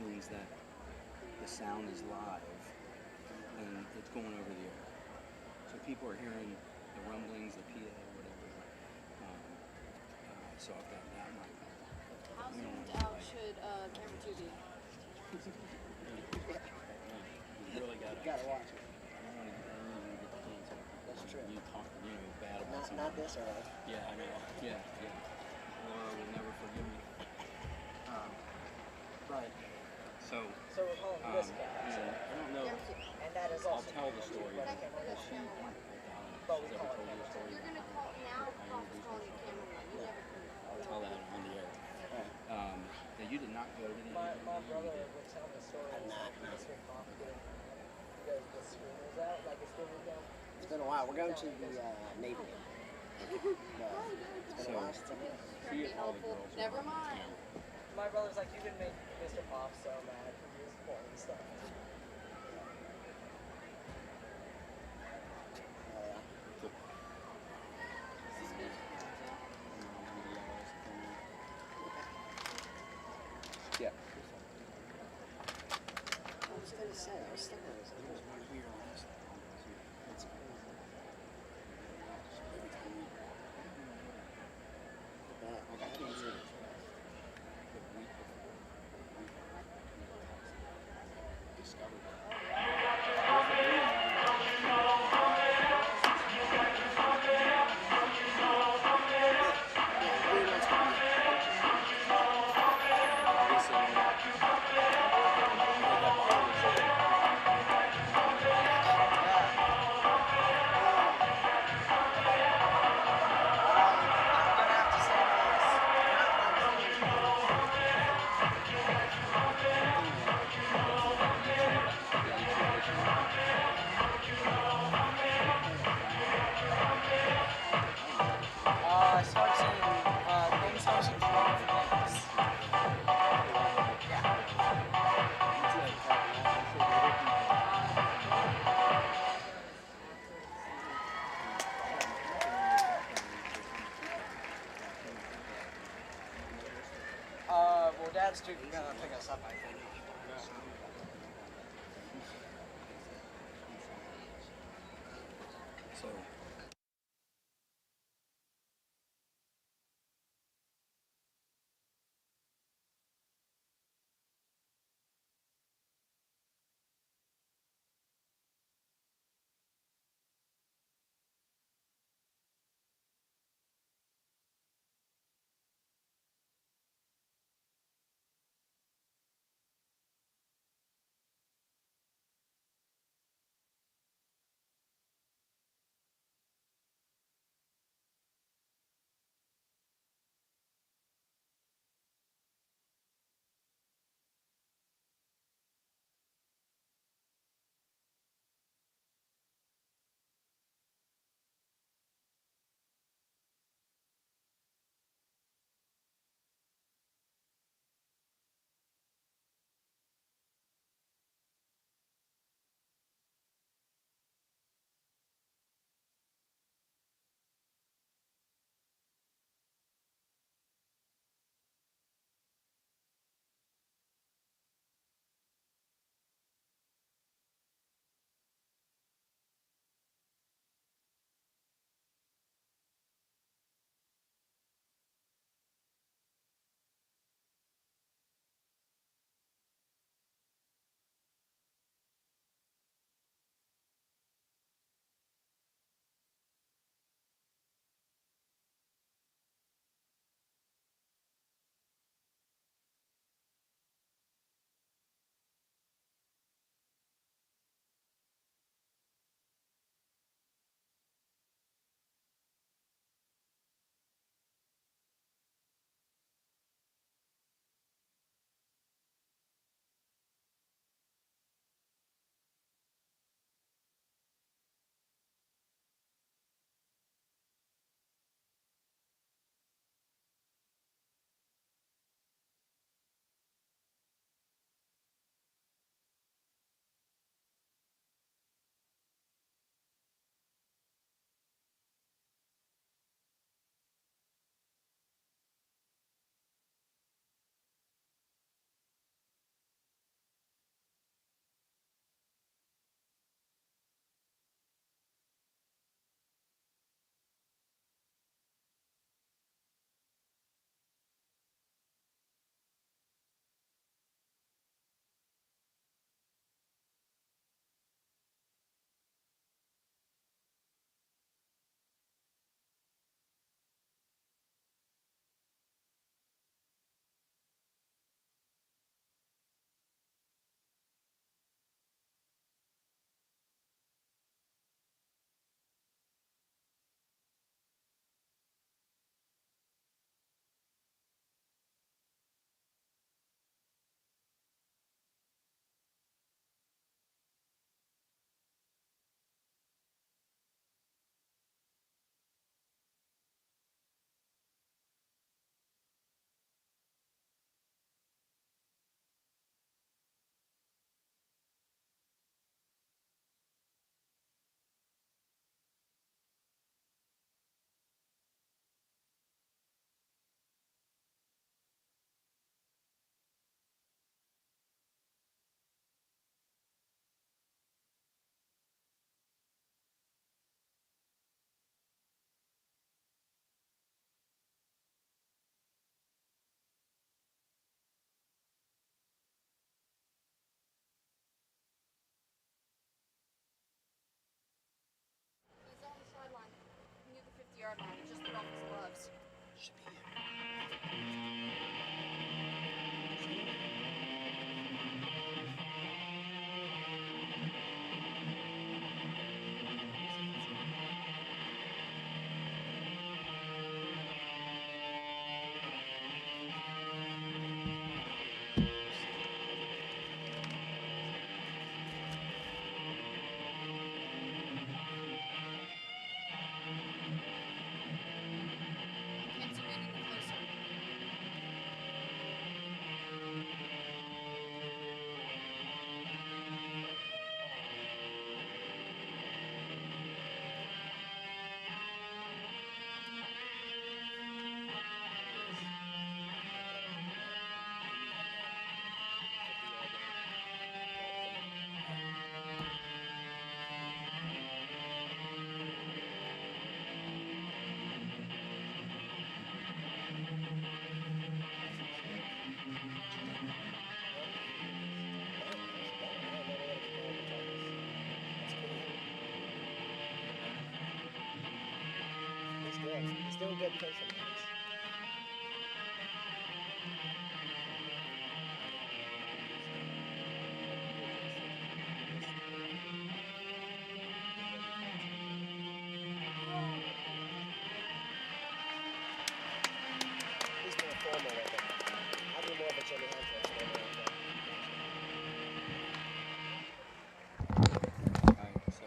means that the sound is live and it's going over the air. So people are hearing the rumblings, the PA, whatever. So I've got that mic. How zoomed out should camera 2 be? You really gotta watch it. I don't want to get the cancer. That's true. You talk, bad about something. Not this early. Yeah, I know. Yeah. Laura will never forgive me. But so we're calling this guy. I don't know. And that is also. I'll tell the story. But we call it camera 2. You're going to call now, Papa's calling you camera 1. You never can. I'll tell that on the air. That you did not go to the My brother would tell me stories like Mr. Pop getting the screamers out, like it's going down. It's been a while. We're going to the Navy game. It's been a while since I've been. Never mind. My brother's like, you can make Mr. Pop so mad for his porn and stuff. Yeah. I was going to say, I was thinking it was right here last time. That's crazy. Every time you I can't see it. Discovered that. Dad's gonna pick us up, I think. So. still good play sometimes. He's more formal with it. I do more of a Jimmy Hendrix than anything. Right, so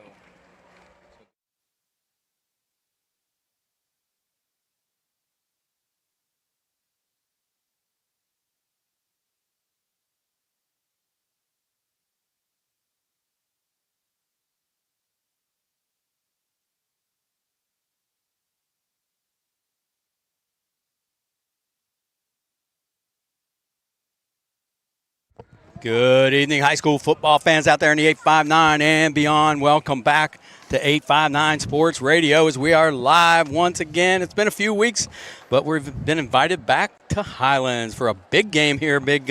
good evening, high school football fans out there in the 859 and beyond. Welcome back to 859 Sports Radio as we are live once again. It's been a few weeks, but we've been invited back to Highlands for a big game here, big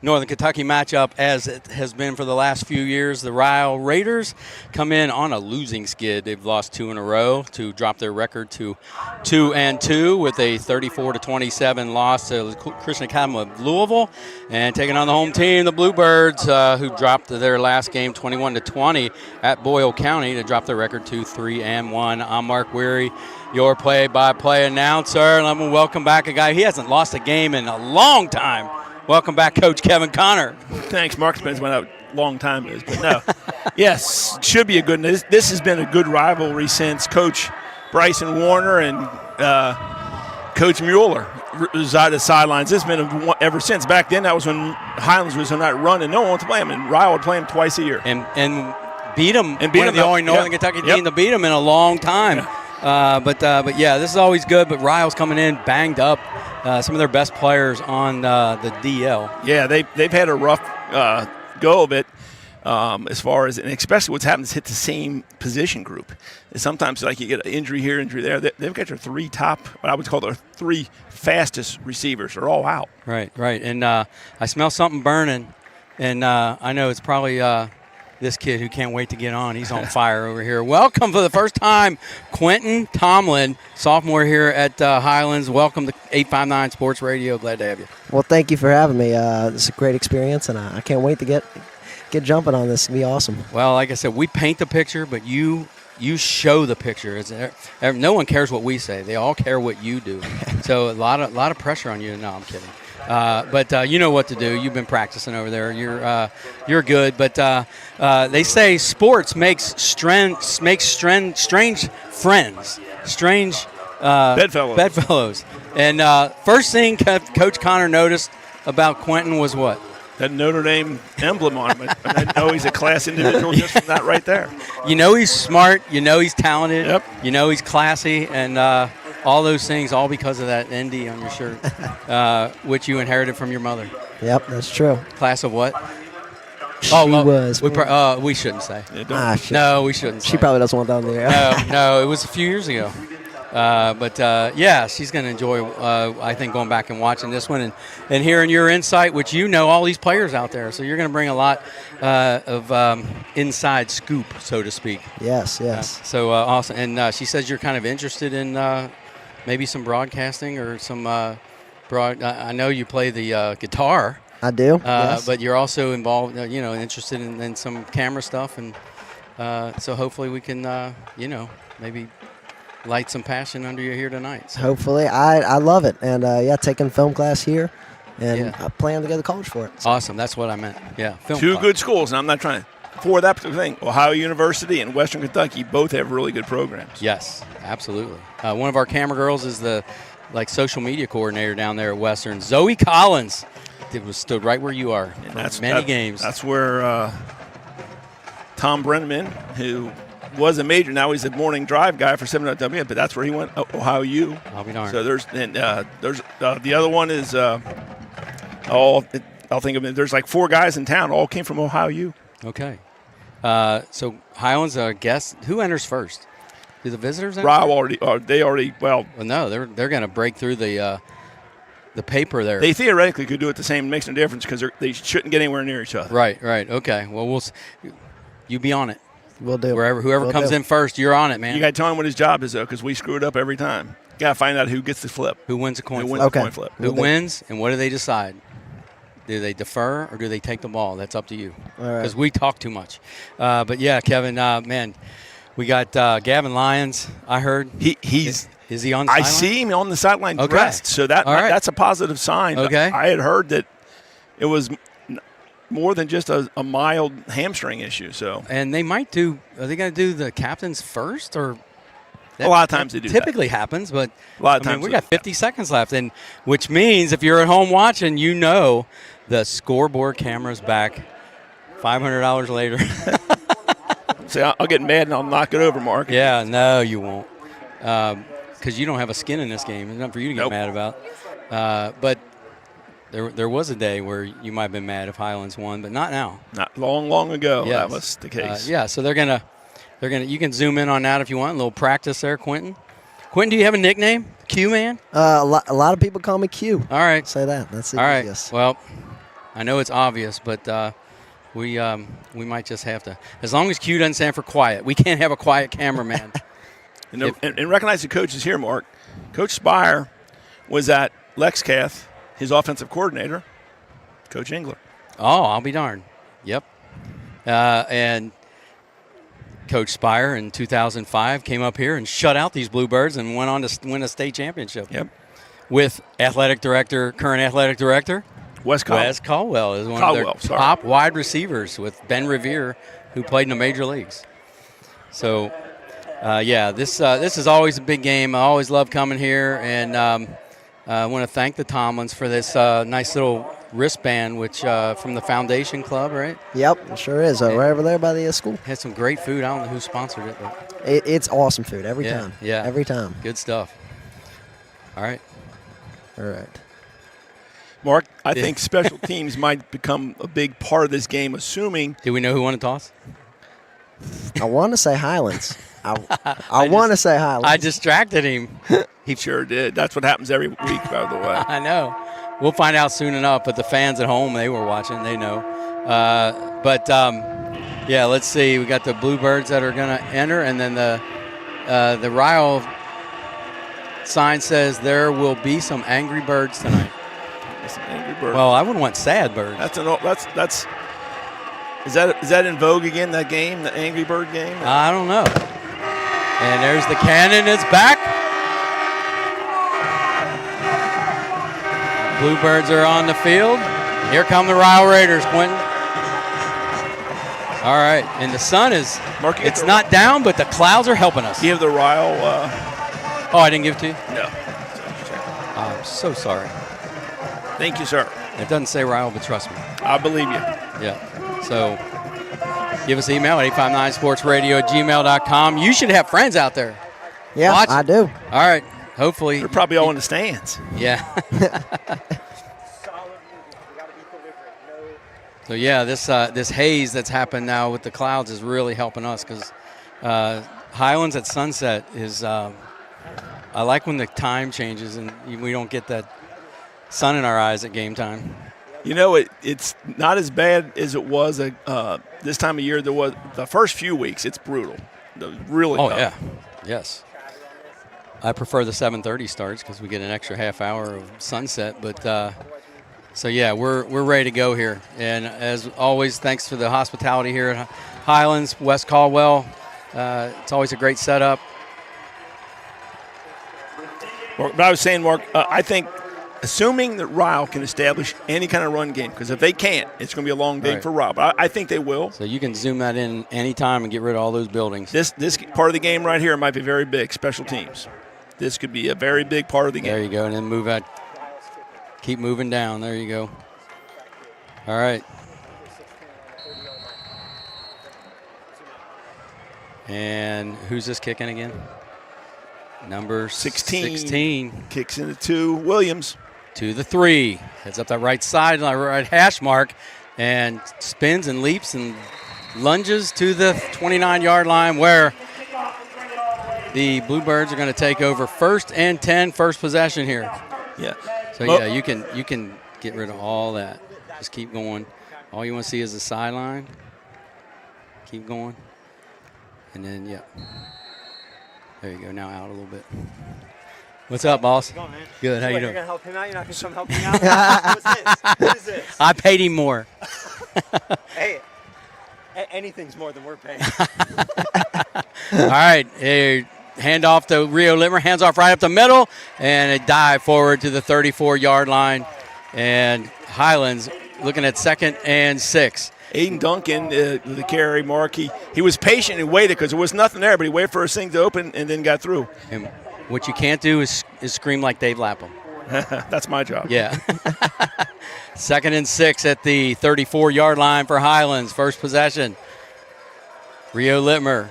Northern Kentucky matchup as it has been for the last few years. The Ryle Raiders come in on a losing skid. They've lost 2 in a row to drop their record to 2-2 with a 34-27 loss to the Christian Academy of Louisville, and taking on the home team, the Bluebirds, who dropped their last game 21-20 at Boyle County to drop their record to 3-1. I'm Mark Weary, your play-by-play announcer. Let me welcome back a guy. He hasn't lost a game in a long time. Welcome back, Coach Kevin Connor. Thanks, Mark. Depends when a long time is, but no. Yes, should be a good. This has been a good rivalry since Coach Bryson Warner and Coach Mueller resided the sidelines. This has been ever since. Back then, that was when Highlands was on that run, and no one wanted to play him, and Ryle would play him twice a year. And beat him. And beat one him of the only Northern Kentucky team to beat him in a long time. Yeah. But yeah, this is always good. But Ryle's coming in banged up. Some of their best players on the DL. Yeah, they've had a rough go of it as far as, and especially what's happened is hit the same position group. Sometimes like you get an injury here, injury there. They've got their 3 top, what I would call their 3 fastest receivers. They're all out. Right. And I smell something burning, and I know it's probably this kid who can't wait to get on. He's on fire over here. Welcome for the first time, Quentin Tomlin, sophomore here at Highlands. Welcome to 859 Sports Radio. Glad to have you. Well, thank you for having me. It's a great experience, and I can't wait to get jumping on this. It's going to be awesome. Well, like I said, we paint the picture, but you show the picture. No one cares what we say. They all care what you do. So a lot of pressure on you. No, I'm kidding. But you know what to do. You've been practicing over there. You're good. But they say sports makes strange friends, strange bedfellows. And first thing Coach Connor noticed about Quentin was what? That Notre Dame emblem on him. I know he's a class individual just from that right there. You know he's smart. You know he's talented. Yep. You know he's classy. And all those things, all because of that ND on your shirt, which you inherited from your mother. Yep, that's true. Class of what? She was. We shouldn't say. Yeah, No, we shouldn't say. She probably doesn't want that on the air. No, it was a few years ago. But yeah, she's going to enjoy, I think, going back and watching this one and hearing your insight, which you know all these players out there. So you're going to bring a lot of inside scoop, so to speak. Yes. So awesome. And she says you're kind of interested in maybe some broadcasting or some I know you play the guitar. I do, yes. But you're also involved, interested in some camera stuff. And so hopefully we can, maybe light some passion under you here tonight. So. Hopefully. I love it. And, taking film class here and planning to go to college for it. So. Awesome. That's what I meant. Yeah. Film 2 class. good schools, and I'm not trying to for that particular thing. Ohio University and Western Kentucky both have really good programs. Yes, absolutely. One of our camera girls is the social media coordinator down there at Western, Zoe Collins. Stood right where you are. And that's many games. That's where Tom Brenneman, who was a major, now he's a morning drive guy for 7W, but that's where he went, Ohio U. I'll be darned. So there's the other one is I'll think of it. There's like 4 guys in town, all came from Ohio U. Okay. So Highlands, guess who enters first? Do the visitors enter? Ryle already. Well, no, they're going to break through the paper there. They theoretically could do it the same. It makes no difference because they shouldn't get anywhere near each other. Right. Okay. Well, you be on it. We'll do. Whoever comes in first, you're on it, man. You got to tell him what his job is, though, because we screw it up every time. Got to find out who gets the flip. Who wins the coin Who flip? wins the coin flip. Who wins, and what do they decide? Do they defer or do they take the ball? That's up to you. All right. Because we talk too much. But, yeah, Kevin, man, we got Gavin Lyons, I heard. Is he on the sideline? I see him on the sideline Okay. dressed, so that's a positive sign. Okay. I had heard that it was more than just a mild hamstring issue. So, And they might do – are they going to do the captains first or – a lot of times they do typically happens, but a lot of times we got 50 seconds left, and which means if you're at home watching, you know the scoreboard camera's back $500 later. See, I'll get mad and I'll knock it over, Mark. Yeah, no, you won't, because you don't have a skin in this game. It's not for you to get mad about. But there was a day where you might have been mad if Highlands won, but not now. Not long ago, Yes. that was the case. Yeah, so they're gonna. You can zoom in on that if you want. A little practice there, Quentin. Quentin, do you have a nickname? Q Man? A lot of people call me Q. All right. Say that. That's the All right. easiest. Well, I know it's obvious, but we might just have to. As long as Q doesn't stand for quiet, we can't have a quiet cameraman. And recognize the coaches here, Mark. Coach Spire was at Lexcath, his offensive coordinator, Coach Engler. Oh, I'll be darned. Yep. And Coach Spire in 2005 came up here and shut out these Bluebirds and went on to win a state championship. Yep. With current athletic director, Wes Caldwell. Wes Caldwell is one of their top wide receivers with Ben Revere, who played in the major leagues. So, this is always a big game. I always love coming here, and I want to thank the Tomlins for this nice little wristband, which from the Foundation Club, right? Yep, it sure is. Right over there by the school. Had some great food. I don't know who sponsored it, but It's awesome food every time. Yeah, every time. Good stuff. All right. Mark, I think special teams might become a big part of this game, assuming. Do we know who won the toss? I want to say Highlands. I want to say Highlands. I distracted him. He sure did. That's what happens every week, by the way. I know. We'll find out soon enough, but the fans at home, they were watching. They know. Let's see. We got the Bluebirds that are going to enter, and then the Ryle sign says there will be some angry birds tonight. Some angry birds. Well, I wouldn't want sad birds. Is that in vogue again, that game, the Angry Bird game? I don't know. And there's the cannon. It's back. Bluebirds are on the field. Here come the Ryle Raiders, Quentin. All right, and the sun is, it's not down, but the clouds are helping us. Do you have the Ryle? Oh, I didn't give it to you? No. I'm so sorry. Thank you, sir. It doesn't say Ryle, but trust me. I believe you. Yeah. So give us an email at 859sportsradio@gmail.com. You should have friends out there. Yeah, watching. I do. All right. Hopefully. They're probably all in the stands. Yeah. So, yeah, this haze that's happened now with the clouds is really helping us because Highlands at sunset is I like when the time changes and we don't get that sun in our eyes at game time. You know, it's not as bad as it was this time of year. There was the first few weeks. It's brutal. Really. Oh, tough. yeah. Yes. I prefer the 7:30 starts because we get an extra half hour of sunset. But so yeah, we're ready to go here. And as always, thanks for the hospitality here at Highlands, Wes Caldwell. It's always a great setup. But I was saying, Mark, I think assuming that Ryle can establish any kind of run game, because if they can't, it's going to be a long day for Ryle. But I think they will. So you can zoom that in anytime and get rid of all those buildings. This part of the game right here might be very big, special teams. This could be a very big part of the game. There you go, and then move out. Keep moving down. There you go. All right. And who's this kicking again? Number 16. Kicks into 2. Williams. To the 3. Heads up that right side, right hash mark, and spins and leaps and lunges to the 29-yard line where the Bluebirds are going to take over 1st and 10, first possession here. Yeah. So, yeah, you can get rid of all that. Just keep going. All you want to see is the sideline. Keep going. And then, yeah. There you go. Now out a little bit. What's up, boss? How's it going, man? Good. How you You're doing? gonna help him out. You're not gonna come help me out. What's this? What is this? I paid him more. Hey, anything's more than we're paying. All right. Hand off to Rio Littmer. Hands off right up the middle. And a dive forward to the 34-yard line. And Highlands looking at 2nd and 6. Aiden Duncan, the carry mark, he was patient and waited because there was nothing there, but he waited for his thing to open and then got through. And what you can't do is scream like Dave Lapham. That's my job. Yeah. 2nd and 6 at the 34-yard line for Highlands. First possession. Rio Littmer.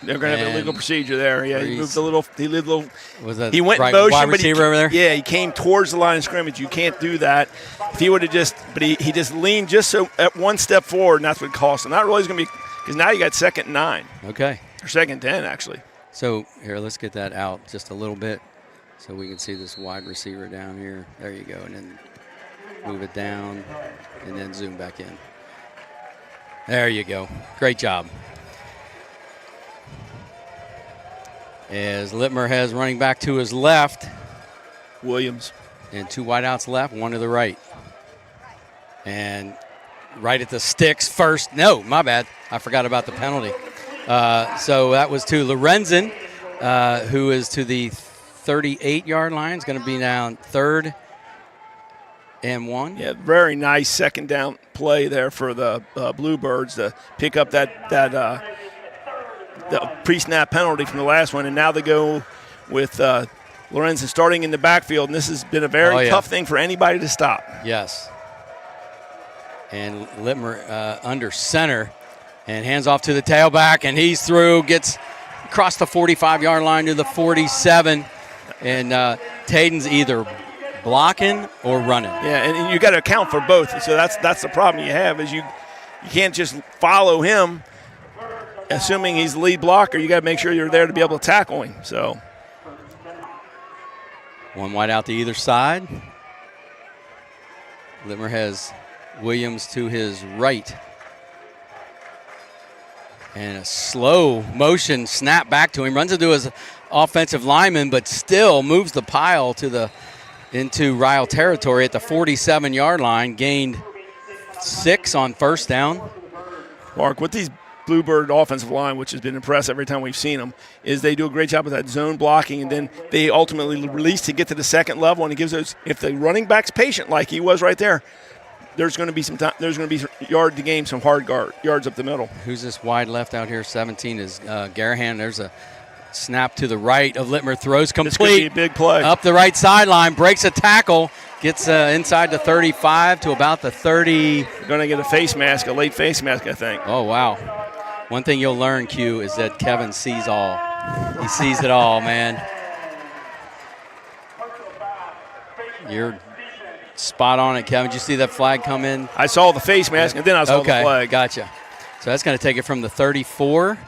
They're going to have a legal procedure there. Yeah, he moved a little. He did a little. Was that he went right, in motion, wide but receiver over there? Yeah, he came towards the line of scrimmage. You can't do that. If he would have just, but he just leaned just so at one step forward, and that's what cost him. Not really going to be, because now you got 2nd and 9. Okay. Or 2nd and 10, actually. So here, let's get that out just a little bit so we can see this wide receiver down here. There you go, and then move it down and then zoom back in. There you go. Great job. As Littmer has running back to his left. Williams. And 2 wideouts left, 1 to the right. And right at the sticks first. No, my bad. I forgot about the penalty. So that was to Lorenzen, who is to the 38-yard line. It's going to be down 3rd and 1. Yeah, very nice 2nd down play there for the Bluebirds to pick up the pre-snap penalty from the last one, and now they go with Lorenzen starting in the backfield, and this has been a very tough thing for anybody to stop. Yes. And Littmer under center and hands off to the tailback, and he's through, gets across the 45-yard line to the 47, and Taden's either blocking or running. Yeah, and you got to account for both. So that's the problem you have is you can't just follow him assuming he's the lead blocker. You got to make sure you're there to be able to tackle him. So 1 wide out to either side. Littmer has Williams to his right. And a slow motion snap back to him. Runs into his offensive lineman, but still moves the pile into Ryle territory at the 47-yard line. Gained 6 on first down. Mark, with these Bluebird offensive line, which has been impressive every time we've seen them, is they do a great job of that zone blocking, and then they ultimately release to get to the second level, and it gives those, if the running back's patient like he was right there, there's going to be some time, there's going to be yard to gain, some hard yards up the middle. Who's this wide left out here? 17 is Garahan. There's a snap to the right of Littmer, throws complete. This could be a big play. Up the right sideline, breaks a tackle, gets inside the 35 to about the 30. They're going to get a late face mask, I think. Oh, wow. One thing you'll learn, Q, is that Kevin sees all. He sees it all, man. You're spot on it, Kevin. Did you see that flag come in? I saw the face mask, and then I saw the flag. Gotcha. So that's going to take it from the 34.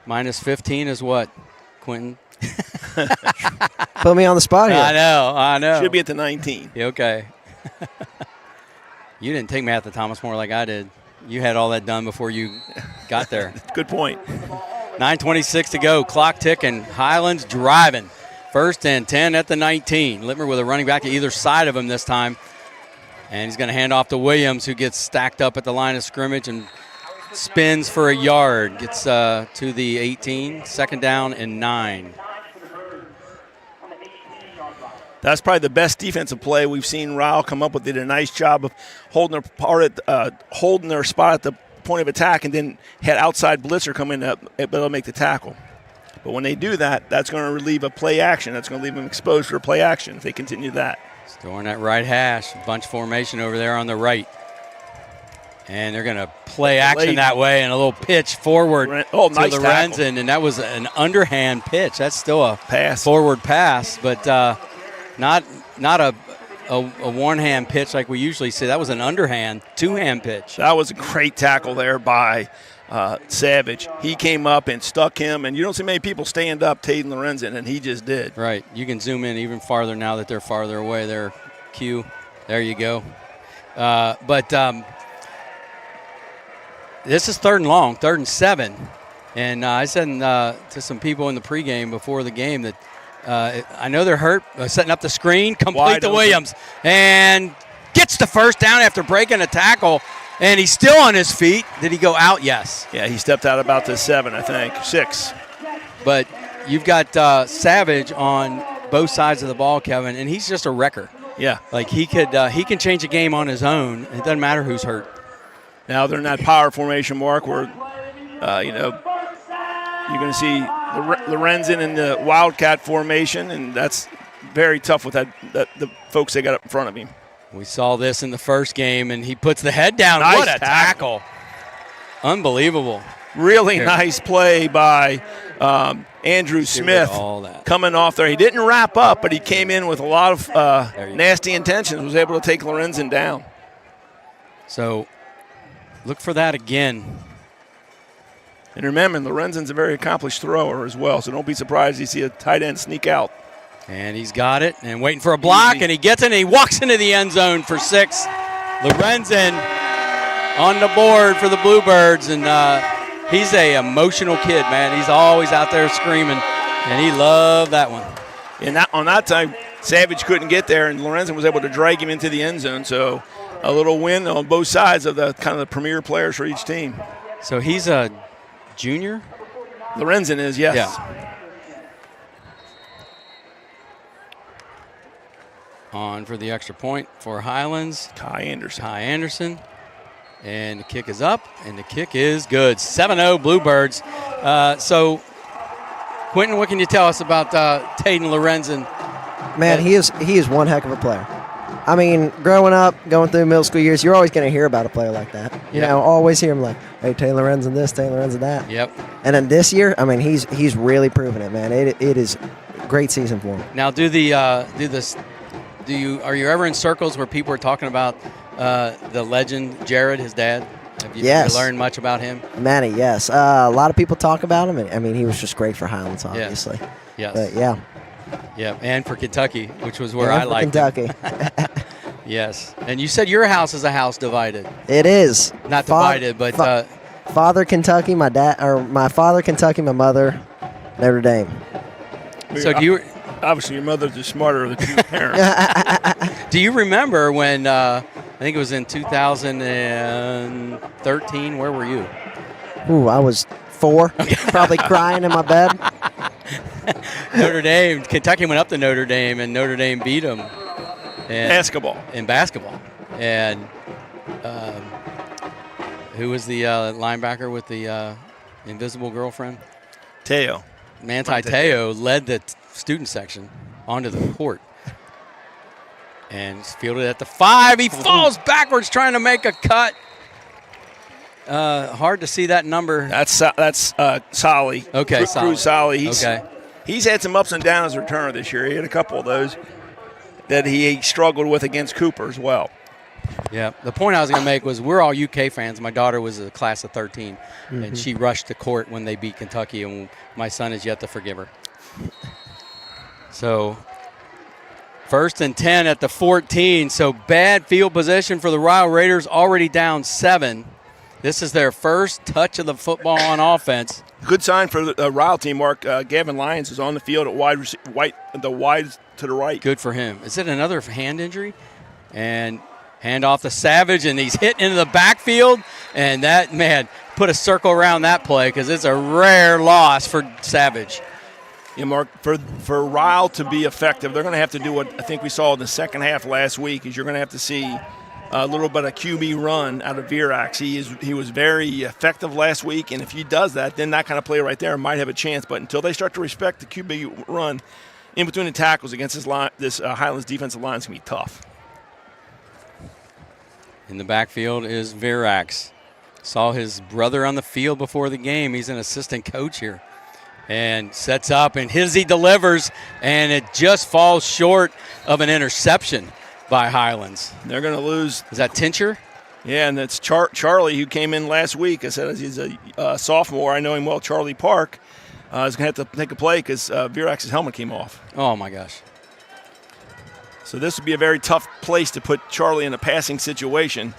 Minus 15 is what, Quentin? Put me on the spot here. I know. Should be at the 19. Yeah, okay. You didn't take math at Thomas More like I did. You had all that done before you got there. Good point. 9:26 to go. Clock ticking. Highlands driving. 1st and 10 at the 19. Littmer with a running back at either side of him this time. And he's going to hand off to Williams, who gets stacked up at the line of scrimmage and spins for a yard. Gets to the 18. 2nd down and 9. That's probably the best defensive play we've seen Ryle come up with. Did a nice job of holding their spot at the point of attack, and then had outside blitzer come in to be able to make the tackle. But when they do that, that's going to relieve a play action. That's going to leave them exposed for a play action if they continue that. Storing that right hash. Bunch formation over there on the right. And they're going to play action that way and a little pitch forward nice to Lorenzen. tackle. And that was an underhand pitch. That's still a pass, forward pass, but not a one-hand pitch like we usually see. That was an underhand, two-hand pitch. That was a great tackle there by Savage. He came up and stuck him, and you don't see many people stand up, Taden Lorenzen, and he just did. Right. You can zoom in even farther now that they're farther away there, Q. There you go. this is 3rd and long, 3rd and 7. And I said to some people in the pregame before the game that I know they're hurt. Setting up the screen, complete to Williams. And gets the first down after breaking a tackle. And he's still on his feet. Did he go out? Yes. Yeah, he stepped out about the 7, I think, 6. But you've got Savage on both sides of the ball, Kevin, and he's just a wrecker. Yeah. Like he can change a game on his own. It doesn't matter who's hurt. Now they're in that power formation, Mark, where, you're going to see Lorenzen in the Wildcat formation, and that's very tough with the folks they got up in front of him. We saw this in the first game, and he puts the head down. Nice what a tackle. Unbelievable. Really nice play by Andrew Smith coming off there. He didn't wrap up, but he came in with a lot of nasty intentions, was able to take Lorenzen down. So look for that again. And remember, Lorenzen's a very accomplished thrower as well, so don't be surprised you see a tight end sneak out. And he's got it and waiting for a block, and he gets it, and he walks into the end zone for 6. Lorenzen on the board for the Bluebirds, and he's a emotional kid, man. He's always out there screaming, and he loved that one. And on that time, Savage couldn't get there, and Lorenzen was able to drag him into the end zone, so a little win on both sides of the kind of the premier players for each team. So he's a junior? Lorenzen is, yes. Yeah. On for the extra point for Highlands. Ty Anderson. And the kick is up, and the kick is good. 7-0 Bluebirds. So, Quentin, what can you tell us about Tayden Lorenzen? Man, he is one heck of a player. I mean, growing up, going through middle school years, you're always going to hear about a player like that. You know, always hear him like, hey, Taylor Lorenzen this, Taylor Lorenzen that. Yep. And then this year, I mean, he's really proven it, man. It is a great season for him. Now, are you ever in circles where people are talking about the legend Jared, his dad? Have you learned much about him? Manny, yes. A lot of people talk about him. And, I mean, he was just great for Highlands, obviously. Yes. But, yeah. Yeah, and for Kentucky, which was where I liked Kentucky. Yes. And you said your house is a house divided. It is. Not divided, but father Kentucky, my father Kentucky, my mother Notre Dame. So do you? Obviously, your mother's the smarter of the two parents. Do you remember when I think it was in 2013? Where were you? Ooh, I was 4, probably crying in my bed. Notre Dame, Kentucky went up to Notre Dame, and Notre Dame beat them. In basketball. And who was the linebacker with the invisible girlfriend? Teo. Manti Te'o led the student section onto the court and fielded at the 5. He falls backwards trying to make a cut. Hard to see that number. That's Solly. Okay, Cruz Solly. Okay. He's had some ups and downs as a returner this year. He had a couple of those that he struggled with against Cooper as well. Yeah, the point I was going to make was we're all UK fans. My daughter was a class of 13, and she rushed the court when they beat Kentucky, and my son is yet to forgive her. So 1st and 10 at the 14. So bad field position for the Ryle Raiders, already down 7. This is their first touch of the football on offense. Good sign for the Ryle team, Mark. Gavin Lyons is on the field at wide to the right. Good for him. Is it another hand injury? And hand off to Savage, and he's hit into the backfield. And that, man, put a circle around that play because it's a rare loss for Savage. Yeah, Mark, for Ryle to be effective, they're going to have to do what I think we saw in the second half last week, is you're going to have to see a little bit of QB run out of Virax. He was very effective last week, and if he does that, then that kind of play right there might have a chance. But until they start to respect the QB run in between the tackles against this Highlands defensive line, is going to be tough. In the backfield is Virax. Saw his brother on the field before the game. He's an assistant coach here. And sets up, and he delivers, and it just falls short of an interception by Highlands. They're going to lose. Is that Tincher? Yeah, and that's Charlie, who came in last week. I said he's a sophomore. I know him well, Charlie Park. Is going to have to make a play because Virax's helmet came off. Oh, my gosh. So this would be a very tough place to put Charlie in a passing situation.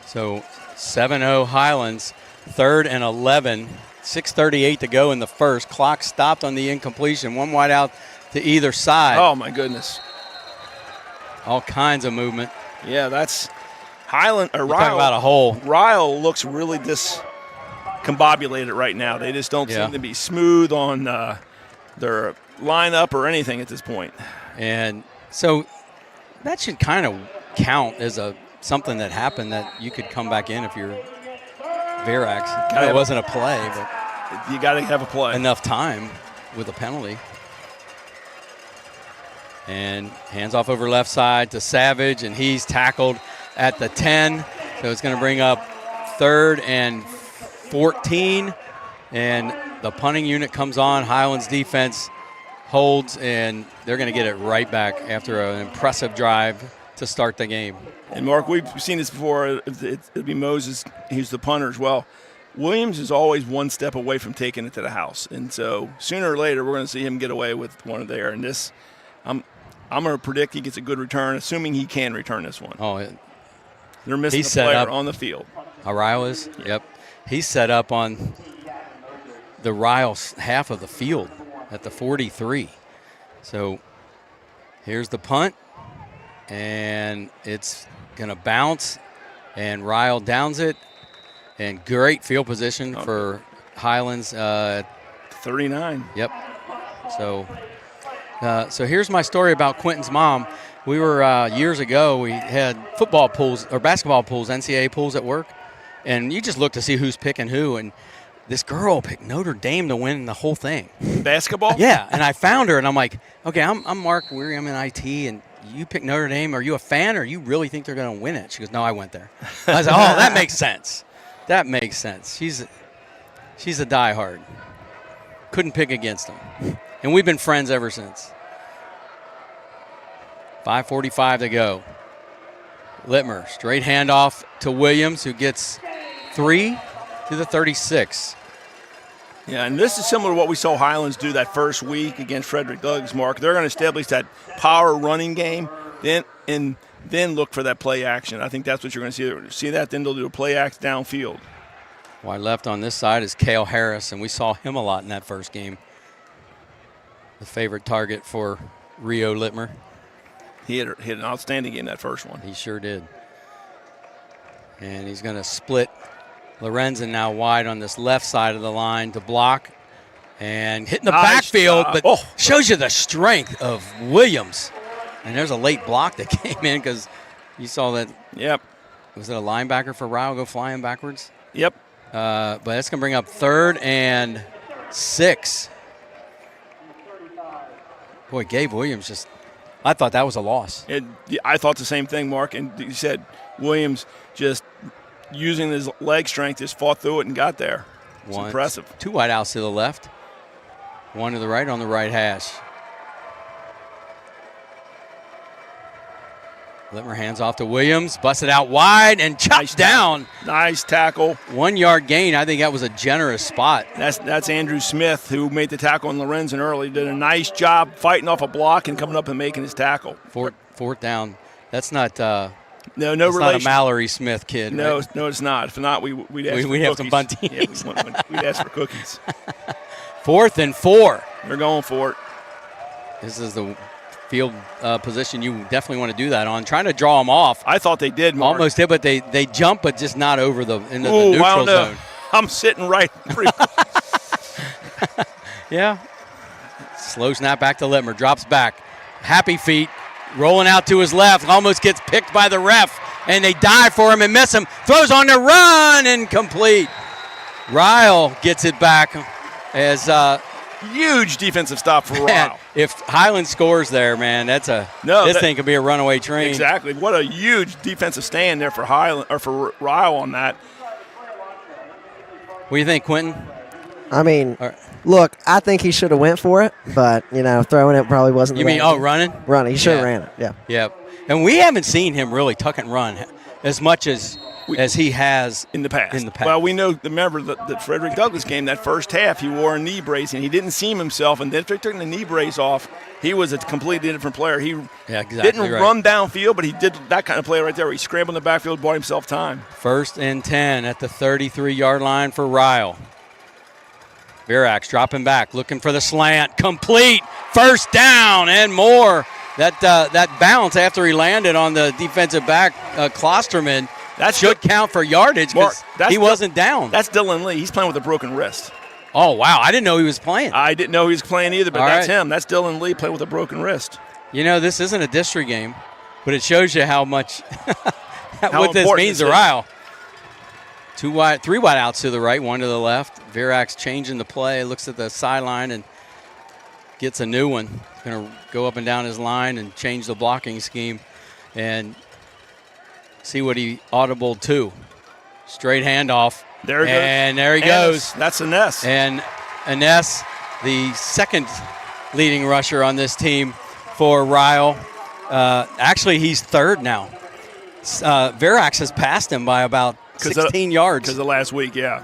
So 7-0 Highlands, 3rd and 11. 6:38 to go in the first. Clock stopped on the incompletion. One wide out to either side. Oh, my goodness. All kinds of movement. Yeah, that's Highland or Talk Ryle. about a hole. Ryle looks really discombobulated right now. They just don't seem to be smooth on their lineup or anything at this point. And so that should kind of count as something that happened that you could come back in if you're Verax. It wasn't a play, but you got to have a play. Enough time with a penalty. And hands off over left side to Savage, and he's tackled at the 10. So it's going to bring up 3rd and 14. And the punting unit comes on. Highlands defense holds, and they're going to get it right back after an impressive drive to start the game. And, Mark, we've seen this before. It'd be Moses. He's the punter as well. Williams is always one step away from taking it to the house. And so sooner or later we're going to see him get away with one there. And this, I'm going to predict he gets a good return, assuming he can return this one. Oh, they're missing a player on the field. Ryle is? Yep. He's set up on the Ryle half of the field at the 43. So here's the punt, and it's going to bounce, and Ryle downs it, and great field position for Highlands. 39. Yep. So here's my story about Quentin's mom. We were years ago. We had football pools or basketball pools, NCAA pools at work, and you just look to see who's picking who. And this girl picked Notre Dame to win the whole thing. Basketball? Yeah. And I found her, and I'm like, okay, I'm Mark Weary. I'm in IT, and you picked Notre Dame. Are you a fan, or you really think they're going to win it? She goes, no, I went there. I was like, oh, that makes sense. That makes sense. She's a diehard. Couldn't pick against them. And we've been friends ever since. 5:45 to go. Littmer, straight handoff to Williams, who gets 3 to the 36. Yeah, and this is similar to what we saw Highlands do that first week against Frederick Douglass, Mark. They're going to establish that power running game, then look for that play action. I think that's what you're going to see. See that, then they'll do a play act downfield. Wide left on this side is Cale Harris, and we saw him a lot in that first game. The favorite target for Rio Littmer. He hit an outstanding game that first one. He sure did. And he's going to split Lorenzen now wide on this left side of the line to block. And hitting the backfield, but shows you the strength of Williams. And there's a late block that came in because you saw that. Yep. Was it a linebacker for Ryle go flying backwards? Yep. But that's going to bring up 3rd and 6. Boy, Gabe Williams just – I thought that was a loss. I thought the same thing, Mark. And you said Williams just using his leg strength just fought through it and got there. It's impressive. 2 wide outs to the left. 1 to the right on the right hash. Littmer hands off to Williams, busted out wide and chopped down. Nice tackle. 1 yard gain. I think that was a generous spot. That's Andrew Smith, who made the tackle on Lorenzen early. Did a nice job fighting off a block and coming up and making his tackle. Fourth down. That's not no that's relation. Not a Mallory Smith kid. No, right? No, it's not. If not, we'd ask for we'd have some cookies. Bunties. Yeah, we'd ask for cookies. 4th and 4. They're going for it. This is the field position you definitely want to do that on. Trying to draw them off. I thought they did, Mark. Almost did, but they jump, but just not over the neutral zone. I'm sitting right. Yeah. Slow snap back to Littmer. Drops back. Happy feet. Rolling out to his left. Almost gets picked by the ref. And they dive for him and miss him. Throws on the run. Incomplete. Ryle gets it back as huge defensive stop for Ryle. If Highland scores there, man, this thing could be a runaway train. Exactly. What a huge defensive stand there for Ryle on that. What do you think, Quentin? I mean, look, I think he should have went for it, but, throwing it probably wasn't the right. You mean, running? Running. He should have ran it, yeah. Yep. And we haven't seen him really tuck and run as much as as he has in the past. In the past. Well, we know. Remember the Frederick Douglass game. That first half, he wore a knee brace and he didn't seam himself. And then after he took the knee brace off, he was a completely different player. He didn't run downfield, but he did that kind of play right there. Where he scrambled in the backfield, bought himself time. 1st and 10 at the 33-yard line for Ryle. Virax dropping back, looking for the slant, complete, 1st down and more. That bounce after he landed on the defensive back, Klosterman. That should count for yardage because he wasn't down. That's Dylan Lee. He's playing with a broken wrist. Oh, wow. I didn't know he was playing. I didn't know he was playing either, but that's him. That's Dylan Lee playing with a broken wrist. You know, this isn't a district game, but it shows you how much what this means to Ryle. 3 wide outs to the right, 1 to the left. Virax changing the play, looks at the sideline and gets a new one. Going to go up and down his line and change the blocking scheme and see what he audibled to. Straight handoff. There he goes. That's Ines. And Ines, the second leading rusher on this team for Ryle. Actually, he's 3rd now. Virax has passed him by about 16 yards. Because of last week, yeah.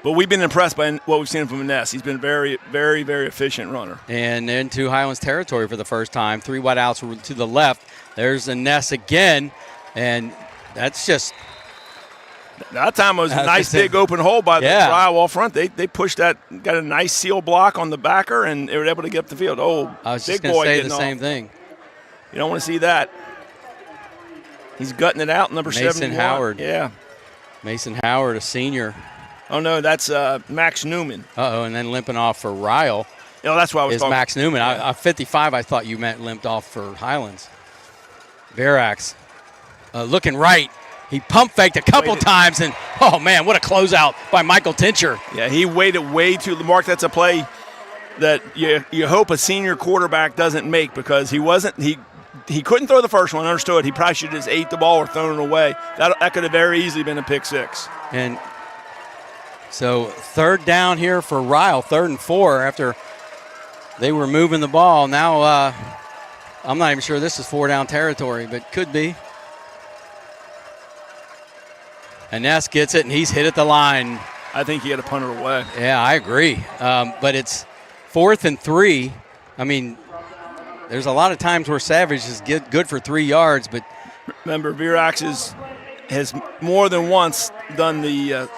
But we've been impressed by what we've seen from Ines. He's been a very, very, very efficient runner. And into Highlands territory for the first time. 3 wide outs to the left. There's Ines again. And that's just – that time it was a nice big open hole by the Ryle wall front. They pushed that, got a nice seal block on the backer, and they were able to get up the field. I was just going to say the same thing. You don't want to see that. He's gutting it out, number 7. Mason Howard. Yeah. Mason Howard, a senior. Oh, no, that's Max Newman. And then limping off for Ryle. Oh, that's why I was talking. Max Newman. Yeah. 55, I thought you meant limped off for Highlands. Virax looking right. He pump faked a couple times, and, oh, man, what a closeout by Michael Tincher. Yeah, he waited way too – Mark, that's a play that you hope a senior quarterback doesn't make because he wasn't – he couldn't throw the first one, understood. He probably should have just ate the ball or thrown it away. That could have very easily been a pick 6. And so 3rd down here for Ryle, 3rd and 4 after they were moving the ball. Now I'm not even sure this is 4-down territory, but could be. Ines gets it, and he's hit at the line. I think he had to punt it away. Yeah, I agree. But it's 4th and 3. I mean, there's a lot of times where Savage is good for 3 yards, but remember, Virax has more than once done the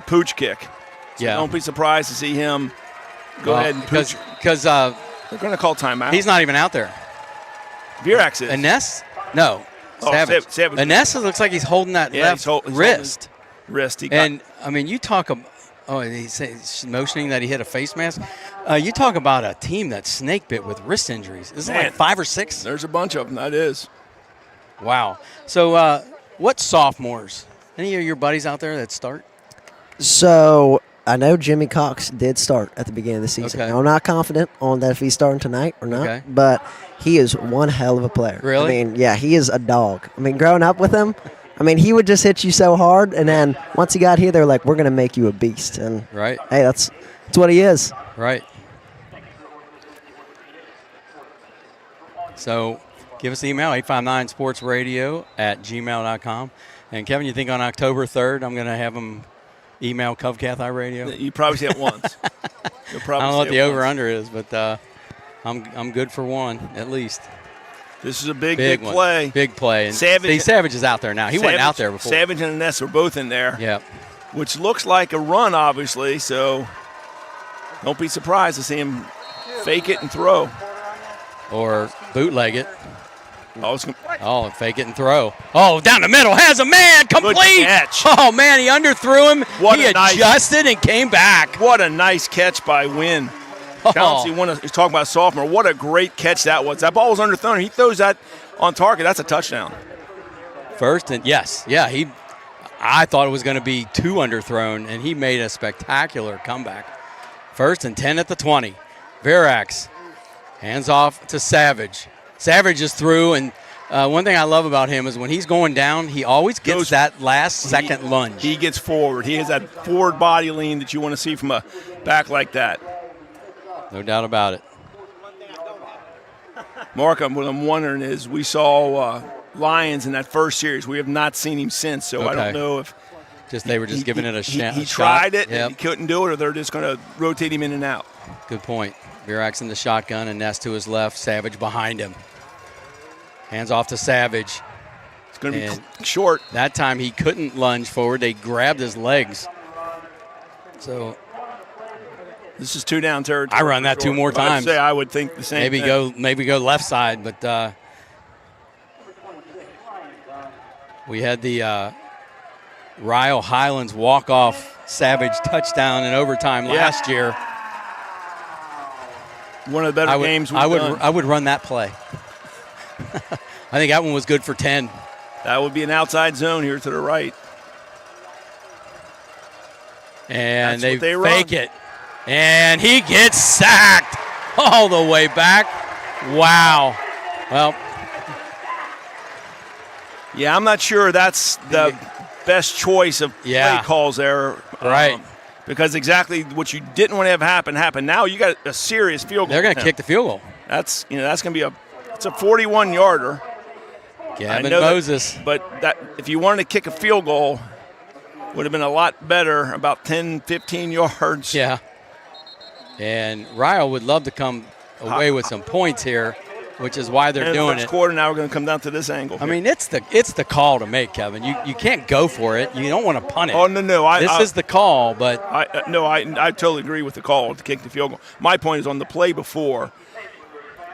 pooch kick. So don't be surprised to see him go ahead and pooch. Because they're going to call timeout. He's not even out there. Virax is. Ines? No. Savage. Ines looks like he's holding that left wrist. I mean, you talk about he's motioning that he hit a face mask. You talk about a team that's snake bit with wrist injuries. Isn't it like 5 or 6? There's a bunch of them. That is. Wow. So what sophomores? Any of your buddies out there that start? So I know Jimmy Cox did start at the beginning of the season. Okay. Now, I'm not confident on that if he's starting tonight or not, but he is one hell of a player. Really? I mean, yeah, he is a dog. I mean, growing up with him, I mean, he would just hit you so hard, and then once he got here, they're like, we're going to make you a beast. And right. Hey, that's what he is. Right. So give us an email, 859sportsradio@gmail.com. And Kevin, you think on October 3rd I'm going to have him email Covcath iRadio? You probably see it once. I don't know what the over-under is, but I'm good for one at least. This is a big play. Big play. And Savage is out there now. He wasn't out there before. Savage and Ines were both in there. Yep. Which looks like a run, obviously, so don't be surprised to see him fake it and throw. Or bootleg it. Fake it and throw. Oh, down the middle. Has a man. Complete. Good catch. Oh, man, he underthrew him. He adjusted and came back. What a nice catch by Wynn. He's talking about sophomore. What a great catch that was. That ball was underthrown. He throws that on target. That's a touchdown. First and yes. Yeah, I thought it was going to be 2 underthrown, and he made a spectacular comeback. 1st and 10 at the 20. Virax hands off to Savage. Savage is through, and one thing I love about him is when he's going down, he always gets that last second lunge. He gets forward. He has that forward body lean that you want to see from a back like that. No doubt about it. Mark, what I'm wondering is we saw Lions in that first series. We have not seen him since, so I Okay. don't know if They were just giving it a shot. He tried it, Yep. and he couldn't do it, or they're just going to rotate him in and out. Good point. Virax in the shotgun, and Ness to his left. Savage behind him. Hands off to Savage. It's going to be And short. That time he couldn't lunge forward. They grabbed his legs. So This is 2 down territory. I run that 2 more times. I would think the same thing. Maybe go left side, but we had the Ryle Highlands walk-off Savage touchdown in overtime last year. One of the better games we've done. I would run that play. I think that one was good for 10. That would be an outside zone here to the right. And That's they what they fake it. And he gets sacked all the way back. Wow. Well, yeah, I'm not sure that's the best choice of play calls there. Right. Because exactly what you didn't want to have happen happened. Now you got a serious field goal. They're going to kick the field goal. That's going to be it's a 41-yarder. Gavin Moses. But that if you wanted to kick a field goal, would have been a lot better, about 10, 15 yards. Yeah. And Ryle would love to come away with some points here, which is why they're doing first it. Quarter, now we're going to come down to this angle. I mean, it's the call to make, Kevin. You can't go for it. You don't want to punt it. Oh, no. This is the call, but I totally agree with the call to kick the field goal. My point is on the play before.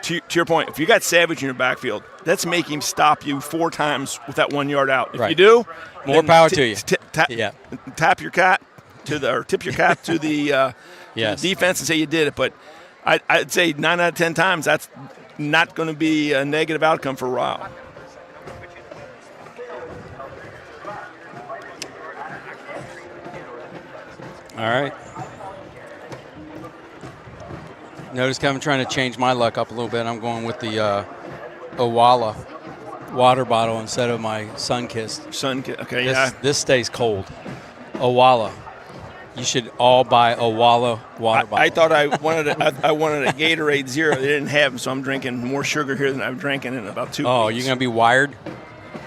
To your point, if you got Savage in your backfield, let's make him stop you 4 times with that 1 yard out. If you do, more power to you. Tip your cap to the yes. defense and say you did it. But I'd say 9 out of 10 times that's not going to be a negative outcome for Ryle. All right. Notice Kevin trying to change my luck up a little bit. I'm going with the Owala water bottle instead of my Sunkist. Okay, This stays cold. Owala. You should all buy Owala water bottle. I thought I wanted a Gatorade Zero. They didn't have them, so I'm drinking more sugar here than I've drinking in about 2 weeks. Oh, you're going to be wired?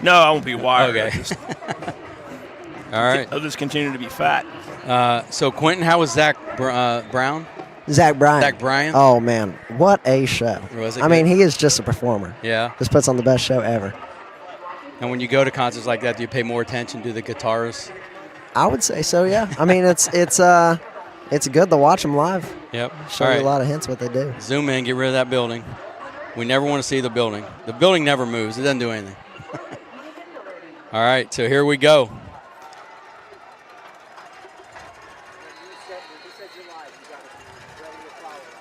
No, I won't be wired. Okay. All right. I'll just continue to be fat. So, Quentin, how was Zach Brown? Zach Bryan. Zach Bryan? Oh, man. What a show. Was it I mean, he is just a performer. Yeah. Just puts on the best show ever. And when you go to concerts like that, do you pay more attention to the guitarists? I would say so, yeah. I mean, it's good to watch them live. Yep. Show you a lot of hints what they do. Zoom in, get rid of that building. We never want to see the building. The building never moves. It doesn't do anything. All right, so here we go.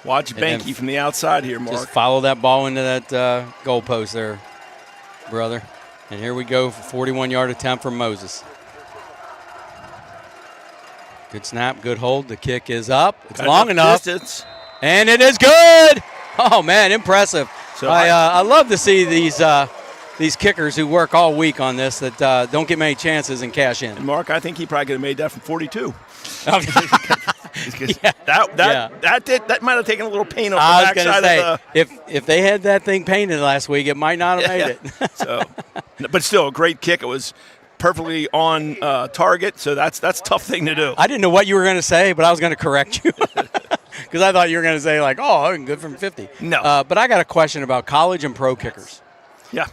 Watch Banky from the outside here, Mark. Just follow that ball into that goalpost there, brother. And here we go for 41-yard attempt from Moses. Good snap, good hold. The kick is up. It's long enough. Distance. And it is good. Oh, man, impressive. So I love to see these kickers who work all week on this that don't get many chances and cash in. And Mark, I think he probably could have made that from 42. Yeah. That might have taken a little paint off I the was going to backside of say, if they had that thing painted last week, it might not have made it. So, but still, a great kick. It was perfectly on target, so that's a tough thing to do. I didn't know what you were going to say, but I was going to correct you because I thought you were going to say, like, oh, I'm good from 50. No. But I got a question about college and pro kickers. Yeah.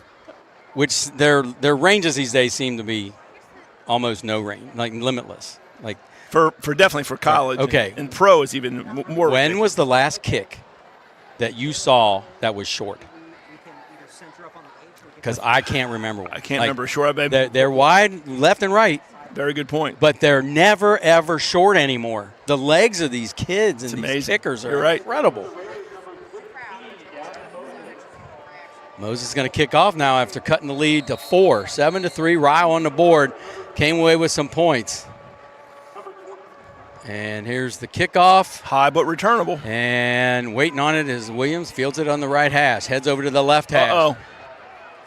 Which their ranges these days seem to be almost no range, like limitless. Like For definitely for college. Okay. And pro is even more. When ridiculous. was the last kick that you saw that was short? Because I can't remember one. I can't remember short. They're wide left and right. Very good point. But they're never, ever short anymore. The legs of these kids and these kickers are incredible. Moses is going to kick off now after cutting the lead to 4. 7-3, Ryle on the board. Came away with some points. And here's the kickoff. High but returnable. And waiting on it is Williams. Fields it on the right hash. Heads over to the left hash. Uh-oh.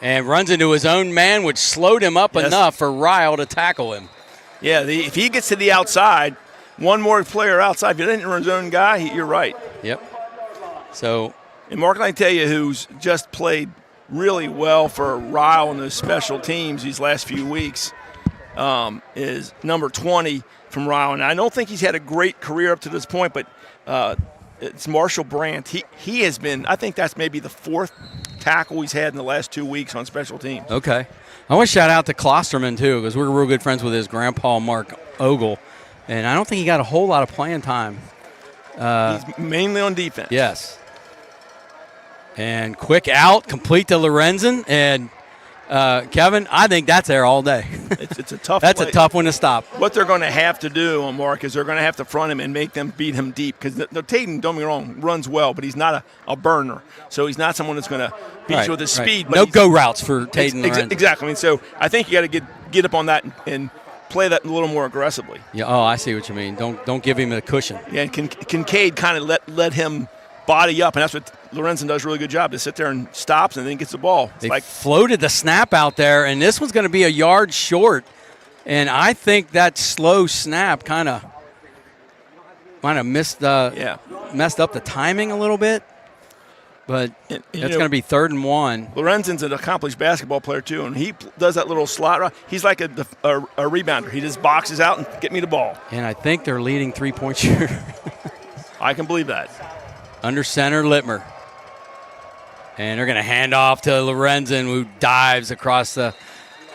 And runs into his own man, which slowed him up enough for Ryle to tackle him. Yeah, if he gets to the outside, one more player outside. If he didn't run his own guy, you're right. Yep. So. And Mark, I can tell you who's just played really well for Ryle and those special teams these last few weeks is number 20 from Ryle. And I don't think he's had a great career up to this point, but it's Marshall Brandt. He has been, I think that's maybe the fourth tackle he's had in the last 2 weeks on special teams. Okay. I want to shout out to Klosterman, too, because we're real good friends with his grandpa, Mark Ogle. And I don't think he got a whole lot of playing time. He's mainly on defense. Yes. And quick out, complete to Lorenzen. And, Kevin, I think that's there all day. It's a tough That's play. a tough one to stop. What they're going to have to do on Mark is they're going to have to front him and make them beat him deep. Because Tatum, don't get me wrong, runs well, but he's not a burner. So he's not someone that's going to beat you with his speed. But no go routes for Tatum. Exactly. I mean, so I think you got to get up on that and play that a little more aggressively. Yeah. Oh, I see what you mean. Don't give him a cushion. Yeah, and Kincaid kind of let him body up, and that's what Lorenzen does a really good job, to sit there and stops and then gets the ball. They floated the snap out there, and this one's going to be a yard short. And I think that slow snap kind of messed up the timing a little bit. But it's going to be 3rd and 1. Lorenzen's an accomplished basketball player, too, and he does that little slot route. He's like a rebounder. He just boxes out and get me the ball. And I think they're leading 3-point shooter. I can believe that. Under center, Littmer. And they're going to hand off to Lorenzen, who dives across the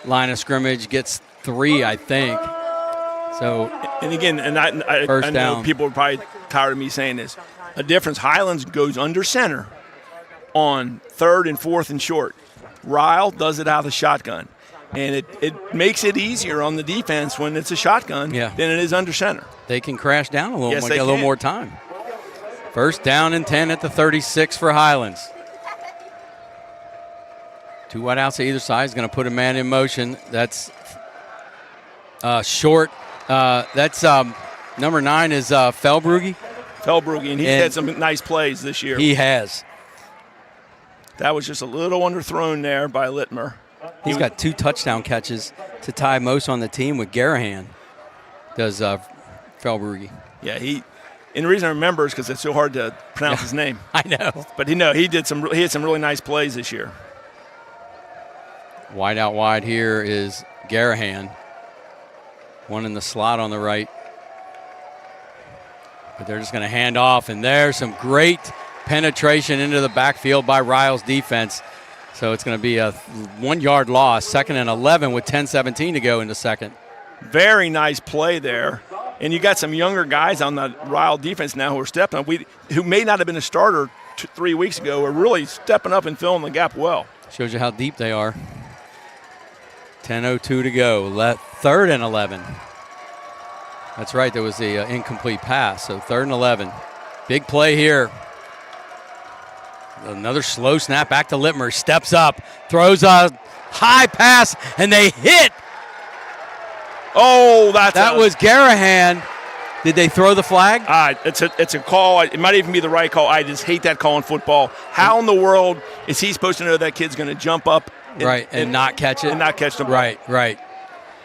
line of scrimmage, gets 3, I think. So, and again, I know down. People are probably tired of me saying this. A difference, Highlands goes under center on 3rd and 4th and short. Ryle does it out of the shotgun. And it makes it easier on the defense when it's a shotgun than it is under center. They can crash down a little Yes, more, they get a little can. more time. 1st down and 10 at the 36 for Highlands. 2 wideouts to either side is going to put a man in motion. That's short. That's number 9 is Felbrugge. Felbrugge, and he's had some nice plays this year. He has. That was just a little underthrown there by Littmer. He's got 2 touchdown catches to tie most on the team with Garahan, does Felbrugge. Yeah, and the reason I remember is because it's so hard to pronounce his name. I know. But he had some really nice plays this year. Wide out wide here is Garahan. One in the slot on the right. But they're just going to hand off, and there's some great penetration into the backfield by Ryle's defense. So it's going to be a 1-yard loss, 2nd and 11 with 10:17 to go in the second. Very nice play there. And you got some younger guys on the Ryle defense now who are stepping up, who may not have been a starter 3 weeks ago, are really stepping up and filling the gap well. Shows you how deep they are. 10:02 to go. 3rd and 11. That's right. There was the incomplete pass. So 3rd and 11. Big play here. Another slow snap back to Littmer. Steps up, throws a high pass, and they hit. Oh, that was Garahan. Did they throw the flag? It's a call. It might even be the right call. I just hate that call in football. How in the world is he supposed to know that kid's going to jump up and not catch it? And not catch the ball. Right.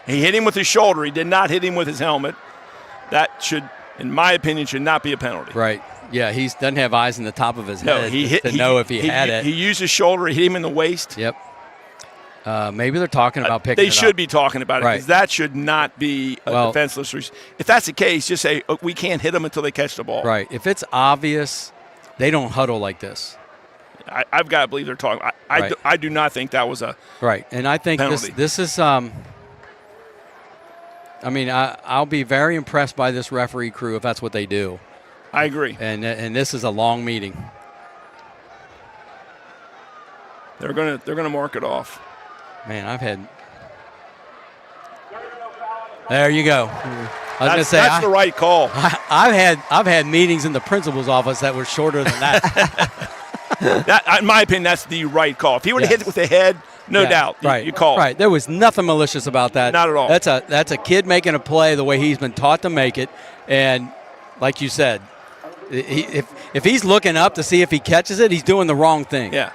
He hit him with his shoulder. He did not hit him with his helmet. That should, in my opinion, should not be a penalty. Right. Yeah, he doesn't have eyes in the top of his head to know if he had it. He used his shoulder, hit him in the waist. Yep. Maybe they're talking about picking it up. They should be talking about it, because that should not be a defenseless. If that's the case, just say, we can't hit them until they catch the ball. Right. If it's obvious, they don't huddle like this. I've got to believe they're talking. I do not think that was a right. And I think this is I'll be very impressed by this referee crew if that's what they do. I agree. And this is a long meeting. They're gonna mark it off. Man, there you go. I was going to say that's the right call. I've had meetings in the principal's office that were shorter than that. In my opinion, that's the right call. If he would have hit it with the head, no doubt, you call. Right. There was nothing malicious about that. Not at all. That's a kid making a play the way he's been taught to make it, and like you said, if he's looking up to see if he catches it, he's doing the wrong thing. Yeah.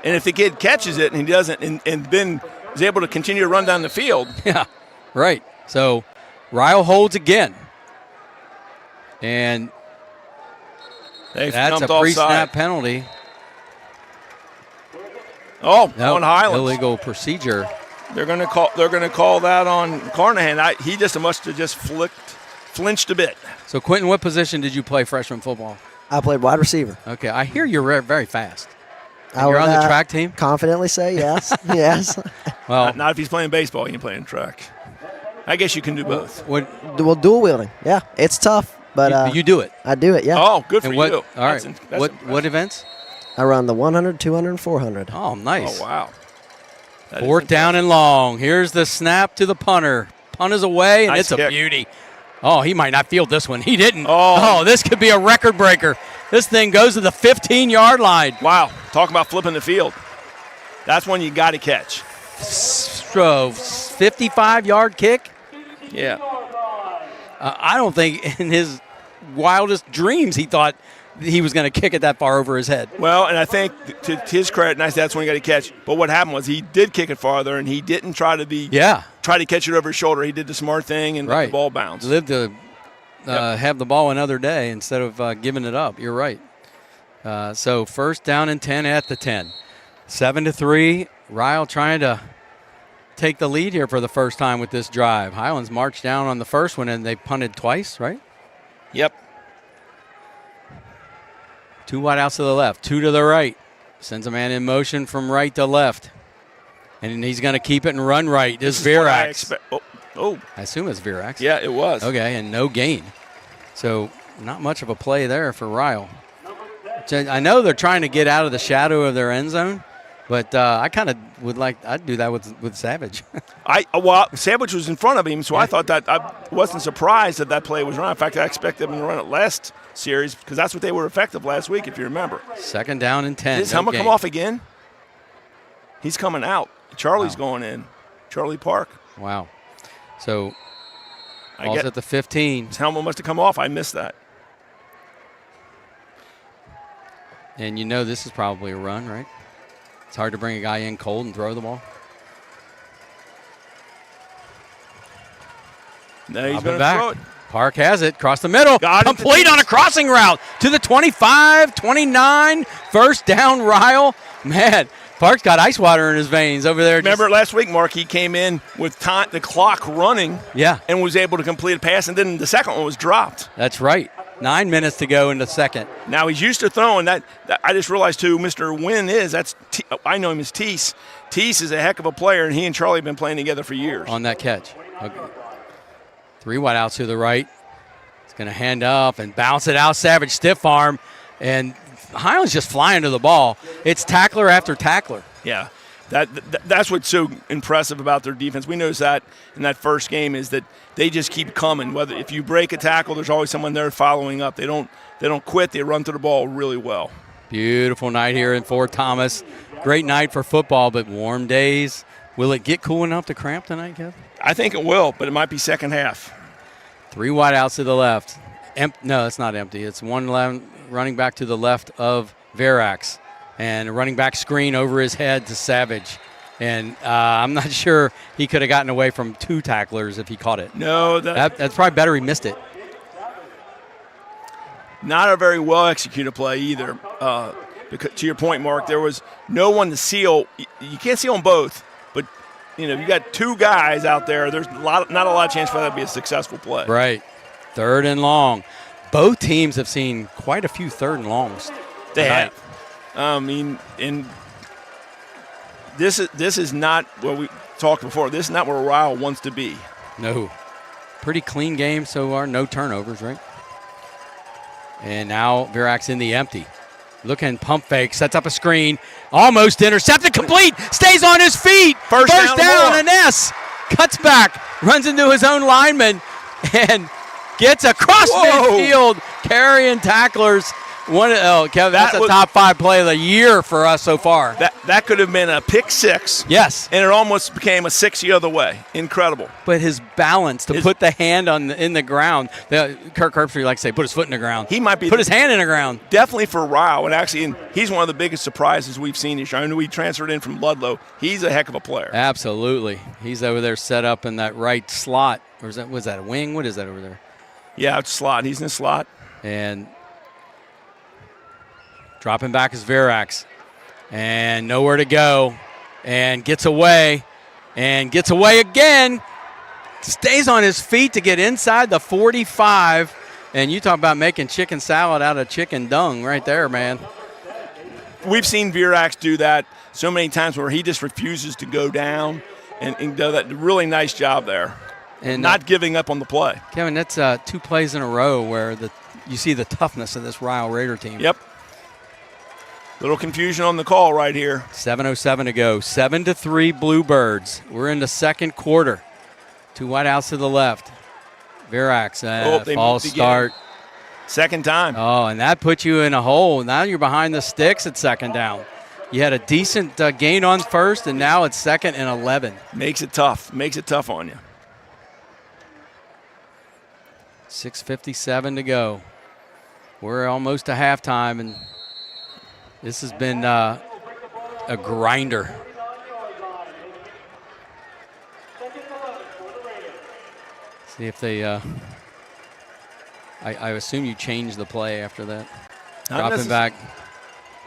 And if the kid catches it and he doesn't, and then is able to continue to run down the field. Yeah, right. So Ryle holds again. And that's a pre-snap penalty. Oh, No, on Highlands. illegal procedure. They're going to call that on Carnahan. He just must have just flinched a bit. So, Quentin, what position did you play freshman football? I played wide receiver. Okay, I hear you're very fast. And I you're would, on the track team? Confidently say yes. Yes. Well, Not if he's playing baseball, he can play in track. I guess you can do both. what, Well, dual wielding. Yeah, it's tough, but you do it. I do it. Yeah. Oh, good for And what? you. All right. That's What events? I run the 100, 200, and 400. Oh, nice. Oh, wow. That is Fourth down and long. Here's the snap to the punter. Punt is away, and Nice it's a kick. beauty. Oh, he might not field this one. He didn't. Oh. This could be a record breaker. This thing goes to the 15-yard line. Wow. Talk about flipping the field. That's one you got to catch. 55-yard kick. Yeah. I don't think in his wildest dreams he thought he was going to kick it that far over his head. Well, and I think to his credit, that's when he got to catch. But what happened was he did kick it farther, and he didn't try to catch it over his shoulder. He did the smart thing and let the ball bounce. Lived to have the ball another day instead of giving it up. You're right. So first down and 10 at the 10. 7-3. Ryle trying to take the lead here for the first time with this drive. Highlands marched down on the first one, and they punted twice, right? Yep. 2 wide outs to the left, 2 to the right. Sends a man in motion from right to left. And he's going to keep it and run right. This is Virax. I assume it's Virax. Yeah, it was. Okay, and no gain. So not much of a play there for Ryle. I know they're trying to get out of the shadow of their end zone, but I kind of I'd do that with Savage. Savage was in front of him, so I thought that I wasn't surprised that play was run. In fact, I expected them to run it last series because that's what they were effective last week, if you remember. Second down and 10. Did his helmet come off again? He's coming out. Charlie's going in. Charlie Park. Wow. So ball's at the 15. His helmet must have come off. I missed that. And this is probably a run, right? It's hard to bring a guy in cold and throw the ball. No, he's going to throw it. Park has it. Across the middle. Got it. Complete on a crossing route to the 25, 29. First down, Ryle. Man, Park's got ice water in his veins over there. Remember last week, Mark, he came in with the clock running and was able to complete a pass, and then the second one was dropped. That's right. 9 minutes to go in the second. Now he's used to throwing that. I just realized who Mr. Wynn is. I know him as Teese. Teese is a heck of a player, and he and Charlie have been playing together for years. On that catch. Okay. 3 wide outs to the right. He's going to hand up and bounce it out. Savage stiff arm, and Highlands just flying to the ball. It's tackler after tackler. Yeah. That's what's so impressive about their defense. We noticed that in that first game is that they just keep coming. If you break a tackle, there's always someone there following up. They don't quit. They run through the ball really well. Beautiful night here in Fort Thomas. Great night for football, but warm days. Will it get cool enough to cramp tonight, Kev? I think it will, but it might be second half. 3 wide outs to the left. No, it's not empty. It's one running back to the left of Virax. And a running back screen over his head to Savage. And I'm not sure he could have gotten away from 2 tacklers if he caught it. No. That's probably better he missed it. Not a very well-executed play either. Because, to your point, Mark, there was no one to seal. You can't seal them both. But, you got 2 guys out there. There's not a lot of chance for that to be a successful play. Right. 3rd and long. Both teams have seen quite a few 3rd and longs. They have. And this is not what we talked before. This is not where Ryle wants to be. No. Pretty clean game so far. No turnovers, right? And now Virax in the empty. Looking pump fake, sets up a screen. Almost intercepted, complete, stays on his feet. First down, an S. Cuts back, runs into his own lineman, and gets across midfield, carrying tacklers. Kevin, that's a top 5 play of the year for us so far. That could have been a pick 6. Yes. And it almost became a 6 the other way. Incredible. But his balance to put the hand in the ground, Kirk Herbstreit likes to say, put his foot in the ground. He might be put his hand in the ground. Definitely for Ryle. And he's one of the biggest surprises we've seen this year. I know he transferred in from Ludlow. He's a heck of a player. Absolutely. He's over there set up in that right slot. Or was that a wing? What is that over there? Yeah, it's slot. He's in the slot. And dropping back is Virax. and nowhere to go, and gets away again. Stays on his feet to get inside the 45, and you talk about making chicken salad out of chicken dung right there, man. We've seen Virax do that so many times where he just refuses to go down and do that. Really nice job there. And not giving up on the play. Kevin, that's 2 plays in a row where you see the toughness of this Ryle Raider team. Yep. Little confusion on the call right here. 7:07 to go. 7-3 Bluebirds. We're in the second quarter. 2 wideouts to the left. Virax, false start. Second time. Oh, and that puts you in a hole. Now you're behind the sticks at second down. You had a decent gain on first, and now it's 2nd and 11. Makes it tough. Makes it tough on you. 6:57 to go. We're almost to halftime, and this has been a grinder. See if they I assume you change the play after that. Dropping back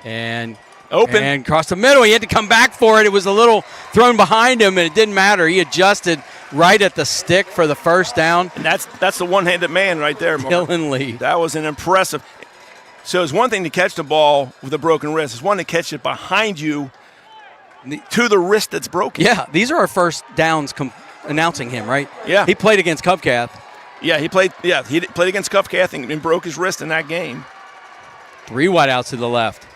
and open and across the middle. He had to come back for it. It was a little thrown behind him, and it didn't matter. He adjusted right at the stick for the first down. And that's the one-handed man right there, Mark. Dylan Lee. That was an impressive. So it's one thing to catch the ball with a broken wrist. It's one to catch it behind you to the wrist that's broken. Yeah, these are our first downs announcing him, right? Yeah. He played against Cupcath. Yeah, he played against Cupcath and broke his wrist in that game. 3 wideouts to the left.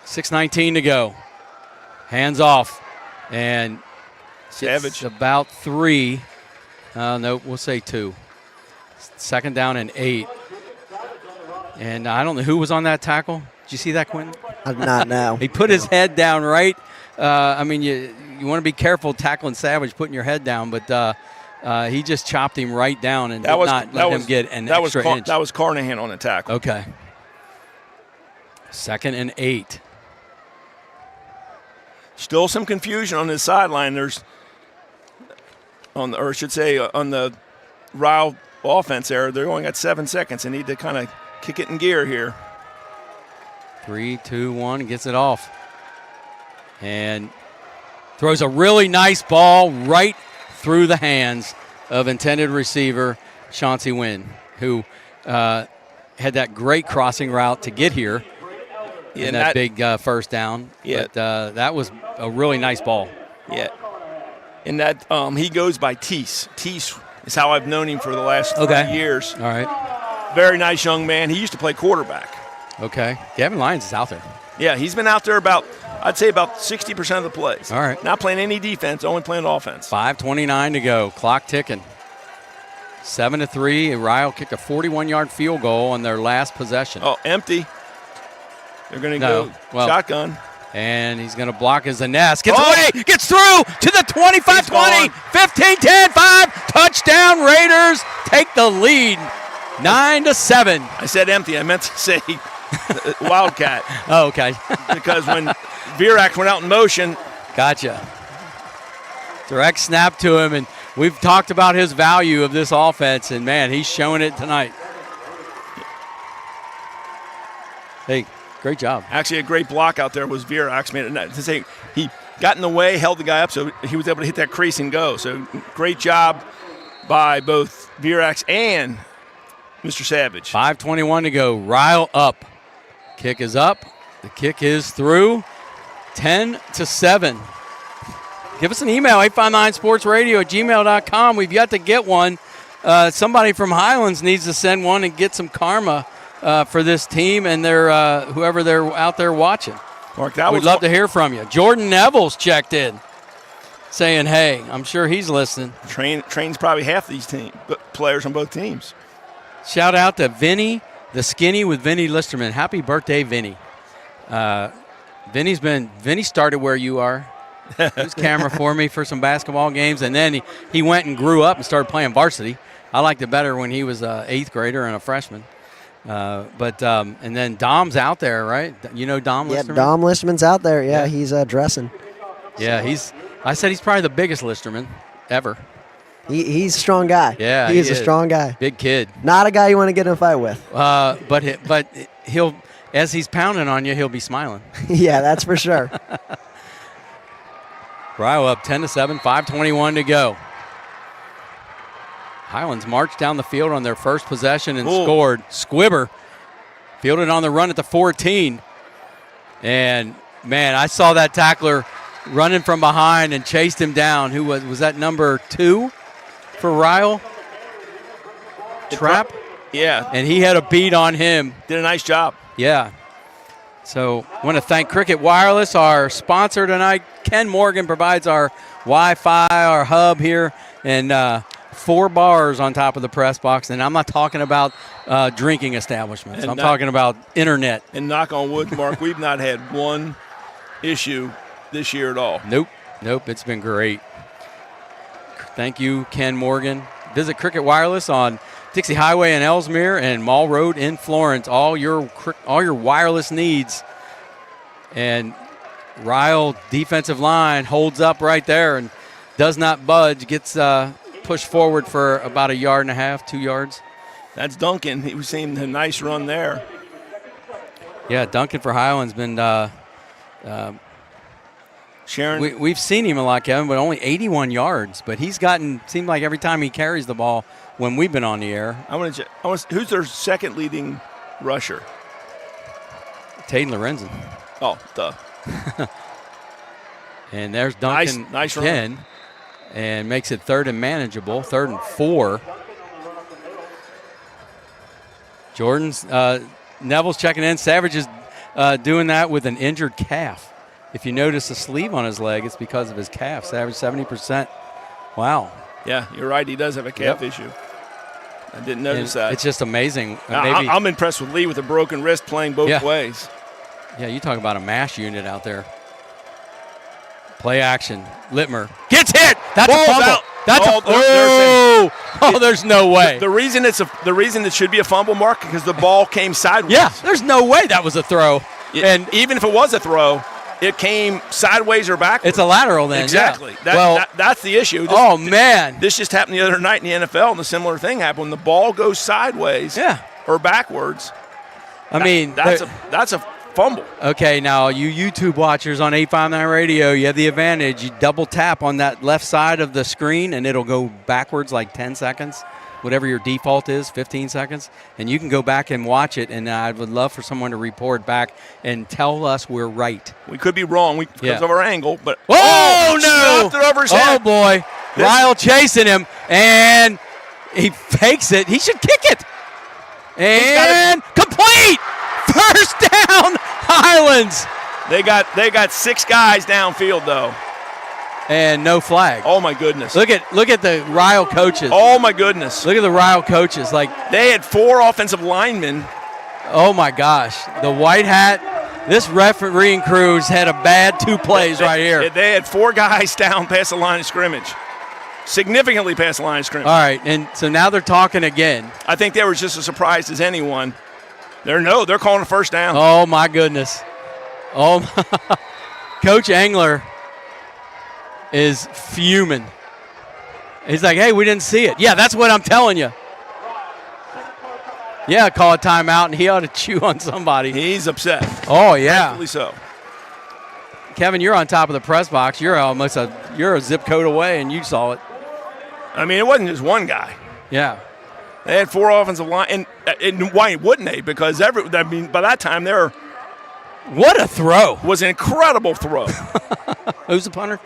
6:19 to go. Hands off. And Savage. About 3. No, we'll say 2. 2nd down and 8. And I don't know who was on that tackle. Did you see that, Quentin? I did not know. He put his head down right. You want to be careful tackling Savage, putting your head down, but he just chopped him right down and did not let him get an extra inch. That was Carnahan on the tackle. Okay. 2nd and 8. Still some confusion on this sideline. There's on the Ryle offense there. They're only got 7 seconds. They need to kind of kick it in gear here. 3, 2, 1, gets it off. And throws a really nice ball right through the hands of intended receiver Chauncey Wynn, who had that great crossing route to get here in that big first down. Yeah. But that was a really nice ball. Yeah. And that he goes by Teese. Teese is how I've known him for the last 3 years. All right. Very nice young man. He used to play quarterback. Okay. Gavin Lyons is out there. Yeah, he's been out there I'd say about 60% of the plays. All right. Not playing any defense, only playing offense. 5:29 to go. Clock ticking. 7-3. Ryle kicked a 41-yard field goal on their last possession. Oh, empty. They're going to go shotgun. And he's going to block as the nest. Gets away. Gets through to the 25-20. 15-10. 5. Touchdown Raiders. Take the lead. 9-7. I said empty. I meant to say Wildcat. Oh, okay. Because when Virax went out in motion. Gotcha. Direct snap to him, and we've talked about his value of this offense, and, man, he's showing it tonight. Hey, great job. Actually, a great block out there was Virax. He got in the way, held the guy up, so he was able to hit that crease and go. So great job by both Virax and Mr. Savage. 5:21 to go. Ryle up. Kick is up. The kick is through. 10-7. Give us an email, 859sportsradio@gmail.com. We've yet to get one. Somebody from Highlands needs to send one and get some karma for this team and their whoever they're out there watching. Mark, we'd love to hear from you. Jordan Neville's checked in, saying, hey, I'm sure he's listening. Trains probably half these players on both teams. Shout out to Vinny, the skinny with Vinny Listerman. Happy birthday, Vinny. Vinny started where you are. He was camera for me for some basketball games, and then he went and grew up and started playing varsity. I liked it better when he was an 8th grader and a freshman. And then Dom's out there, right? You know Dom Listerman? Yeah, Dom Listerman's out there. Yeah, he's dressing. Yeah, I said he's probably the biggest Listerman ever. He's a strong guy. Yeah, he's a strong guy. Big kid. Not a guy you want to get in a fight with. But he'll as he's pounding on you, he'll be smiling. Yeah, that's for sure. Ryle up 10-7, 5:21 to go. Highlands marched down the field on their first possession and scored. Squibber fielded on the run at the 14. And, man, I saw that tackler running from behind and chased him down. Who was that, number 2 for Ryle? Trap? Yeah. And he had a beat on him. Did a nice job. Yeah. So I want to thank Cricket Wireless, our sponsor tonight. Ken Morgan provides our Wi-Fi, our hub here, and 4 bars on top of the press box. And I'm not talking about drinking establishments. And I'm talking about internet. And knock on wood, Mark, we've not had one issue this year at all. Nope. It's been great. Thank you, Ken Morgan. Visit Cricket Wireless on Dixie Highway in Ellesmere and Mall Road in Florence. All your wireless needs. And Ryle defensive line holds up right there and does not budge. Gets pushed forward for about 1.5 yards, 2 yards. That's Duncan. He was seeing a nice run there. Yeah, Duncan for Highlands been. Sharon. We've seen him a lot, Kevin, but only 81 yards. But he's seemed like every time he carries the ball when we've been on the air. Who's their second leading rusher? Taden Lorenzen. Oh, duh. And there's Duncan nice again, and makes it 3rd and manageable, 3rd and 4. Jordan's Neville's checking in. Savage is doing that with an injured calf. If you notice the sleeve on his leg, it's because of his calf. Savage 70%. Wow. Yeah, you're right. He does have a calf issue. I didn't notice that. It's just amazing. I'm impressed with Lee with a broken wrist playing both ways. Yeah, you talk about a MASH unit out there. Play action. Littmer gets hit. That's a fumble. Out. There's no way. The reason it should be a fumble, Mark, because the ball came sideways. Yeah, there's no way that was a throw. And even if it was a throw, it came sideways or backwards. It's a lateral then. Exactly. Yeah. That's the issue. Man. This just happened the other night in the NFL, and a similar thing happened. When the ball goes sideways or backwards, that's a fumble. Okay, now you YouTube watchers on 859 Radio, you have the advantage. You double tap on that left side of the screen, and it'll go backwards like 10 seconds, whatever your default is, 15 seconds. And you can go back and watch it, and I would love for someone to report back and tell us we're right. We could be wrong because of our angle, but no! Snapped it over his head. Oh, boy. Ryle chasing him, and he fakes it. He should kick it. And complete! First down, Highlands. They got 6 guys downfield though, and no flag. Oh my goodness! Look at the Ryle coaches. Oh my goodness! Look at the Ryle coaches. Like they had 4 offensive linemen. Oh my gosh! The white hat. This refereeing crew's had a bad 2 plays right here. They had 4 guys down past the line of scrimmage, significantly past the line of scrimmage. All right, and so now they're talking again. I think they were just as surprised as anyone. They're calling a first down. Oh, my goodness. Coach Engler is fuming. He's like, hey, we didn't see it. Yeah, that's what I'm telling you. Yeah, call a timeout, and he ought to chew on somebody. He's upset. Oh, yeah. Rightfully so. Kevin, you're on top of the press box. You're a zip code away, and you saw it. I mean, it wasn't just one guy. Yeah. They had 4 offensive line, and why wouldn't they? Because by that time what a throw! Was an incredible throw. Who's the punter?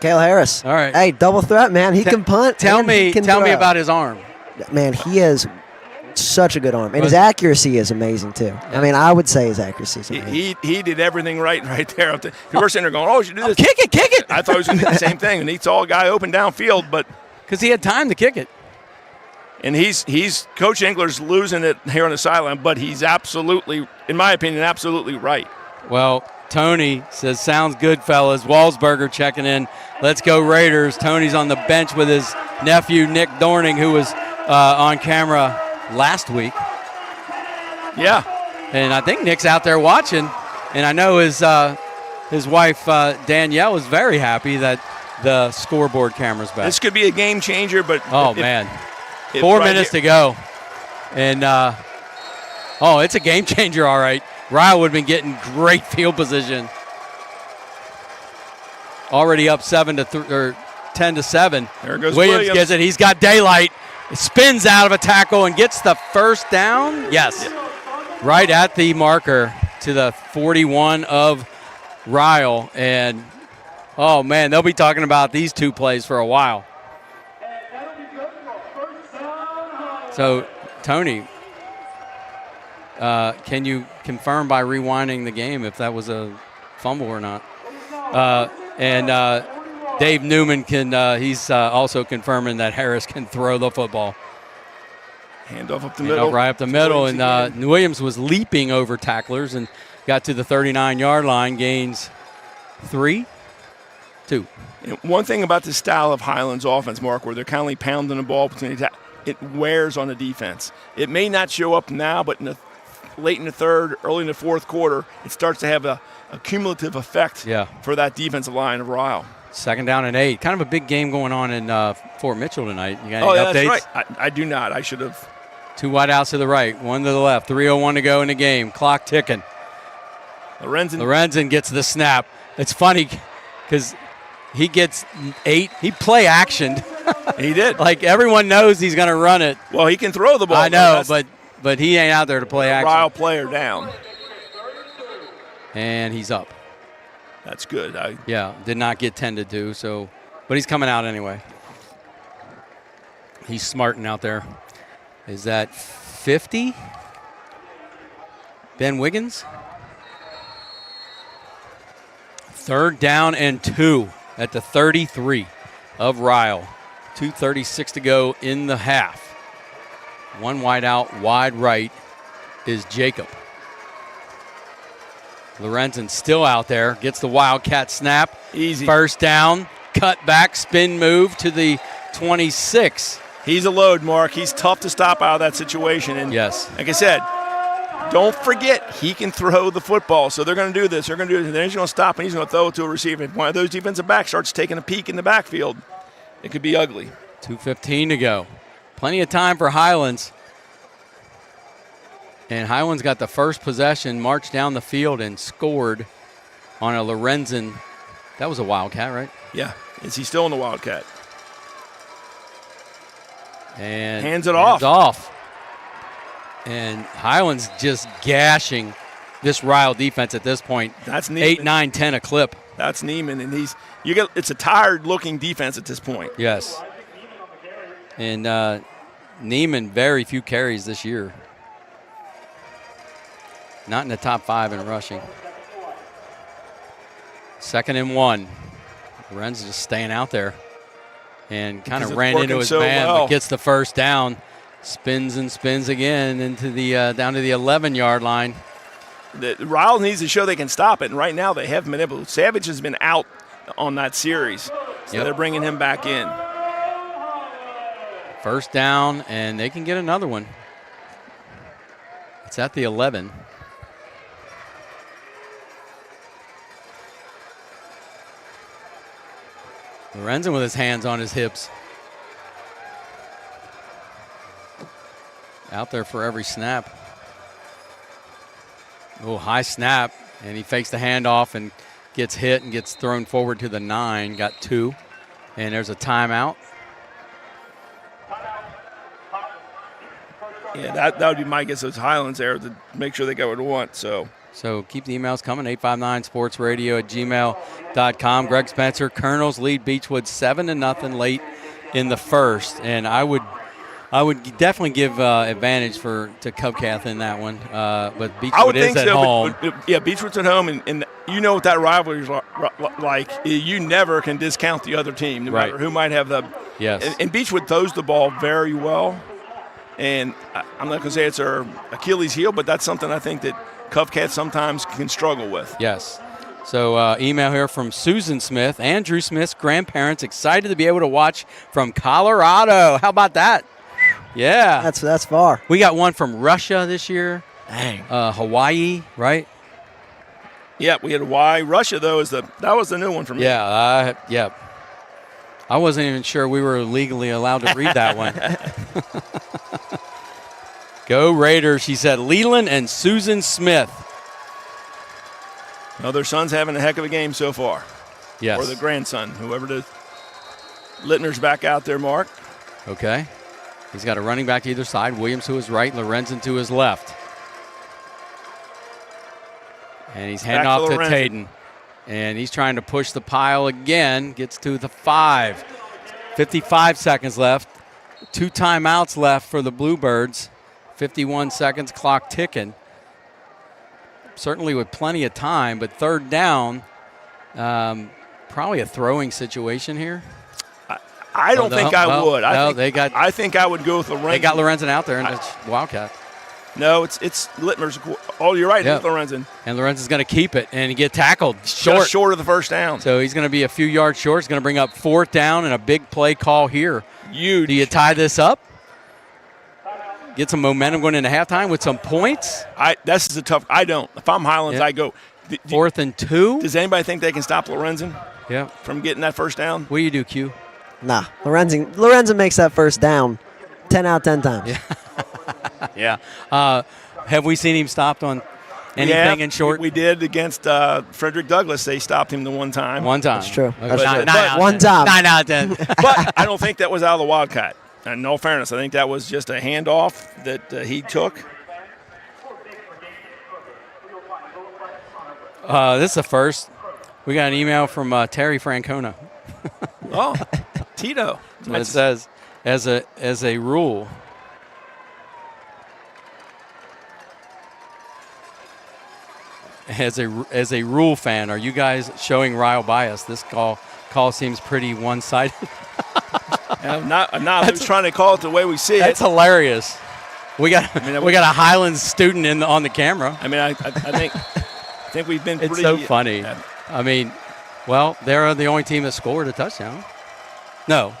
Cale Harris. All right. Hey, double threat, man. He can punt. Tell me about his arm. Man, he has such a good arm, and his accuracy is amazing too. I mean, I would say his accuracy is amazing. He did everything right there. People were sitting there going, "Oh, you should do this." Kick it! I thought he was going to do the same thing, and he saw a guy open downfield, but because he had time to kick it. And he's Coach Engler's losing it here on the sideline, but he's absolutely, in my opinion, absolutely right. Well, Tony says, sounds good, fellas. Walsberger checking in. Let's go Raiders. Tony's on the bench with his nephew, Nick Dorning, who was on camera last week. Yeah. And I think Nick's out there watching. And I know his wife, Danielle, is very happy that the scoreboard camera's back. This could be a game changer, but... man. 4 minutes to go. And, it's a game changer, all right. Ryle would have been getting great field position. Already up 10-7. There goes Williams gets it. He's got daylight. Spins out of a tackle and gets the first down. Yes. Right at the marker to the 41 of Ryle. And, oh, man, they'll be talking about these two plays for a while. So, Tony, can you confirm by rewinding the game if that was a fumble or not? Dave Newman he's also confirming that Harris can throw the football. Handoff up the middle. Right up the middle. And Williams was leaping over tacklers and got to the 39-yard line, gains 3, 2. And one thing about the style of Highlands offense, Mark, where they're kind of pounding the ball between the it wears on the defense. It may not show up now, but late in the third, early in the fourth quarter, it starts to have a cumulative effect for that defensive line of Ryle. 2nd down and 8. Kind of a big game going on in Fort Mitchell tonight. You got any updates? That's right. I do not. I should have. 2 wide outs to the right, 1 to the left. 3:01 to go in the game. Clock ticking. Lorenzen gets the snap. It's funny because he gets 8. He play actioned. He did. Like everyone knows he's going to run it. Well, he can throw the ball. I know, but he ain't out there to play action. Ryle player down. And he's up. That's good. Did not get tended to, but he's coming out anyway. He's smarting out there. Is that 50? Ben Wiggins? 3rd down and 2 at the 33 of Ryle. 2:36 to go in the half. 1 wide out, wide right is Jacob. Lorenzen still out there, gets the Wildcat snap. Easy. First down, cut back, spin move to the 26. He's a load, Mark. He's tough to stop out of that situation. And yes, like I said, don't forget he can throw the football. So they're going to do this. They're going to do it. Then he's going to stop and he's going to throw it to a receiver. If one of those defensive backs starts taking a peek in the backfield, it could be ugly. 2:15 to go. Plenty of time for Highlands. And Highlands got the first possession, marched down the field, and scored on a Lorenzen. That was a Wildcat, right? Yeah. Is he still in the Wildcat? And hands it off. And Highlands just gashing this Ryle defense at this point. That's Neiman. 8, 9, 10 a clip. That's Neiman, and it's a tired-looking defense at this point. Yes. And Neiman, very few carries this year. Not in the top 5 in rushing. 2nd and 1. Lorenz just staying out there. And kind of ran into his man, but gets the first down. Spins and spins again into the down to the 11-yard line. Ryle needs to show they can stop it, and right now they haven't been able to. Savage has been out on that series, so they're bringing him back in. First down, and they can get another one. It's at the 11. Lorenzen with his hands on his hips. Out there for every snap. Oh, high snap, and he fakes the handoff and gets hit and gets thrown forward to the 9. Got 2, and there's a timeout. Yeah, that would be my guess. Those Highlands there to make sure they got what they want. So keep the emails coming, 859sportsradio@gmail.com. Greg Spencer, Colonels lead Beechwood 7-0 late in the first, and I would definitely give advantage to Cubcath in that one, but Beechwood is at home. But Beechwood's at home, and you know what that rivalry is like. You never can discount the other team, no matter who might have the. Yes. And Beechwood throws the ball very well, and I'm not going to say it's their Achilles heel, but that's something I think that Cubcath sometimes can struggle with. Yes. So email here from Susan Smith. Andrew Smith's grandparents excited to be able to watch from Colorado. How about that? Yeah. That's far. We got one from Russia this year. Dang. Hawaii, right? Yeah, we had Hawaii. Russia, though, that was the new one for me. Yeah, I wasn't even sure we were legally allowed to read that one. Go Raiders, she said. Leland and Susan Smith Well, their son's having a heck of a game so far. Yes. Or the grandson, whoever it is. Littner's back out there, Mark. Okay. He's got a running back to either side. Williams to his right, Lorenzen to his left. And he's handing off to Taden. And he's trying to push the pile again. Gets to the 5. 55 seconds left. 2 timeouts left for the Bluebirds. 51 seconds, clock ticking. Certainly with plenty of time, but third down, probably a throwing situation here. I don't think I would. I think I would go with Lorenzen. They got Lorenzen out there in the Wildcat. No, it's Littner's. Oh, you're right. It's Lorenzen. And Lorenzen's going to keep it, and he get tackled short. Just short of the first down. So he's going to be a few yards short. It's going to bring up 4th down and a big play call here. Huge. Do you tie this up? Get some momentum going into halftime with some points? This is a tough. I don't. If I'm Highlands, I go. 4th and 2. Does anybody think they can stop Lorenzen? Yeah. From getting that first down? What do you do, Q? Nah, Lorenzen makes that first down 10 out of 10 times. Yeah. Have we seen him stopped on anything in short? We did against Frederick Douglass. They stopped him the one time. That's true. Okay. But one time. 9 out of 10. But I don't think that was out of the Wildcat. In all fairness, I think that was just a handoff that he took. This is the first. We got an email from Terry Francona. Oh, Tito. It says, as a rule, as a rule fan, are you guys showing Ryle bias? This call seems pretty one-sided. I'm not. I'm just trying to call it the way we see That's it. hilarious. We got a Highlands student on the camera. I mean, I think we've been. It's pretty, so funny. I mean, well, they're the only team that scored a touchdown. No.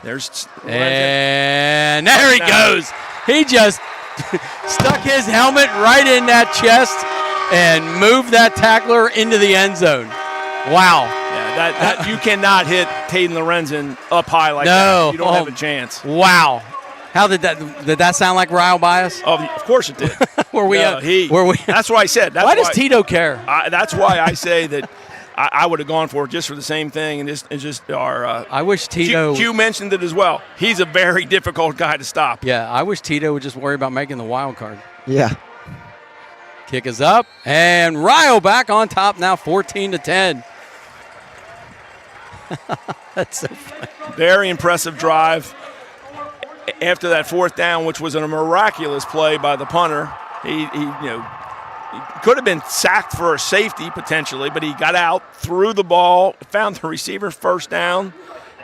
There's and there he goes. He just stuck his helmet right in that chest and moved that tackler into the end zone. Wow. Yeah, that you cannot hit Taden Lorenzen up high like that. You don't have a chance. Wow. How did that sound like Ryle bias? Oh, of course it did. Were we? That's what I said. Why does Tito care? That's why I say that I would have gone for it just for the same thing, and just our. I wish Tito. Q mentioned it as well. He's a very difficult guy to stop. Yeah, I wish Tito would just worry about making the wild card. Yeah. Kick is up, and Ryle back on top now, 14-10. That's so funny. Very impressive drive. After that 4th down, which was a miraculous play by the punter, he could have been sacked for a safety potentially, but he got out, threw the ball, found the receiver, first down,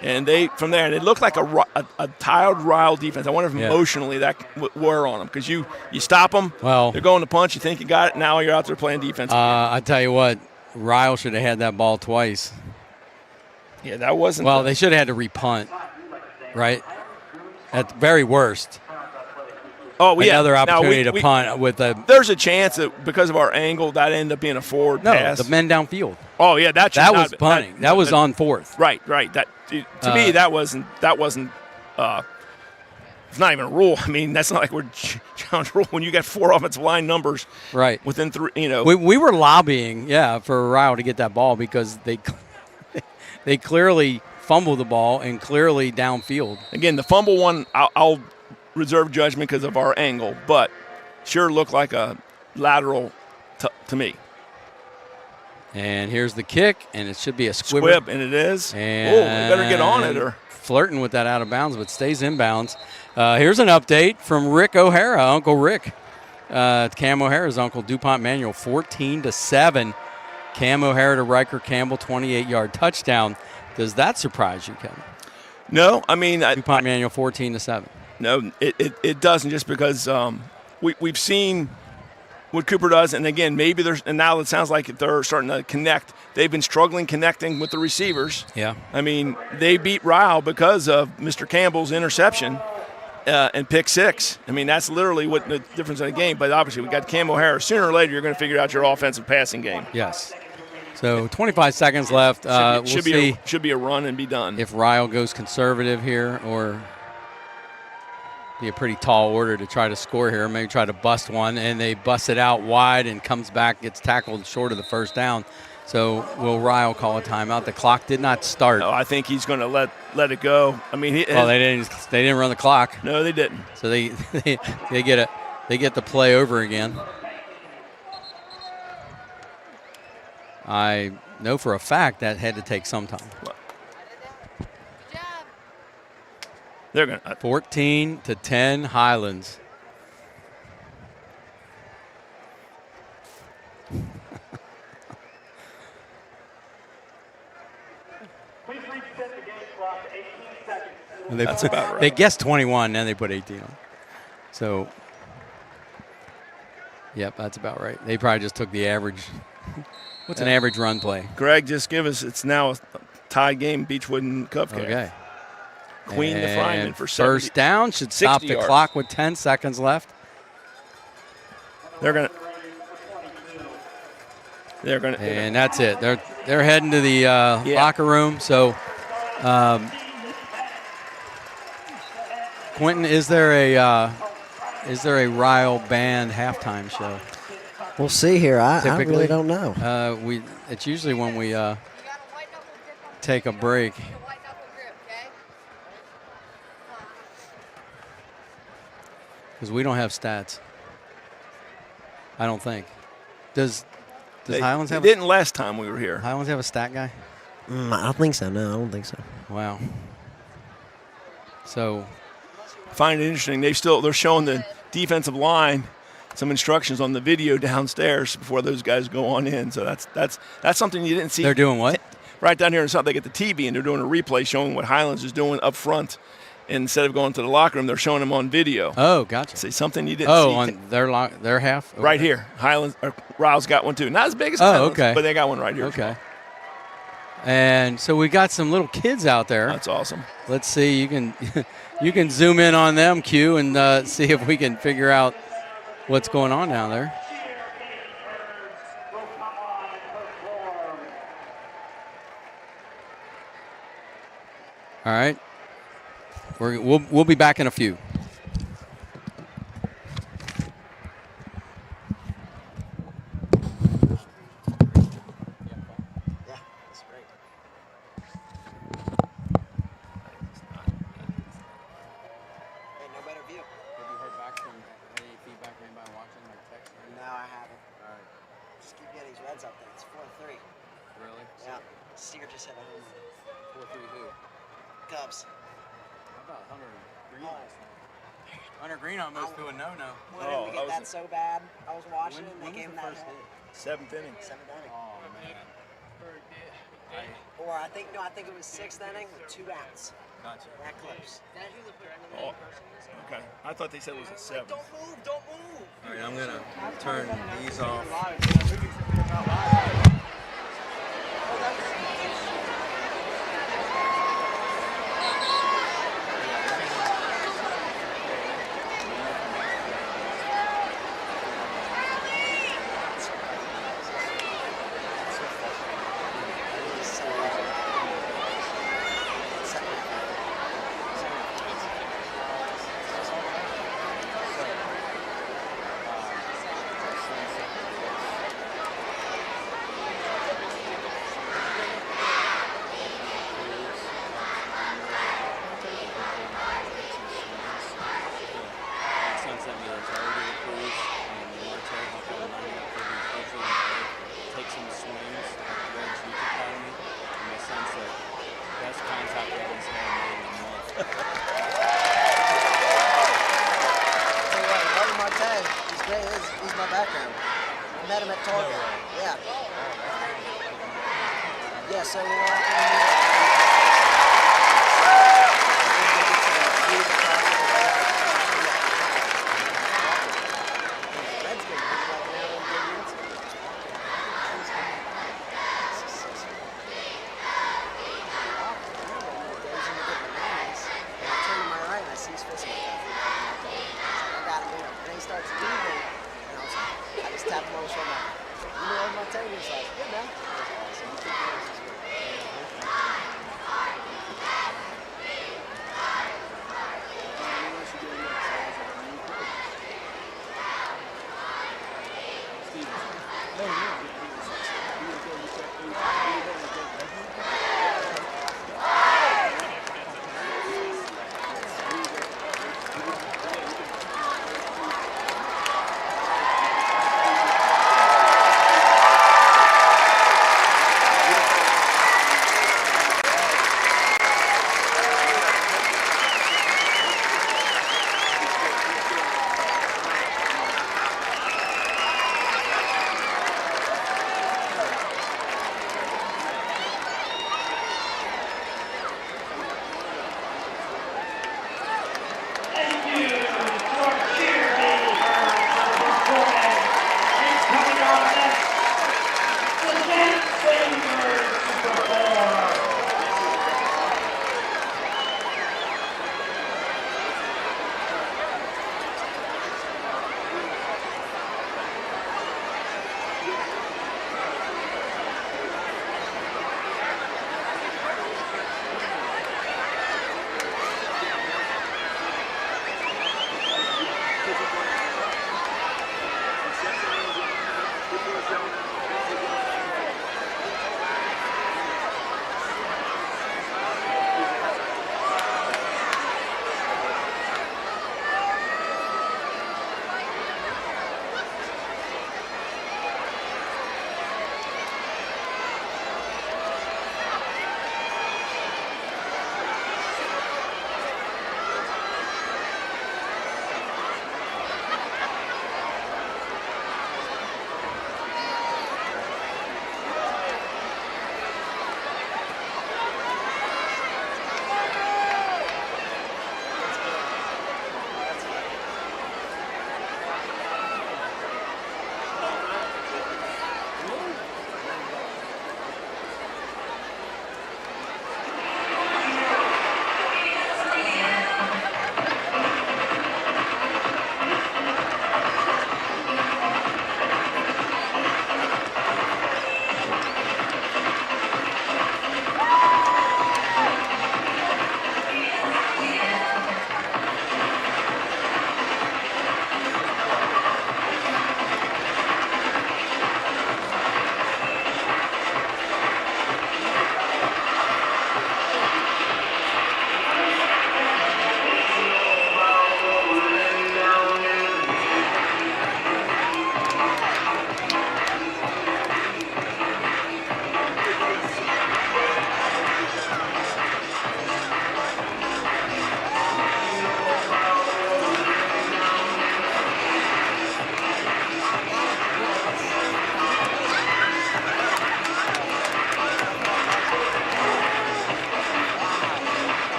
and from there, and it looked like a tired Ryle defense. I wonder if emotionally that wore on them, because you stop them, they're going to punch, you think you got it, now you're out there playing defense. I tell you what, Ryle should have had that ball twice. Yeah, that wasn't. Well, they should have had to repunt, right? At the very worst. Oh, yeah. Another opportunity to punt with a. There's a chance that because of our angle, that ended up being a forward pass. No, the men downfield. Oh yeah, that was punting. That was on 4th. Right. That to me that wasn't. It's not even a rule. I mean, that's not like we're challenging rule when you got 4 offensive line numbers. Right. Within 3, We were lobbying, for Ryle to get that ball because they clearly fumbled the ball and clearly downfield. Again, the fumble one, I'll reserve judgment because of our angle, but sure looked like a lateral to me. And here's the kick, and it should be a squib, and it is. And we better get on it. Or flirting with that out of bounds, but stays inbounds. Here's an update from Rick O'Hara, Uncle Rick. Cam O'Hara's uncle, DuPont Manual, 14-7. Cam O'Hara to Riker Campbell, 28-yard touchdown. Does that surprise you, Kevin? No, I mean DuPont Manual, 14-7. No, it doesn't, just because we've seen what Cooper does, and again, maybe and now it sounds like they're starting to connect. They've been struggling connecting with the receivers. Yeah. I mean, they beat Ryle because of Mr. Campbell's interception and pick 6. I mean, that's literally what the difference in the game. But obviously, we got Cam O'Hara. Sooner or later, you're going to figure out your offensive passing game. Yes. So 25 seconds left. Should be a run and be done. If Ryle goes conservative here, or be a pretty tall order to try to score here, maybe try to bust one, and they bust it out wide and comes back, gets tackled short of the first down. So will Ryle call a timeout? The clock did not start. No, I think he's going to let it go. I mean, they didn't run the clock. No, they didn't. So they get the play over again. I know for a fact that had to take some time. They're going 14-10 Highlands. That's about right. They guessed 21, then they put 18 on. So, yep, that's about right. They probably just took the average. What's an average run play? Greg, just give us. It's now a tie game. Beechwood and Cupcake. Okay. Queen and the Fryman for 70, first down. Should stop the yards. clock with 10 seconds left. They're gonna. And that's it. They're heading to the locker room. So, Quentin, is there a Ryle band halftime show? We'll see here. I really don't know. It's usually when we take a break. Because we don't have stats. I don't think. Does Highlands have? They didn't last time we were here. Highlands have a stat guy? I don't think so. No, I don't think so. Wow. So, I find it interesting. They're showing the defensive line some instructions on the video downstairs before those guys go on in. So that's something you didn't see. They're doing what? Right down here in South, they get the TV and they're doing a replay showing what Highlands is doing up front. And instead of going to the locker room, they're showing them on video. Oh, gotcha. See something you didn't see. Oh, on their half? Okay. Right here. Ryle's got one too. Not as big as Highlands, okay. But they got one right here. Okay. And so we got some little kids out there. That's awesome. Let's see. You can zoom in on them, Q, and see if we can figure out what's going on down there. All right. We'll be back in a few. So bad. I was watching and they gave him that hit. Seventh inning. Oh, man. Or I think it was sixth inning with 2 outs. Gotcha. That close. Oh, okay. I thought they said it was a 7th. Don't move. All right, I'm going to turn these off.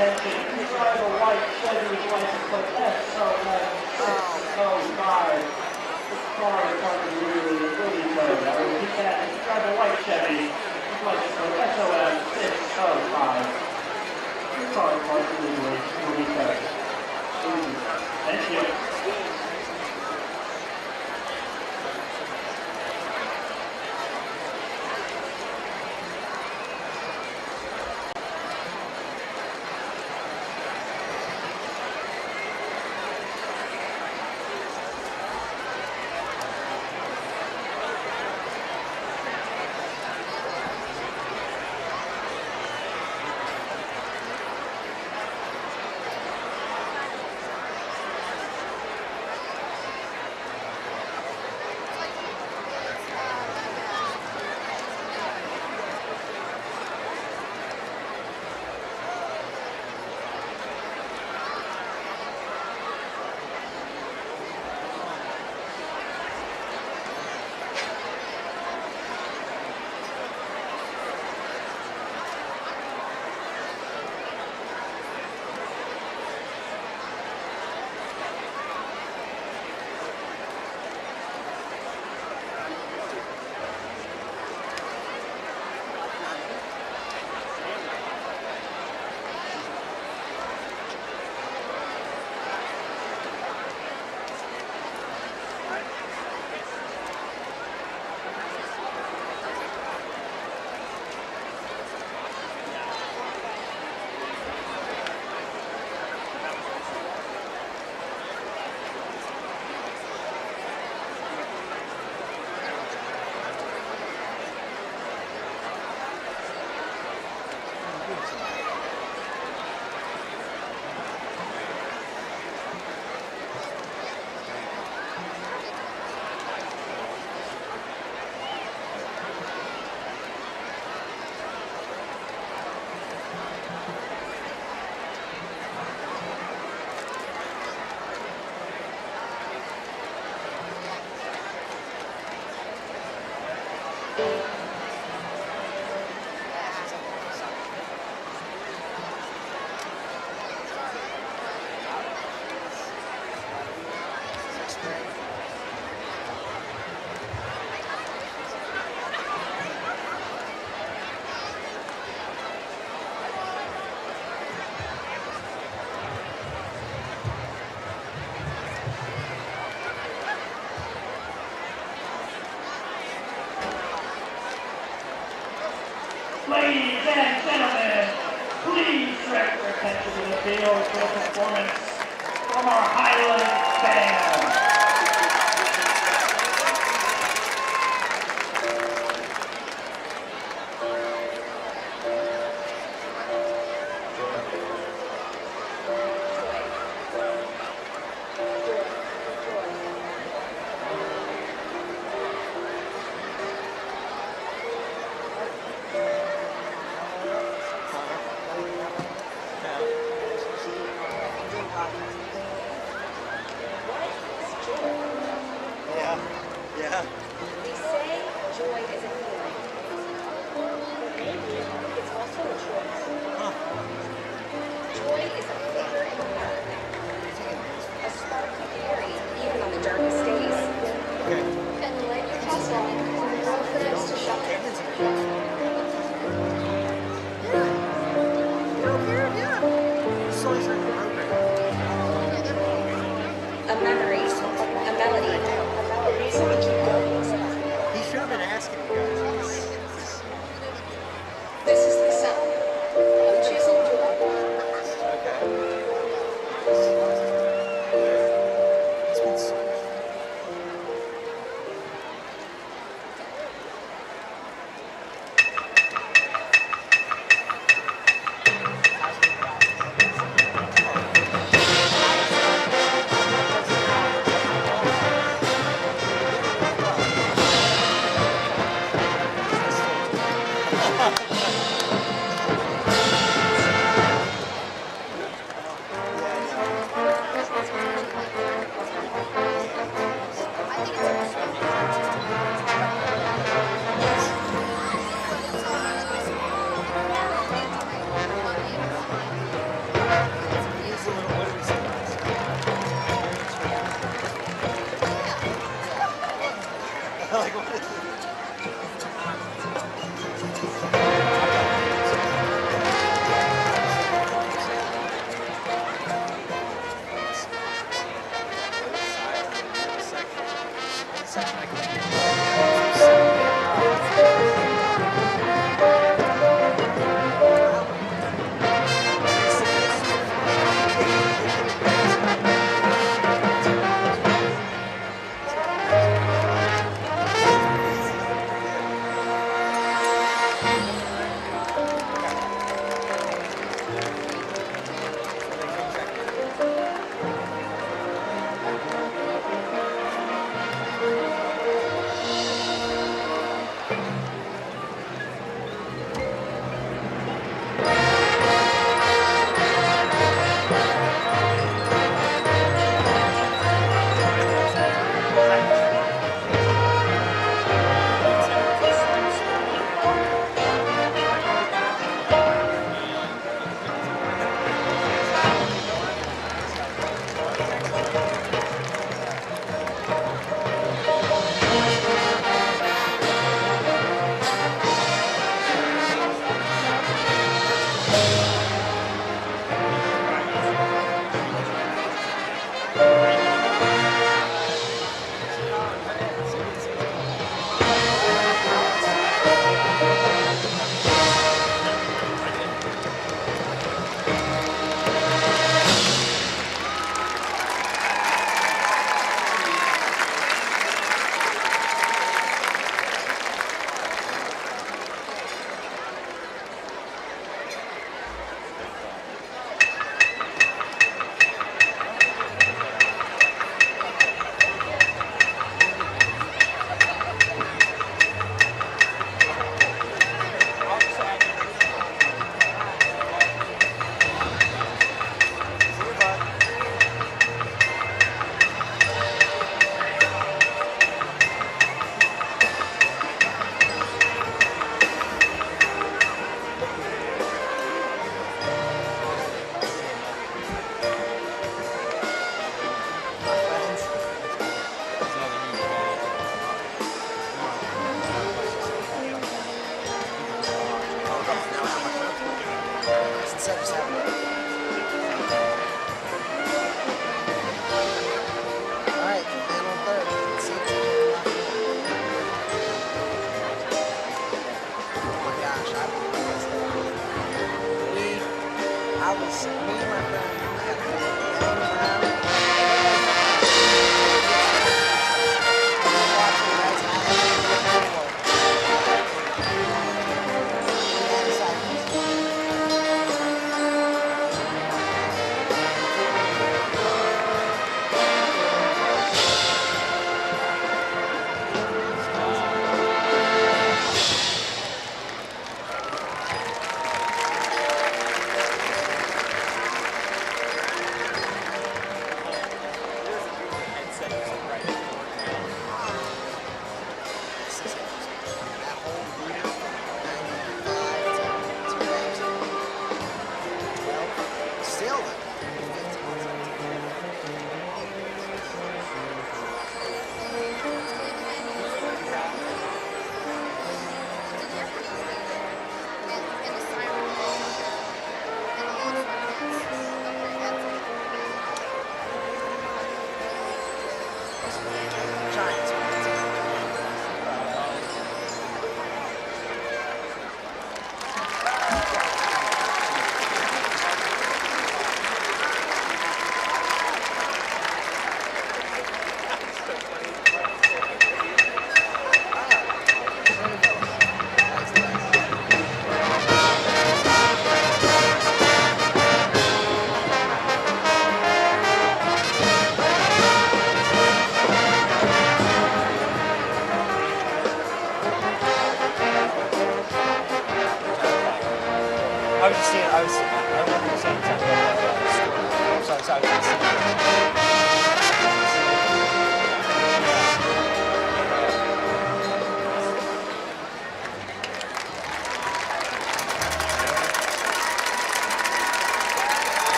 attention. Please drive a white Chevy license plate SON605. This car is parked illegally in Willie Code. I will repeat that. Please drive a white Chevy license plate SON605. This car is parked illegally in Willie Code. Thank you. Ladies and gentlemen, please direct your attention to the video for a performance from our Highlands band. Yeah. They say joy is a feeling, but maybe it's also a choice. Joy is a flicker in the dark, a spark you carry even on the darkest days. And light your cast on and grow for us to shine. A memory, a melody, a reason to keep going. He should have been asking you guys. This is the sound of choosing joy. Okay.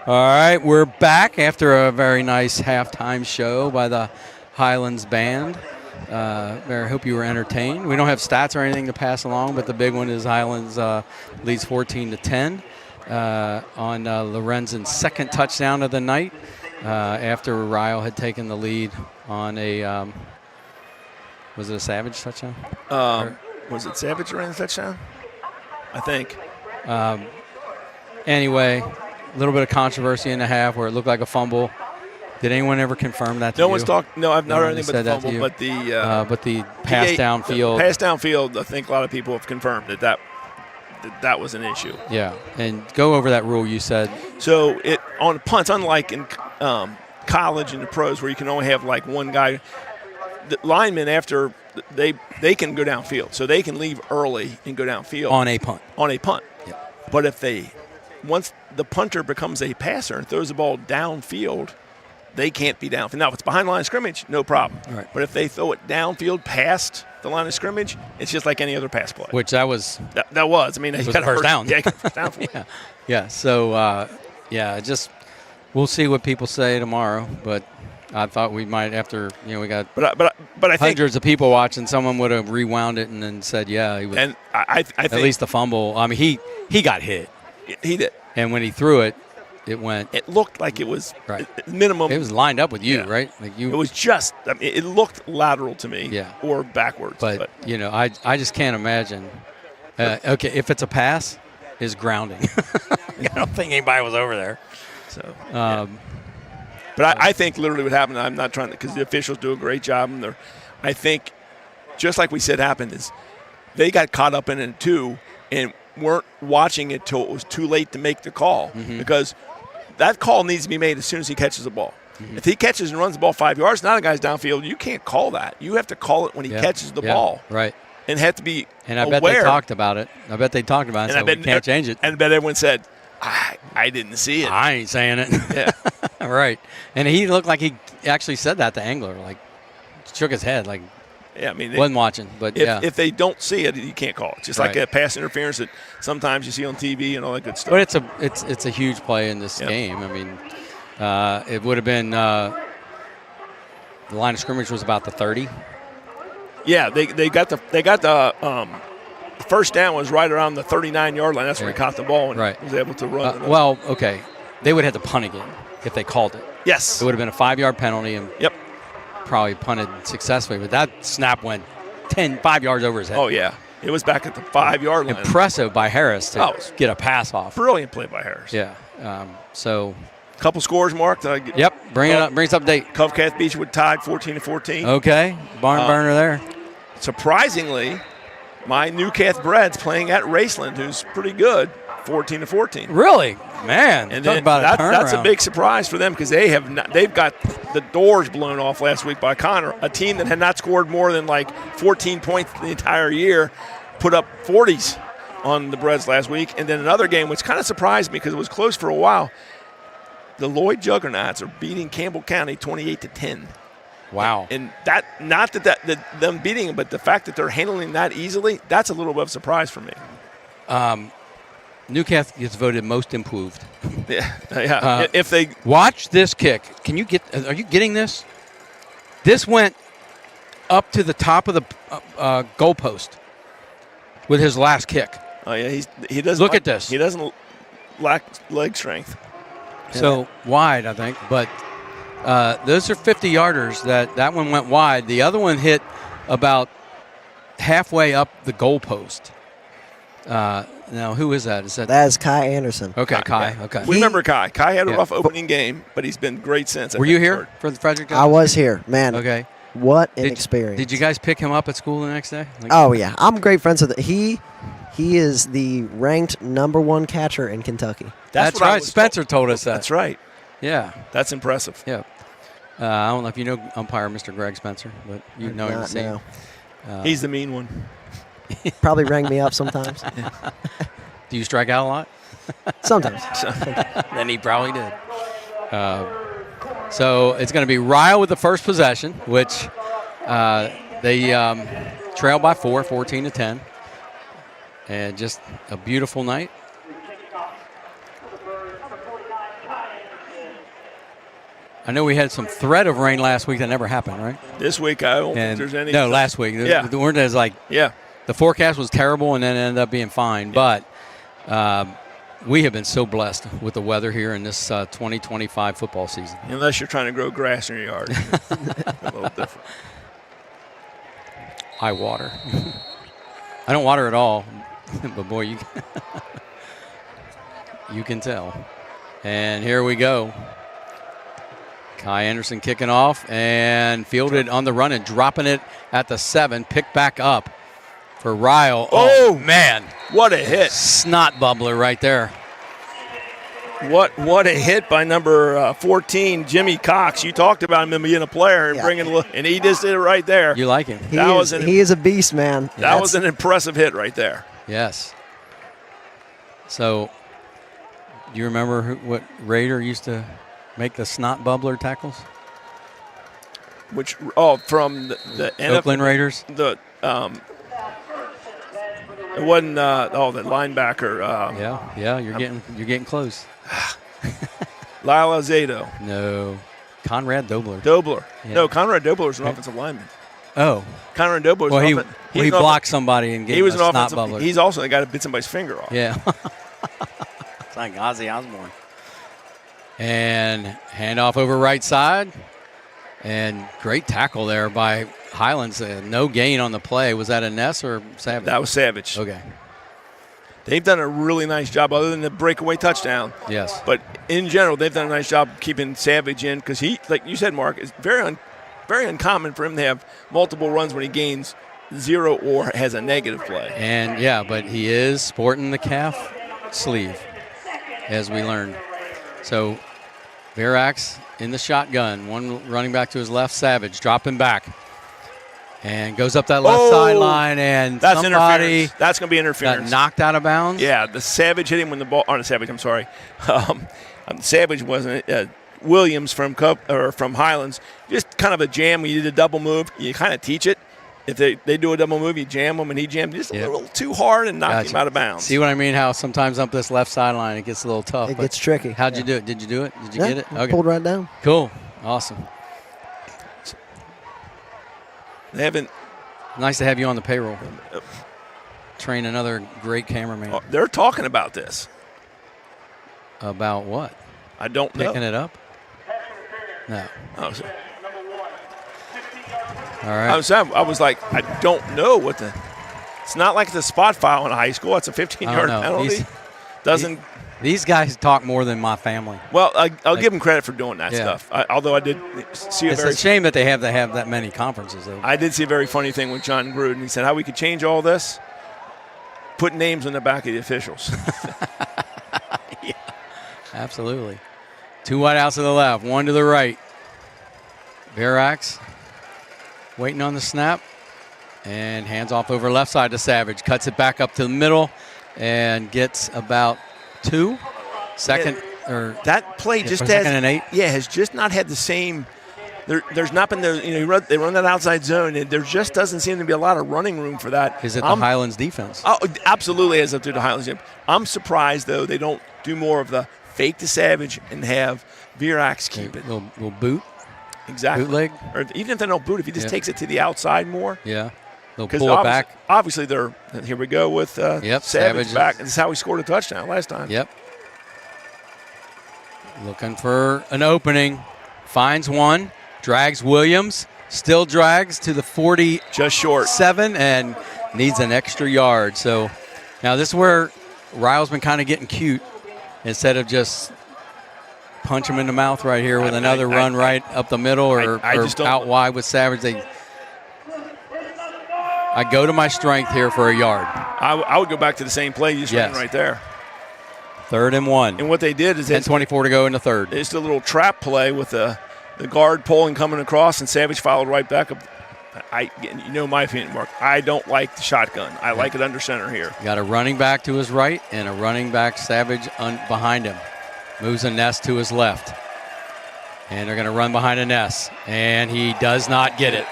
All right, we're back after a very nice halftime show by the Highlands Band. I hope you were entertained. We don't have stats or anything to pass along, but the big one is Highlands leads 14-10 on Lorenzen's second touchdown of the night after Ryle had taken the lead on a was it a Savage touchdown? Was it Savage ran the touchdown? I think. Anyway, a little bit of controversy in the half where it looked like a fumble. Did anyone ever confirm that to you? No one's talked. No, I've not heard anything said but that the to fumble. but the pass downfield. Pass downfield, I think a lot of people have confirmed that was an issue. Yeah, and go over that rule you said. So it on punts, unlike in college and the pros where you can only have like one guy, the linemen after they can go downfield, so they can leave early and go downfield On a punt. On a punt. Yeah. But once the punter becomes a passer and throws the ball downfield, they can't be downfield. Now, if it's behind the line of scrimmage, no problem. Right. But if they throw it downfield past the line of scrimmage, it's just like any other pass play. Which that was. That was. I mean, It he was got a first down. Yeah, he got a first down for it. Yeah. Yeah. So, just we'll see what people say tomorrow. But I thought we might, after we got But I think hundreds of people watching, someone would have rewound it and then said, yeah, he was. And I think at least the fumble. I mean, he got hit, he did. and when he threw it, it went. It looked like it was Right. minimum. It was lined up with you, Yeah. right? Like you. It was just. I mean, it looked lateral to me. Yeah. Or backwards. But I just can't imagine. Okay, if it's a pass, is grounding. I don't think anybody was over there. So. Yeah. But I think literally what happened. I'm not trying to, because the officials do a great job, and I think, just like we said happened, is they got caught up in it too, and weren't watching it till it was too late to make the call Mm-hmm. because that call needs to be made as soon as he catches the ball. Mm-hmm. If he catches and runs the ball 5 yards, now the guy's downfield. You can't call that. You have to call it when he Yeah. catches the Yeah. ball. Right. And have to be And I aware. bet they talked about it. I bet they talked about it, so we can't change it. And I bet everyone said, I didn't see it. I ain't saying it. Yeah. Right. And he looked like he actually said that to Angler, like shook his head, like Yeah, I mean, wasn't watching. But if they don't see it, you can't call it. Just like Right. a pass interference that sometimes you see on TV and all that good stuff. But it's a huge play in this Yep. game. I mean, it would have been the line of scrimmage was about the 30. Yeah, they got the first down was right around the 39-yard line. That's where he caught the ball and Right. was able to run. Well, okay, they would have had to punt again if they called it. Yes. It would have been a 5-yard penalty and Yep. probably punted successfully. But that snap went 5 yards over his head. Oh yeah, it was back at the 5-yard line. Impressive by Harris to Oh. get a pass off. Brilliant play by Harris. Yeah. So, Couple scores, Mark. yep. Bring us up to date. Covcath Beechwood tied 14-14. Okay. Barn burner there. Surprisingly, my Newcath Bred's playing at Raceland, who's pretty good, 14-14. Really, man. And talk then about a turnaround. that's a big surprise for them because they've got the doors blown off last week by Connor, a team that had not scored more than like 14 points the entire year, put up 40s on the Breds last week. And then another game which kind of surprised me because it was close for a while. The Lloyd Juggernauts are beating Campbell County 28-10. Wow. And that not that them beating them, but the fact that they're handling that easily, that's a little bit of a surprise for me. Newcath gets voted most improved. Yeah. If they Watch this kick. Are you getting this? This went up to the top of the goalpost with his last kick. Oh yeah, he doesn't Look at this. He doesn't lack leg strength. So wide, I think. But those are 50-yarders. That one went wide. The other one hit about halfway up the goalpost. Now, who is that? That is Kai Anderson. Okay, Kai. Okay. We remember Kai. Kai had a Yeah. rough opening game, but he's been great since. Were you here for the Frederick? I was here. Man, Okay. what an experience. Did you guys pick him up at school the next day? Oh, yeah. I'm great friends with He is the ranked #1 catcher in Kentucky. That's what I right. was Spencer told us that. That's right. Yeah. That's impressive. Yeah. I don't know if you know umpire Mr. Greg Spencer, but you know him. Not See. now. He's the mean one. Probably rang me up sometimes. Do you strike out a lot? Sometimes. Then he probably did. So it's going to be Ryle with the first possession, which they trail by 4, 14-10. And just a beautiful night. I know we had some threat of rain last week that never happened, right? This week, I don't think And there's any. no, last week. Yeah. The word is like Yeah. the forecast was terrible and then it ended up being fine. But we have been so blessed with the weather here in this 2025 football season. Unless you're trying to grow grass in your yard. A little different. I water. I don't water at all, but boy, you can tell. And here we go. Kai Anderson kicking off and fielded on the run and dropping it at the 7. Picked back up for Ryle. Oh man. What a hit. Snot bubbler right there. What a hit by number 14, Jimmy Cox. You talked about him being a player and and he just did it right there. You like him? He is a beast, man. That was an impressive hit right there. Yes. So, do you remember what Raider used to make the snot bubbler tackles? From the Oakland Raiders? It wasn't the linebacker. Yeah, you're getting close. Lyle Alzado. No. Conrad Dobler. Yeah. No, Conrad Dobler was an offensive lineman. Oh. Conrad Dobler was he blocked somebody and gave he was him an a snot offensive. bubbler. He's also the guy that bit somebody's finger off. Yeah. It's like Ozzy Osbourne. And handoff over right side. And great tackle there by Highlands. No gain on the play. Was that a Ness or Savage? That was Savage. Okay. They've done a really nice job, other than the breakaway touchdown. Yes. But in general, they've done a nice job keeping Savage in because he, like you said, Mark, it's very uncommon for him to have multiple runs when he gains zero or has a negative play. And, yeah, but he is sporting the calf sleeve, as we learned. So Verax in the shotgun. One running back to his left, Savage, dropping back. And goes up that left sideline, and that's somebody interference. That's going to be interference. got knocked out of bounds. Yeah, the Savage hit him when the ball. Or the Savage, I'm sorry. Savage wasn't it. Williams from Highlands. Just kind of a jam. You did a double move. You kind of teach it. If they do a double move, you jam them, and he jammed just a little too hard and knocked him out of bounds. See what I mean? How sometimes up this left sideline it gets a little tough. It gets tricky. How'd you do it? Did you do it? Did you get it? Okay. Pulled right down. Cool. Awesome. They haven't. Nice to have you on the payroll. Train another great cameraman. They're talking about this. About what? I don't know. Picking it up? No. Oh, so. All right. I was like, I don't know what the. It's not like the spot foul in high school. It's a 15-yard penalty. These guys talk more than my family. Well, I'll give them credit for doing that stuff. Although I did see it's a shame that they have that many conferences. Though. I did see a very funny thing with John Gruden. He said how we could change all this. Put names on the back of the officials. Yeah, absolutely. 2 wideouts to the left, 1 to the right. Verax waiting on the snap and hands off over left side to Savage. Cuts it back up to the middle and gets about 2. That play just has second and 8. Yeah, has just not had the same. There's not been they run that outside zone, and there just doesn't seem to be a lot of running room for that. Is it the Highlands defense? Oh, absolutely, is up to the Highlands. I'm surprised though they don't do more of the fake to Savage and have Verax keep it. Little boot. Exactly. Bootleg. Or even if they don't boot, if he just takes it to the outside more. Yeah. They'll pull it back. Obviously, here we go with Savage back. This is how he scored a touchdown last time. Yep. Looking for an opening. Finds one. Drags Williams. Still drags to the 40. Just short. 7 and needs an extra yard. So now this is where Ryle's been kind of getting cute. Instead of just punch him in the mouth right here with another run right up the middle or out wide with Savage. I go to my strength here for a yard. I would go back to the same play you just ran right there. 3rd and 1. And what they did is 10:24 to go in the third. It's a little trap play with the guard pulling coming across, and Savage followed right back up. My opinion, Mark. I don't like the shotgun. I like it under center here. Got a running back to his right and a running back Savage behind him. Moves a Ness to his left. And they're going to run behind a Ness. And he does not get it.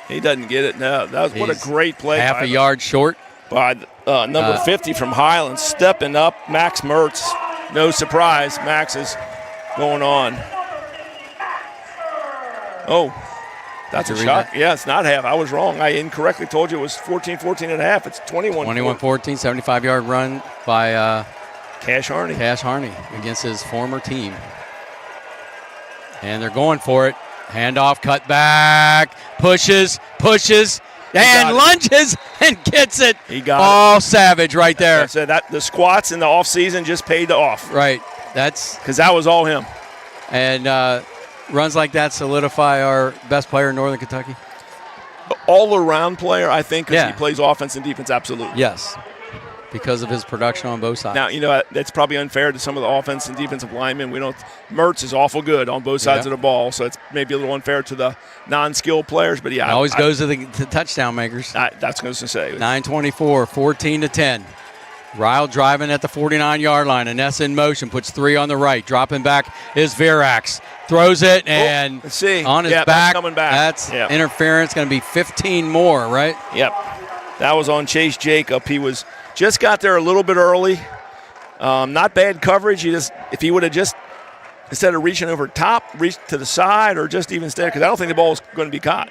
He doesn't get it. No, what a great play. Half a yard short. By number 50 from Highlands, stepping up, Max Mertz. No surprise, Max is going on. Oh, that's a shot. Yeah, it's not half. I was wrong. I incorrectly told you it was 14-14 and a half. It's 21-14. 21-14, 75-yard run by Cash Harney. Cash Harney against his former team. And they're going for it. Handoff, cut back, pushes, and lunges and gets it. He got all Savage right there. I said that the squats in the offseason just paid off. Right. That's because that was all him. And runs like that solidify our best player in Northern Kentucky. All-around player, I think, because he plays offense and defense, absolutely. Yes, because of his production on both sides. Now, that's probably unfair to some of the offense and defensive linemen. Mertz is awful good on both sides of the ball, so it's maybe a little unfair to the non-skilled players. But, yeah. It always goes to the touchdown makers. That's what I was going to say. 9:24, 14-10. Ryle driving at the 49-yard line. Anessa in motion, puts 3 on the right. Dropping back is Verax. Throws it and on his back. That's coming back. That's interference. Going to be 15 more, right? Yep. That was on Chase Jacob. He just got there a little bit early. Not bad coverage. If he would have just, instead of reaching over top, reached to the side or just even stay, because I don't think the ball is going to be caught.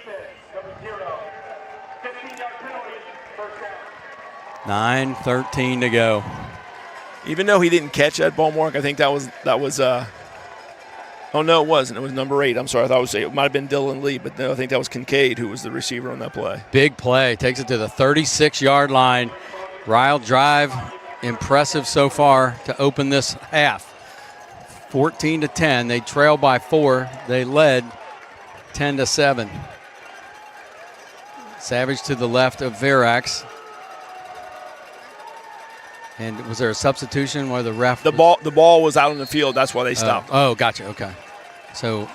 9:13 to go. Even though he didn't catch that ball, Mark, I think that was. Oh no, it wasn't. It was number 8. I'm sorry. I thought it might have been Dylan Lee, but no, I think that was Kincaid who was the receiver on that play. Big play. Takes it to the 36-yard line. Ryle drive, impressive so far to open this half. 14-10. They trail by 4. They led 10-7. Savage to the left of Verax. And was there a substitution where the ref? The ball was out on the field. That's why they stopped. Oh, gotcha. Okay. So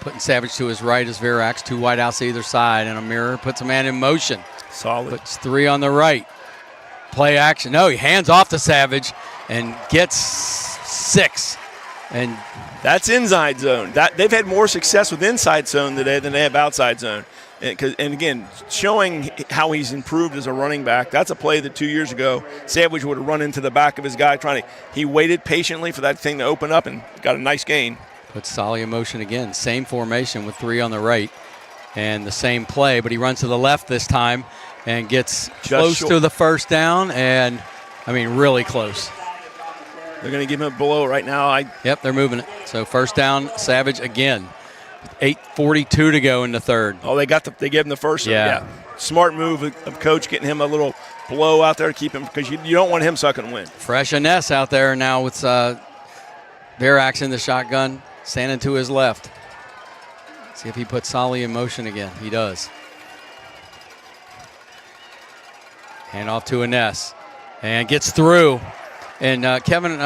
putting Savage to his right is Verax. 2 wideouts either side, and a mirror puts a man in motion. Solid. Puts 3 on the right. Play action. No, he hands off to Savage and gets 6. And that's inside zone. They've had more success with inside zone today than they have outside zone. And again, showing how he's improved as a running back. That's a play that 2 years ago, Savage would have run into the back of his guy he waited patiently for that thing to open up and got a nice gain. Puts Solly in motion again. Same formation with 3 on the right and the same play, but he runs to the left this time and gets close to the first down, and, I mean, really close. They're going to give him a blow right now. Yep, they're moving it. So first down, Savage again. 8:42 to go in the third. Oh, they gave him the first. Yeah. Smart move of coach getting him a little blow out there to keep him, because you don't want him sucking wind. Fresh Iness out there now with Verax in the shotgun, standing to his left. See if he puts Solly in motion again. He does. Hand off to Iness and gets through. And Kevin,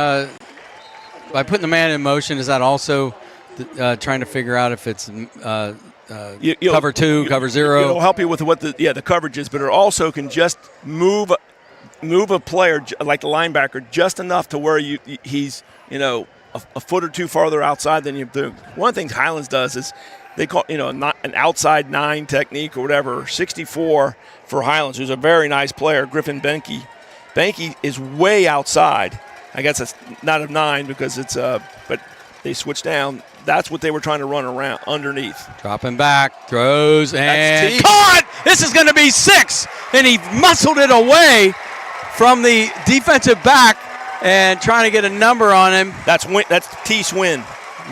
by putting the man in motion, is that also trying to figure out if it's cover 2, cover 0? It'll help you with what the coverage is, but it also can just move a player like the linebacker just enough to where he's a foot or 2 farther outside than you do. One of the things Highlands does is they call not an outside 9 technique or whatever. 64 for Highlands, who's a very nice player, Griffin Benke. Benke is way outside. I guess it's not a 9 because it's but they switched down. That's what they were trying to run around underneath. Dropping back, throws, and caught! This is going to be 6, and he muscled it away from the defensive back and trying to get a number on him. That's Teese win.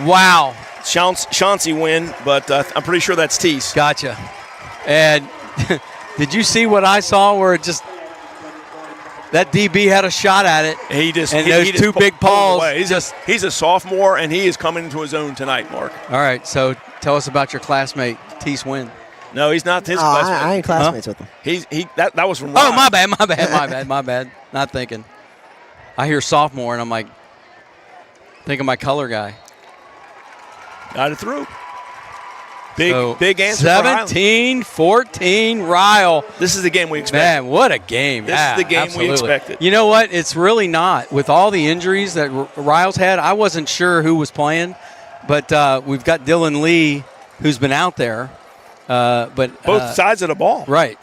Wow. Chauncey win, but I'm pretty sure that's Teese. Gotcha. And did you see what I saw where it just that DB had a shot at it? Those 2 big paws. He's a sophomore, and he is coming into his own tonight, Mark. All right, so tell us about your classmate, Teese Wynn. No, he's not his classmate. I ain't classmates with him. That was from Ryle. Oh, my bad. Not thinking. I hear sophomore, and I'm like, think of my color guy. Got it through. Big answer. 17-14 Ryle. This is the game we expected. Man, what a game. This is the game we expected. You know what? It's really not. With all the injuries that Ryle's had, I wasn't sure who was playing, but we've got Dylan Lee, who's been out there. But both sides of the ball. Right.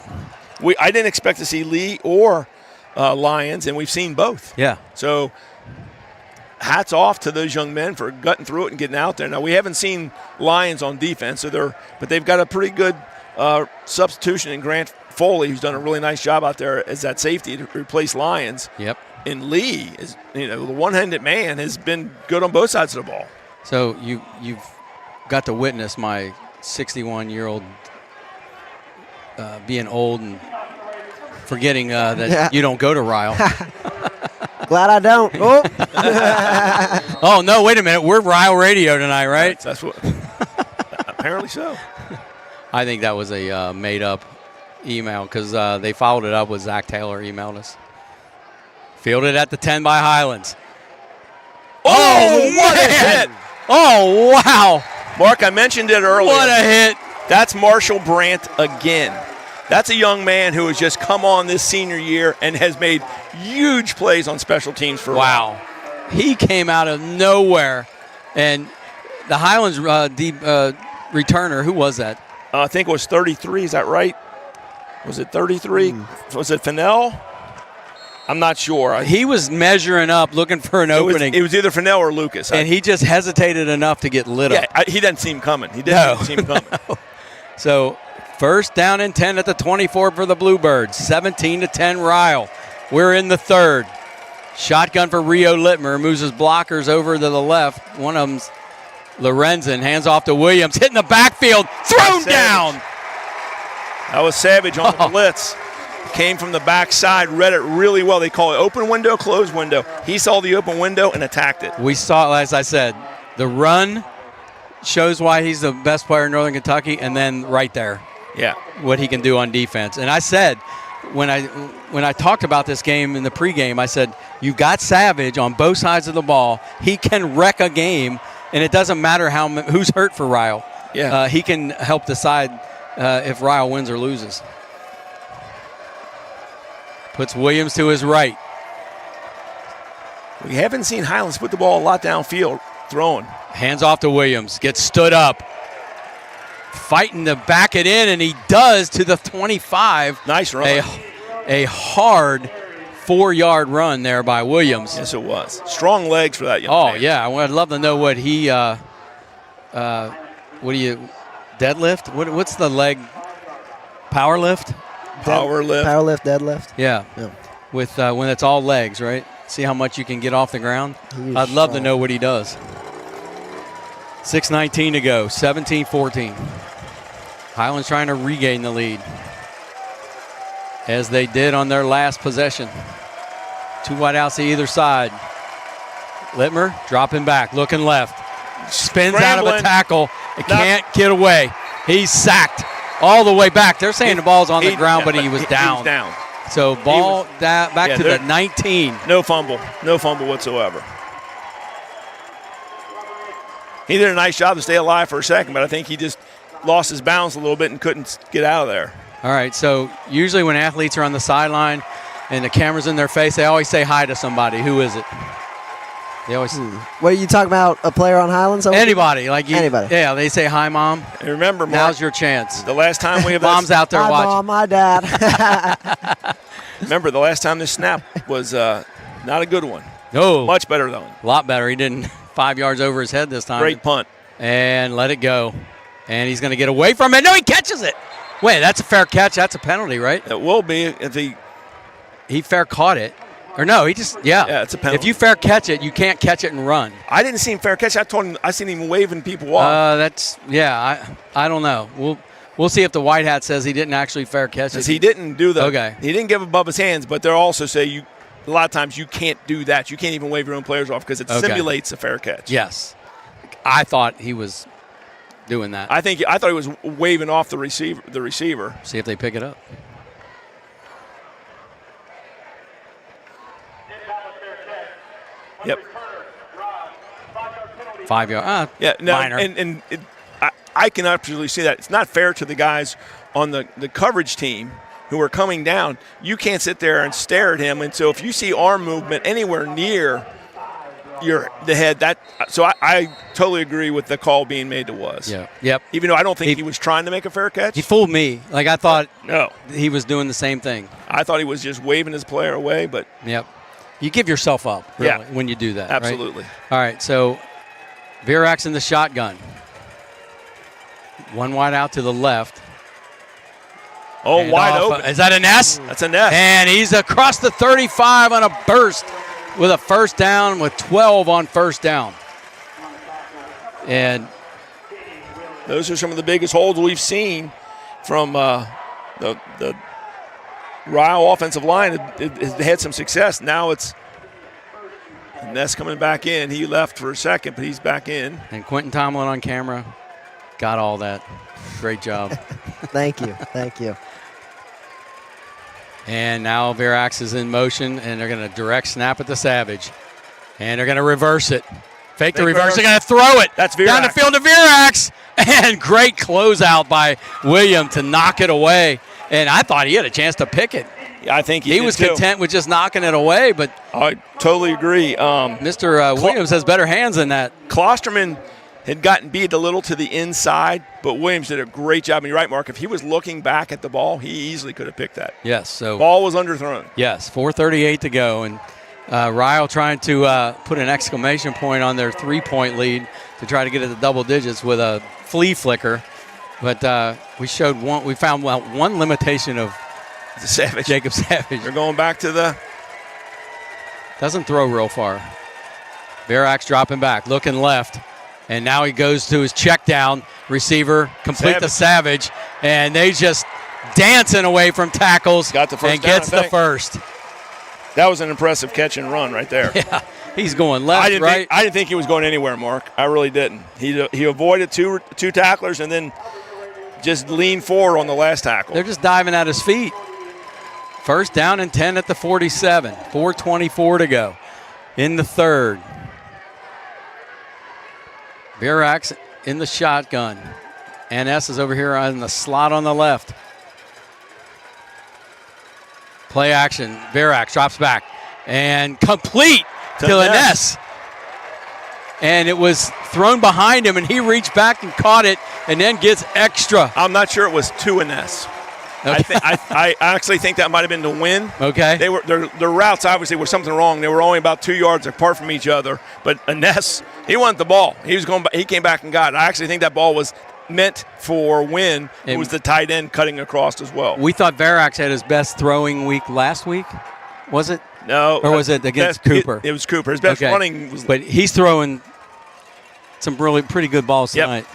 I didn't expect to see Lee or Lyons, and we've seen both. Yeah. So hats off to those young men for gutting through it and getting out there. Now, we haven't seen Lyons on defense, but they've got a pretty good substitution in Grant Foley, who's done a really nice job out there as that safety to replace Lyons. Yep. And Lee, the one-handed man, has been good on both sides of the ball. So you've got to witness my 61-year-old being old and forgetting that you don't go to Ryle. Glad I don't. Oh. Oh, no, wait a minute. We're Ryle Radio tonight, right? That's what. Apparently so. I think that was a made-up email because they followed it up with Zach Taylor emailed us. Fielded at the 10 by Highlands. Oh, what a hit. Oh, wow. Mark, I mentioned it earlier. What a hit. That's Marshall Brandt again. That's a young man who has just come on this senior year and has made huge plays on special teams for Wow. He came out of nowhere. And the Highlands returner, who was that? I think it was 33. Is that right? Was it 33? Was it Fennell? I'm not sure. He was measuring up, looking for an opening. It was either Fennell or Lucas. And he just hesitated enough to get lit up. He didn't see him coming. He didn't see him coming. No. So first down and 10 at the 24 for the Bluebirds. 17-10 Ryle. We're in the third. Shotgun for Rio Littmer. Moves his blockers over to the left. One of them's Lorenzen. Hands off to Williams. Hitting the backfield. Thrown down. That was Savage on the blitz. Came from the backside, read it really well. They call it open window, closed window. He saw the open window and attacked it. We saw, as I said, the run shows why he's the best player in Northern Kentucky, and then right there. Yeah. what he can do on defense. And I said, when I talked about this game in the pregame, I said, you've got Savage on both sides of the ball. He can wreck a game, and it doesn't matter who's hurt for Ryle. Yeah. He can help decide if Ryle wins or loses. Puts Williams to his right. We haven't seen Highlands put the ball a lot downfield throwing. Hands off to Williams. Gets stood up. Fighting to back it in, and he does to the 25. Nice run. A hard 4-yard run there by Williams. Yes, it was. Strong legs for that young man. Oh, yeah. I'd love to know what he deadlift? What's the leg? Power lift? Power lift. Power lift, deadlift. Yeah. Yeah. With when it's all legs, right? See how much you can get off the ground? I'd love to know what he does. 6:19 to go, 17-14. Highlands trying to regain the lead, as they did on their last possession. 2 wideouts to either side. Littmer dropping back, looking left. Spins out of a tackle. Can't get away. He's sacked all the way back. They're saying the ball's on the ground, but he was down. He was down. So ball back to the 19. No fumble whatsoever. He did a nice job to stay alive for a second, but I think he just lost his balance a little bit and couldn't get out of there. All right, so usually when athletes are on the sideline and the camera's in their face, they always say hi to somebody. Who is it? They always What are you talking about? A player on Highlands? anybody like you. Anybody. Yeah, they say hi, mom. And remember, Mark, Now's your chance. the last time we have Mom's out there Hi, watching. Mom, my dad. Remember, the last time this snap was not a good one. No, Much better though. a lot better. He didn't 5 yards over his head this time. Great punt. And let it go. And he's going to get away from it. No, he catches it. Wait, that's a fair catch. That's a penalty, right? It will be if He fair caught it. Or no, he just, Yeah, it's a penalty. If you fair catch it, you can't catch it and run. I didn't see him fair catch. I seen him waving people off. I don't know. We'll see if the white hat says he didn't actually fair catch it. Because he didn't do Okay. He didn't give above his hands, but they'll also say a lot of times you can't do that. You can't even wave your own players off because it simulates a fair catch. Yes. I thought he was doing that. I thought he was waving off the receiver. See if they pick it up. Yep. 5 yard. Yeah. No, minor. and I can absolutely see that. It's not fair to the guys on the coverage team who are coming down. You can't sit there and stare at him. And so if you see arm movement anywhere near the head, I totally agree with the call being made to was. Yeah. Yep. Even though I don't think he was trying to make a fair catch. He fooled me. Like I thought No. he was doing the same thing. I thought he was just waving his player away, but Yep. You give yourself up, really, Yeah. when you do that. right? absolutely. All right, so Virax in the shotgun. One wide out to the left. Oh, And wide off- open. Is that a nest? That's a nest. And he's across the 35 on a burst with a first down with 12 on first down. And Those are some of the biggest holds we've seen from the Ryle offensive line. It had some success. Now it's Ness coming back in. He left for a second, but he's back in. Quentin Tomlin on camera got all that. Great job. Thank you. Thank you. And now Virax is in motion, and they're going to direct snap at the Savage. And they're going to reverse it. Fake the reverse. They're going to throw it. That's down the Virax. field to Virax. And great closeout by William to knock it away. And I thought he had a chance to pick it. Yeah, I think he He did was too. content with just knocking it away, but I totally agree. Mr. Williams has better hands than that. Klosterman had gotten beat a little to the inside, but Williams did a great job. And you're right, Mark. If he was looking back at the ball, he easily could have picked that. Yes, so Ball was underthrown. yes, 4:38 to go, and Ryle trying to put an exclamation point on their 3-point lead to try to get it to double digits with a flea flicker. But we found one limitation of The Savage. Jacob Savage. They're going back to the Doesn't throw real far. Virax dropping back, looking left. And now he goes to his check down. Receiver complete the Savage. And they just dancing away from tackles. Got the first and down, gets I the think. first. That was an impressive catch and run right there. Yeah, he's going left, right? I didn't think he was going anywhere, Mark. I really didn't. He avoided two tacklers and then just leaned forward on the last tackle. They're just diving at his feet. First down and 10 at the 47. 4:24 to go in the third. Virax in the shotgun. NS is over here on the slot on the left. Play action. Virax drops back and complete to Ness. And it was thrown behind him, and he reached back and caught it and then gets extra. I'm not sure it was to Ness. Okay. I actually think that might have been the win. Okay. They were their routes obviously were something wrong. They were only about 2 yards apart from each other. But Ness, he wanted the ball. He came back and got it. I actually think that ball was meant for Wynn, who was the tight end cutting across as well. We thought Virax had his best throwing week last week. Was it? No. Or was it against Cooper? It was Cooper. His best running was. But he's throwing some really pretty good balls tonight.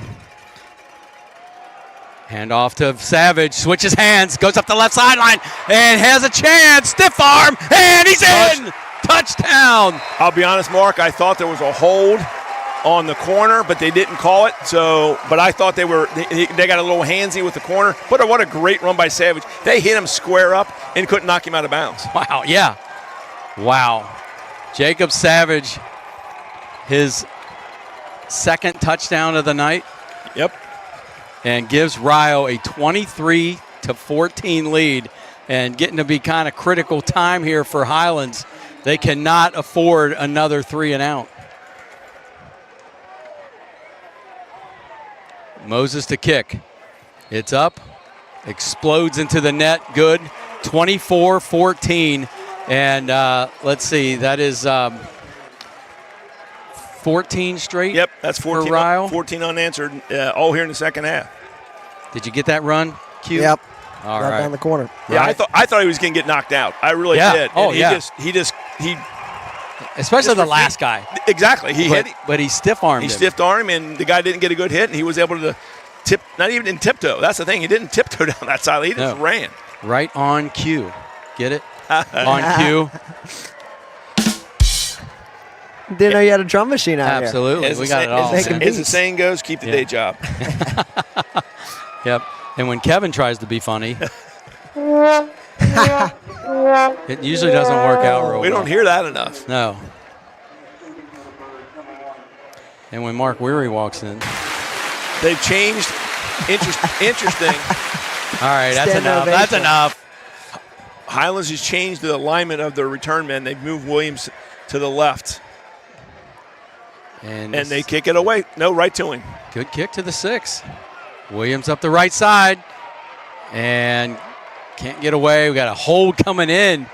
Hand off to Savage, switches hands, goes up the left sideline, and has a chance. Stiff arm, and he's in! Touchdown! I'll be honest, Mark, I thought there was a hold on the corner, but they didn't call it. But I thought they got a little handsy with the corner. But what a great run by Savage. They hit him square up and couldn't knock him out of bounds. Wow, yeah. Wow. Jacob Savage, his second touchdown of the night. Yep. And gives Ryle a 23-14 lead, and getting to be kind of critical time here for Highlands. They cannot afford another 3 and out. Moses to kick. It's up, explodes into the net, good. 24-14, and let's see, that is 14 straight. Yep, that's 14, for Ryle. 14 unanswered, all here in the second half. Did you get that run, Q? Yep. All right right. down the corner. Yeah, Right. I thought he was going to get knocked out. I really did. Oh, and he especially the last guy. Exactly. But he stiff-armed him. He stiff-armed him, and the guy didn't get a good hit, and he was able to tip, not even in tiptoe. That's the thing. He didn't tiptoe down that side. He just ran. Right on cue. Get it? On cue. Didn't know you had a drum machine out Absolutely. As We got it all. As the saying goes, keep the day job. Yep. And when Kevin tries to be funny, it usually doesn't work out real well. We don't hear that enough. No. And when Mark Weary walks in. They've changed. Interesting. All right, that's Stand enough. ovation. That's enough. Highlands has changed the alignment of their return men. They've moved Williams to the left. And they kick it away. No, right to him. Good kick to the 6. Williams up the right side. And can't get away. We got a hold coming in.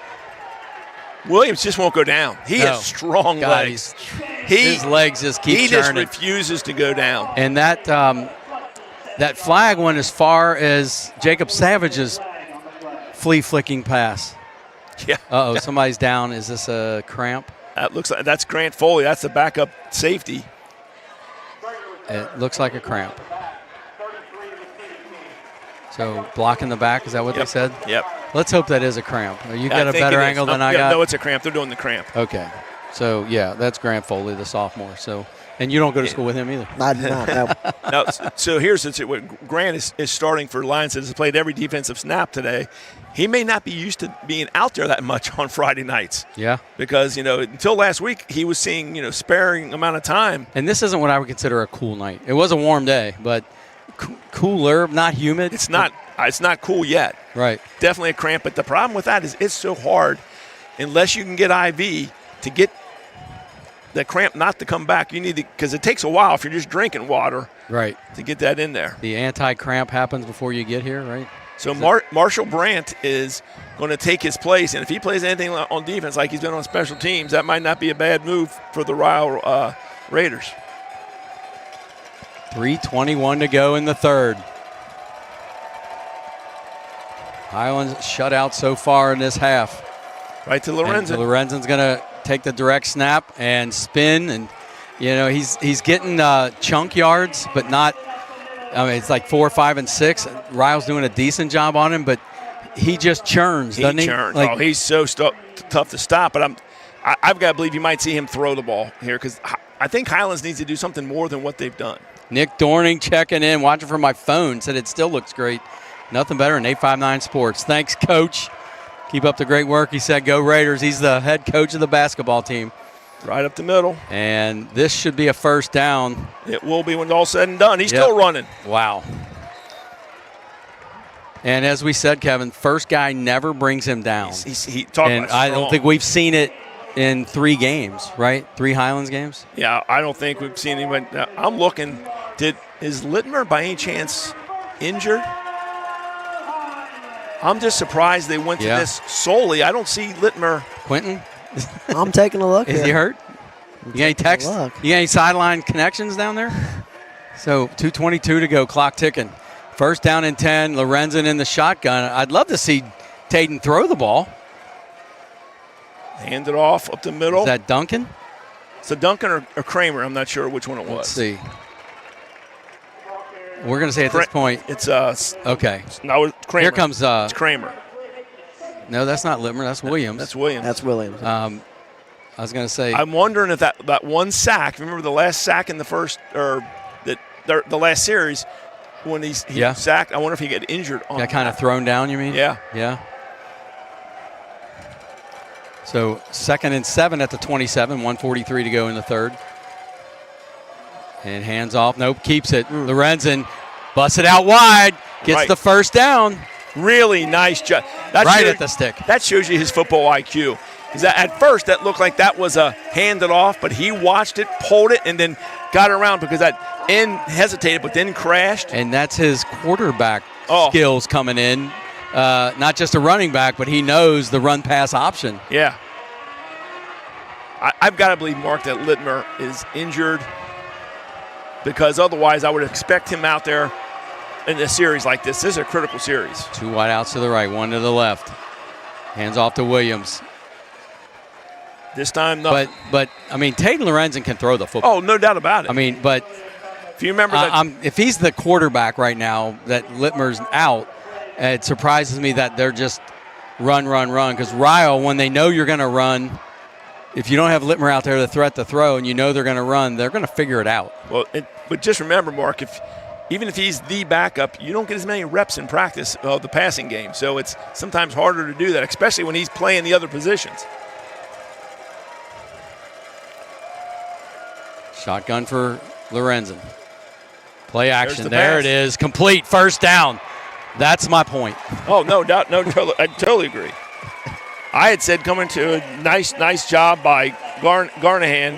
Williams just won't go down. He has strong legs. His legs just keep churning. He just refuses to go down. And that flag went as far as Jacob Savage's flea flicking pass. Yeah. Uh-oh, somebody's down. Is this a cramp? That looks like that's Grant Foley. That's the backup safety. It looks like a cramp. So blocking the back, is that what they said? Yep. Let's hope that is a cramp. You got a better angle than I got? No, it's a cramp. They're doing the cramp. Okay. So, yeah, that's Grant Foley, the sophomore. So, and you don't go to school with him either. I do not, no. No, so here's the situation. Grant is starting for Lions. Has played every defensive snap today. He may not be used to being out there that much on Friday nights. Yeah. Because, until last week, he was seeing, sparing amount of time. And this isn't what I would consider a cool night. It was a warm day, but cooler, not humid. It's not cool yet. Right. Definitely a cramp. But the problem with that is it's so hard unless you can get IV to get the cramp not to come back. You need to, because it takes a while if you're just drinking water. Right. To get that in there. The anti-cramp happens before you get here, right? So Marshall Brandt is going to take his place, and if he plays anything on defense like he's been on special teams, that might not be a bad move for the Ryle Raiders. 3:21 to go in the third. Highlands shut out so far in this half. Right to Lorenzen. Lorenzen's going to take the direct snap and spin, and he's getting chunk yards, but not. I mean, it's like 4, 5, and 6. Ryle's doing a decent job on him, but he just churns, doesn't he? He churns. He's so tough to stop. But I've got to believe you might see him throw the ball here because I think Highlands needs to do something more than what they've done. Nick Dorning checking in, watching from my phone, said it still looks great. Nothing better than 859 Sports. Thanks, Coach. Keep up the great work. He said, go Raiders. He's the head coach of the basketball team. Right up the middle. And this should be a first down. It will be when it's all said and done. He's still running. Wow. And as we said, Kevin, first guy never brings him down. And I don't think we've seen it in 3 games, right? 3 Highlands games? Yeah, I don't think we've seen anyone. I'm looking. Is Littmer by any chance injured? I'm just surprised they went to this solely. I don't see Littmer. Quentin? I'm taking a look. Is he hurt? You got any text? You got any sideline connections down there? So 2:22 to go, clock ticking. First down and 10, Lorenzen in the shotgun. I'd love to see Taden throw the ball. Hand it off up the middle. Is that Duncan? It's a Duncan or Kramer. I'm not sure which one it was. Let's see. We're going to say at this point. It's okay. No, it's Kramer. Here comes it's Kramer. No, that's not Littmer. That's Williams. That's Williams. That's Williams. I was going to say. I'm wondering if that one sack. Remember the last sack in the first or the last series when he sacked. I wonder if he got injured on. Got kind of thrown down. You mean? Yeah. Yeah. So 2nd and 7 at the 27. 1:43 to go in the third. And hands off. Nope. Keeps it. Lorenzen busts it out wide. Gets the first down. Really nice job. Right at the stick. That shows you his football IQ. Because at first that looked like that was a handed off, but he watched it, pulled it, and then got around because that end hesitated, but then crashed. And that's his quarterback skills coming in. Not just a running back, but he knows the run-pass option. Yeah. I've got to believe, Mark, that Littmer is injured because otherwise I would expect him out there in a series like this. This is a critical series. 2 wide outs to the right, 1 to the left. Hands off to Williams. This time, no. But I mean, Taden Lorenzen can throw the football. Oh, no doubt about it. I mean, but if you remember that, if he's the quarterback right now, that Littmer's out, it surprises me that they're just run. Because Ryle, when they know you're going to run, if you don't have Littmer out there, the threat to throw, and you know they're going to run, they're going to figure it out. Well, but just remember, Mark, even if he's the backup, you don't get as many reps in practice of the passing game. So it's sometimes harder to do that, especially when he's playing the other positions. Shotgun for Lorenzen. Play action. There it is. Complete. First down. That's my point. Oh, no doubt. No, I totally agree. I had said coming to a nice job by Garnahan.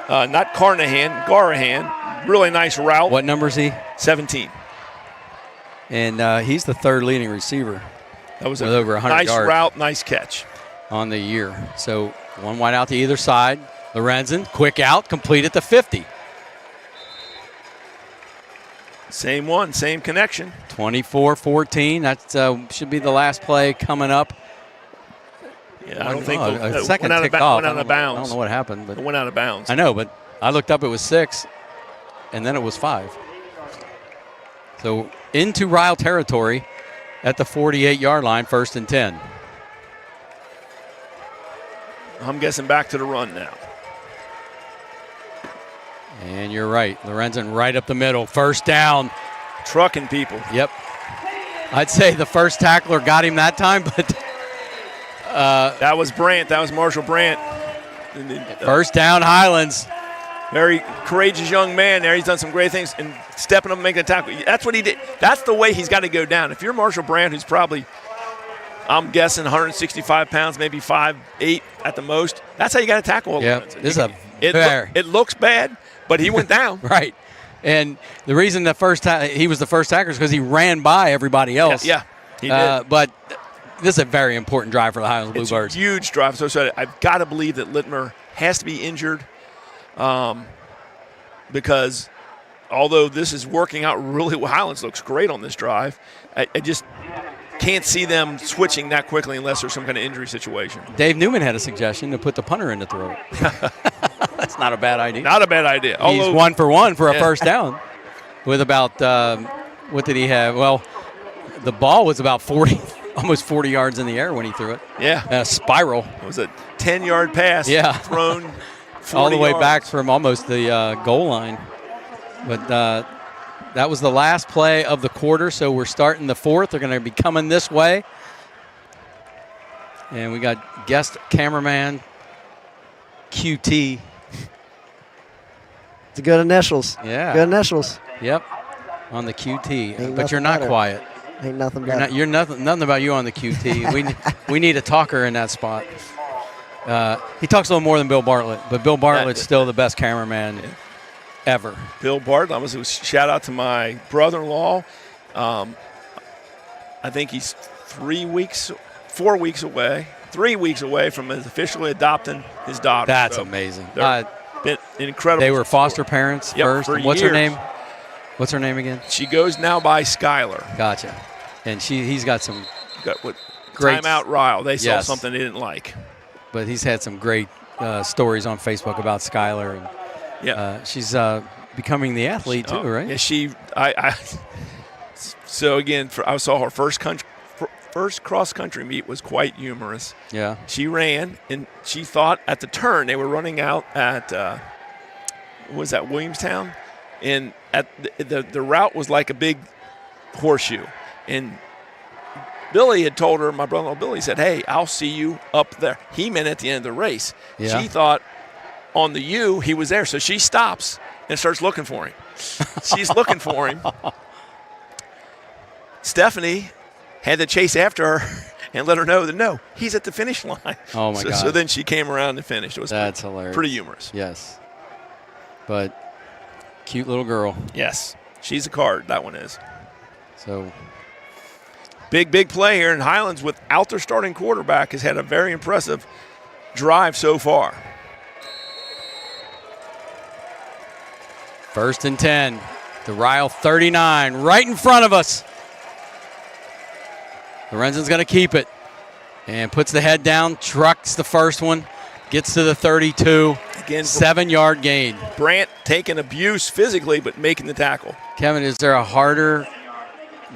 Not Carnahan, Garahan. Really nice route. What number is he? 17. And he's the 3rd leading receiver. That was with over 100 nice yards route, nice catch. On the year. So 1 wide out to either side. Lorenzen, quick out, complete at the 50. Same one, same connection. 24-14. That should be the last play coming up. Yeah, I don't think a second ticked off. Went out of bounds. I don't know what happened, but it went out of bounds. I know, but I looked up. It was 6, and then it was 5. So into Ryle territory at the 48-yard line, 1st and 10. I'm guessing back to the run now. And you're right. Lorenzen right up the middle. First down. Trucking people. Yep. I'd say the first tackler got him that time, but that was Brandt. That was Marshall Brandt. First down, Highlands. Very courageous young man there. He's done some great things and stepping up and making a tackle. That's what he did. That's the way he's got to go down. If you're Marshall Brandt, who's probably, I'm guessing, 165 pounds, maybe 5'8" at the most, that's how you got to tackle. Yeah, this is it looks bad, but he went down. Right. And the reason he was the first tackler is because he ran by everybody else. Yeah, he did. But this is a very important drive for the Highlands Bluebirds. It's a huge drive. So I've got to believe that Littmer has to be injured because although this is working out really well, Highlands looks great on this drive. I just can't see them switching that quickly unless there's some kind of injury situation. Dave Newman had a suggestion to put the punter in the throw. That's not a bad idea. Not a bad idea. He's 1 for 1 for a first down with about, what did he have? Well, the ball was about 40, almost 40 yards in the air when he threw it. Yeah. A spiral. It was a 10-yard pass thrown all the way yards. back from almost the goal line. But that was the last play of the quarter, so we're starting the fourth. They're going to be coming this way. And we got guest cameraman QT. It's good initials. Yeah. Good initials. Yep. On the QT. Ain't But you're not nothing better. quiet. Ain't nothing better. You're nothing about you on the QT. we need a talker in that spot. He talks a little more than Bill Bartlett, but Bill Bartlett's still the best cameraman ever. Bill Bartlett. It was shout out to my brother-in-law. I think he's 4 weeks away, 3 weeks away from officially adopting his daughter. That's So amazing. they're been incredible. They were foster parents Yep, first. for And what's her years. name? What's her name again? She goes now by Skylar. Gotcha. And he's got some Got what? Great. Timeout Ryle. They saw Yes. something they didn't like. but he's had some great stories on Facebook about Skylar, and Yeah. she's becoming the athlete too, right? Yeah, So again, I saw her first cross country meet was quite humorous. Yeah. She ran, and she thought at the turn they were running out at what was that, Williamstown, and at the route was like a big horseshoe, and Billy had told her, my brother-in-law Billy said, "Hey, I'll see you up there." He meant at the end of the race. Yeah. She thought on the U he was there, so she stops and starts looking for him. She's looking for him. Stephanie had to chase after her and let her know that, no, he's at the finish line. Oh, my God. So then she came around and finished. It was That's hilarious. pretty humorous. Yes. But cute little girl. Yes, she's a card, that one is. So Big play here in Highlands without their starting quarterback has had a very impressive drive so far. 1st and 10. The Ryle 39 right in front of us. Lorenzen's going to keep it and puts the head down, trucks the first one, gets to the 32. Again, 7-yard gain. Brant taking abuse physically but making the tackle. Kevin, is there a harder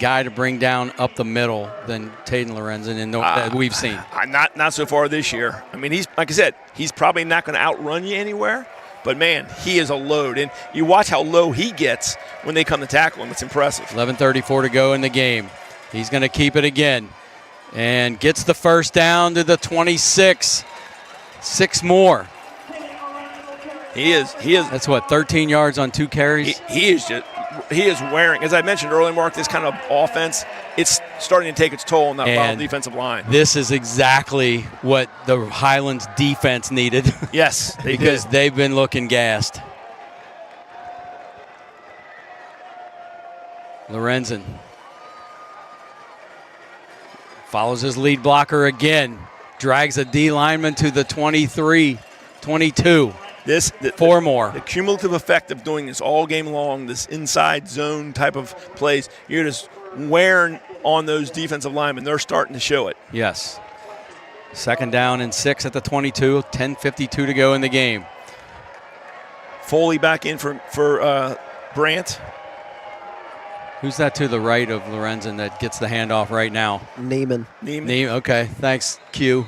guy to bring down up the middle than Taden Lorenzen that we've seen? Not so far this year. I mean, he's, like I said, he's probably not going to outrun you anywhere, but man, he is a load. And you watch how low he gets when they come to tackle him. It's impressive. 11:34 to go in the game. He's going to keep it again and gets the first down to the 26. 6 more. He is. That's what, 13 yards on 2 carries? He is wearing, as I mentioned earlier, Mark, this kind of offense, it's starting to take its toll on that Ryle defensive line. This is exactly what the Highlands defense needed. Yes, because they've been looking gassed. Lorenzen follows his lead blocker again, drags a D lineman to the 23, 22. 4 more. The cumulative effect of doing this all game long, this inside zone type of plays, you're just wearing on those defensive linemen. They're starting to show it. Yes. 2nd down and 6 at the 22, 10:52 to go in the game. Foley back in for Brant. Who's that to the right of Lorenzen that gets the handoff right now? Neiman. Okay, thanks, Q.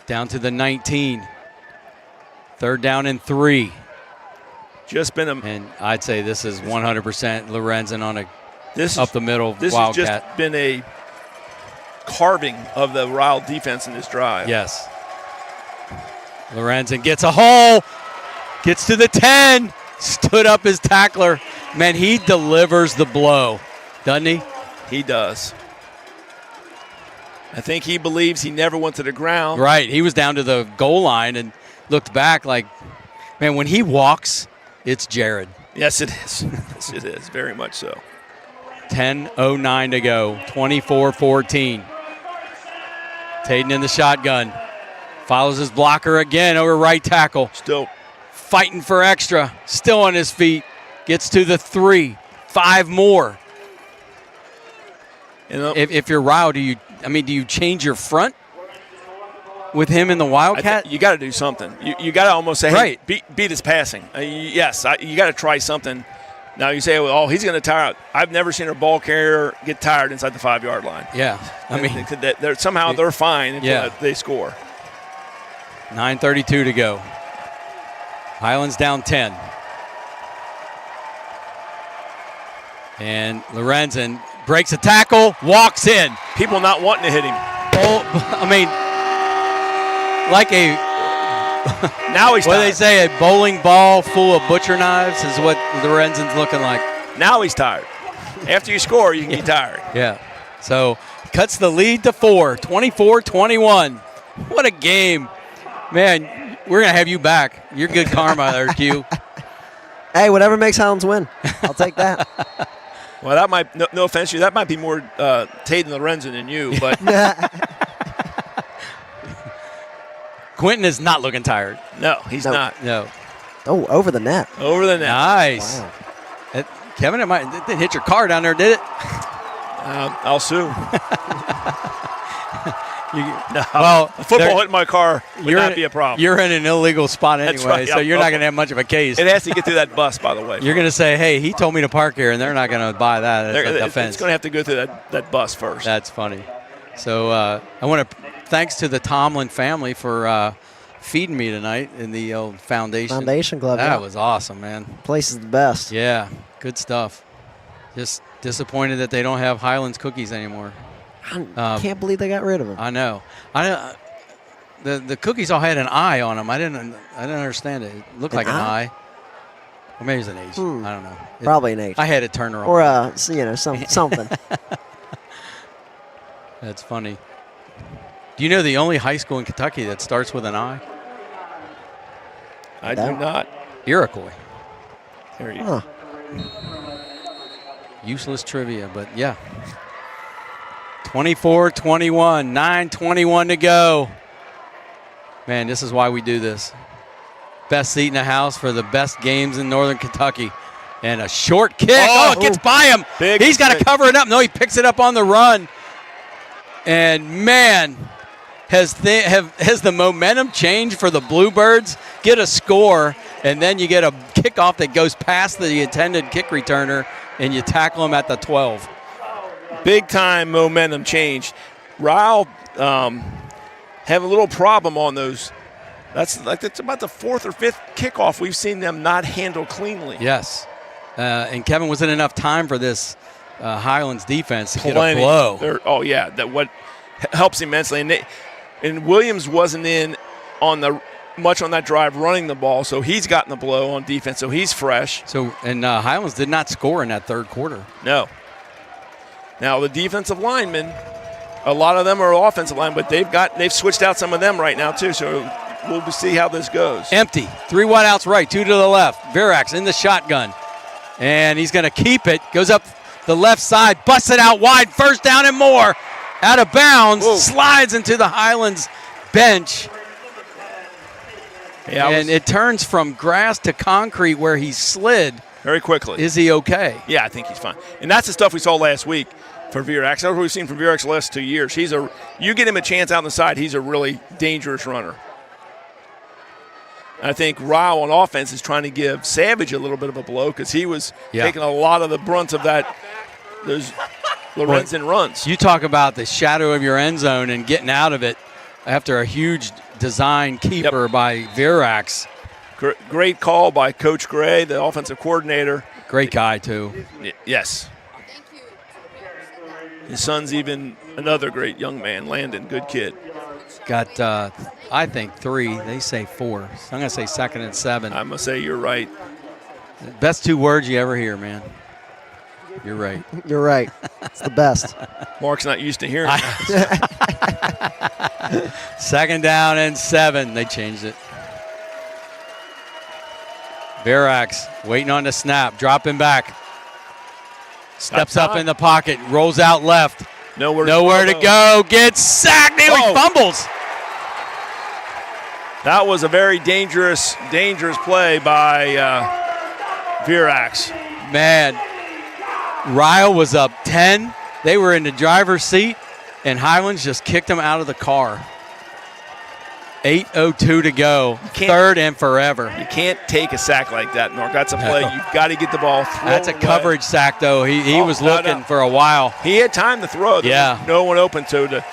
Down to the 19. 3rd down and 3. And I'd say this is 100% Lorenzen on up the middle This Wildcat. has just been a carving of the Ryle defense in this drive. Yes. Lorenzen gets a hole, gets to the 10, stood up his tackler. Man, he delivers the blow, doesn't he? He does. I think he believes he never went to the ground. Right. He was down to the goal line and looked back like, man, when he walks, it's Jared. Yes, it is. Yes, it is. Very much so. 10:09 to go. 24-14. Taden in the shotgun. Follows his blocker again over right tackle. Still fighting for extra. Still on his feet. Gets to the 3. 5 more. If you're Ryle, do you change your front with him in the Wildcat? You got to do something. You got to almost say, hey, right. beat his passing. You got to try something. Now you say, well, he's going to tire out. I've never seen a ball carrier get tired inside the 5-yard line. Yeah. I mean, somehow they're fine until yeah. they score. 9:32 to go. Highlands down 10. And Lorenzen breaks a tackle, walks in. People not wanting to hit him. I mean, like a Now he's what do tired. they say? A bowling ball full of butcher knives is what Lorenzen's looking like. Now he's tired. After you score, you can get tired. Yeah. So cuts the lead to 4, 24-21. What a game. Man, we're going to have you back. You're good karma there, Q. Hey, whatever makes Highlands win, I'll take that. Well, that might, no offense to you, that might be more Taden Lorenzen than you, but Quentin is not looking tired. no, he's No. not. No. Oh, over the net. Over the net. Nice. Wow. Kevin, it didn't hit your car down there, did it? I'll sue. No, Well, a football hitting my car would you're not in- be a problem. You're in an illegal spot That's anyway, right. so you're I'm- not going to have much of a case. It has to get through that bus, by the way. You're going to say, hey, he told me to park here, and they're not going to buy that as a defense. It's going to have to go through that bus first. That's funny. So I want to thanks to the Tomlin family for feeding me tonight in the old foundation. Foundation Club. That yeah. was awesome, man. Place is the best. Yeah, good stuff. Just disappointed that they don't have Highlands cookies anymore. I can't believe they got rid of them. I know. The cookies all had an eye on them. I didn't understand it. It looked like an eye. Or maybe it's an H. I don't know. Probably an H. I had it turned around. Or something. That's funny. Do you know the only high school in Kentucky that starts with an I? I do not. Iroquois. There you Huh. Useless trivia, but yeah. 24-21, 9:21 to go. Man, this is why we do this. Best seat in the house for the best games in Northern Kentucky. And a short kick. Oh, it gets by him. Big He's got to mistake. cover it up. No, he picks it up on the run. And, man, has the momentum changed for the Bluebirds? Get a score, and then you get a kickoff that goes past the intended kick returner, and you tackle him at the 12. Big time momentum change. Ryle have a little problem on those. That's about the fourth or fifth kickoff we've seen them not handle cleanly. Yes. And Kevin, wasn't enough time for this Highlands defense to get a blow. Oh yeah, that what helps immensely. And Williams wasn't in on much on that drive running the ball, so he's gotten the blow on defense, so he's fresh. So Highlands did not score in that third quarter. No. Now the defensive linemen, a lot of them are offensive line, but they've switched out some of them right now too. So we'll see how this goes. Empty. 3 wideouts right, 2 to the left. Virax in the shotgun. And he's going to keep it. Goes up the left side, busts it out wide. First down and more. Out of bounds. Whoa. Slides into the Highlands bench. Yeah, And it turns from grass to concrete where he slid. very quickly. Is he okay? Yeah, I think he's fine. And that's the stuff we saw last week for Virax. That's what we've seen from Virax the last 2 years. You get him a chance out on the side, he's a really dangerous runner. I think Ryle on offense is trying to give Savage a little bit of a blow because he was taking a lot of the brunt of those Lorenzen runs. You talk about the shadow of your end zone and getting out of it after a huge design keeper by Virax. Great call by Coach Gray, the offensive coordinator. Great guy, too. Yes. His son's even another great young man, Landon, good kid. Got, I think, 3. They say 4. So I'm going to say 2nd and 7. I must say you're right. Best 2 words you ever hear, man. You're right. You're right. It's the best. Mark's not used to hearing that. 2nd down and 7. They changed it. Virax waiting on the snap, dropping back. Steps up in the pocket, rolls out left. Nowhere to go. Gets sacked. He fumbles. That was a very dangerous play by Virax. Man, Ryle was up 10. They were in the driver's seat, and Highlands just kicked him out of the car. 8:02 to go. 3rd and forever. You can't take a sack like that, Mark. That's a play. You've got to get the ball thrown. That's a away. coverage sack, though. He was looking for a while. He had time to throw. There was no one open to the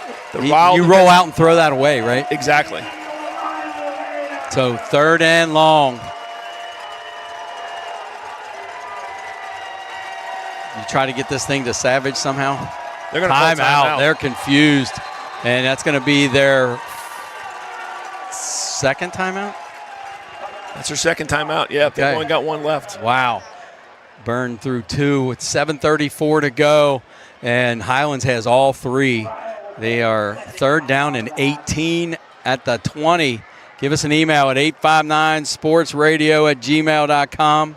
Ryle. You roll out and throw that away, right? Exactly. So 3rd and long. You try to get this thing to Savage somehow. They're going to call timeout. They're confused. And that's going to be their 2nd timeout? That's their 2nd timeout. Yeah, Okay. they've only got 1 left. Wow. Burned through 2 with 7:34 to go. And Highlands has all 3. They are 3rd down and 18 at the 20. Give us an email at 859sportsradio@gmail.com.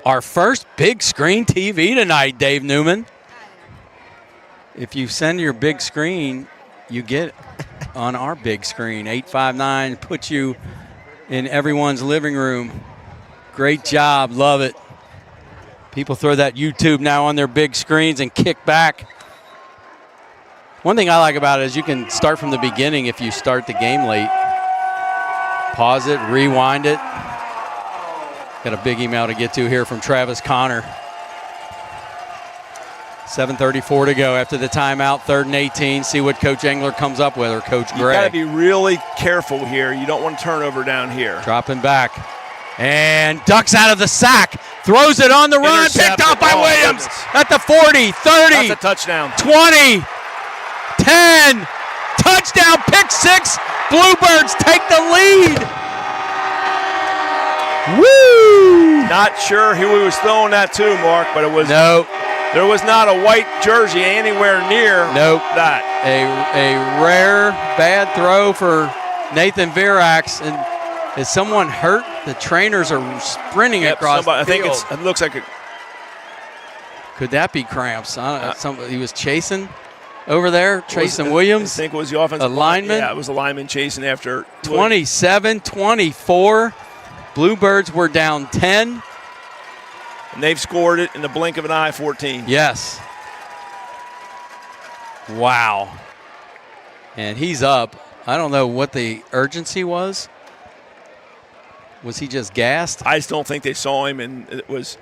Our first big screen TV tonight, Dave Newman. If you send your big screen, you get on our big screen. 859 puts you in everyone's living room. Great job. Love it. People throw that YouTube now on their big screens and kick back. One thing I like about it is you can start from the beginning if you start the game late. Pause it, rewind it. Got a big email to get to here from Travis Connor. 7:34 to go after the timeout, 3rd and 18. See what Coach Engler comes up with, or Coach Gray. You got to be really careful here. You don't want to turnover down here. Dropping back. And ducks out of the sack. Throws it on the run. Intercepted. Picked off by Oh, Williams goodness. at the 40, 30. That's a touchdown. 20, 10. Touchdown, pick 6. Bluebirds take the lead. Woo! Not sure who he was throwing that to, Mark, but it was Nope. there was not a white jersey anywhere near Nope. that. A rare bad throw for Nathan Virax. And is someone hurt? The trainers are sprinting across the I think field. it looks like Could that be cramps? He was chasing over there, Trayson Williams. I think it was the offensive lineman. Yeah, it was a lineman chasing after 27-24. Bluebirds were down 10. And they've scored it in the blink of an eye, 14. Yes. Wow. And he's up. I don't know what the urgency was. Was he just gassed? I just don't think they saw him, and it was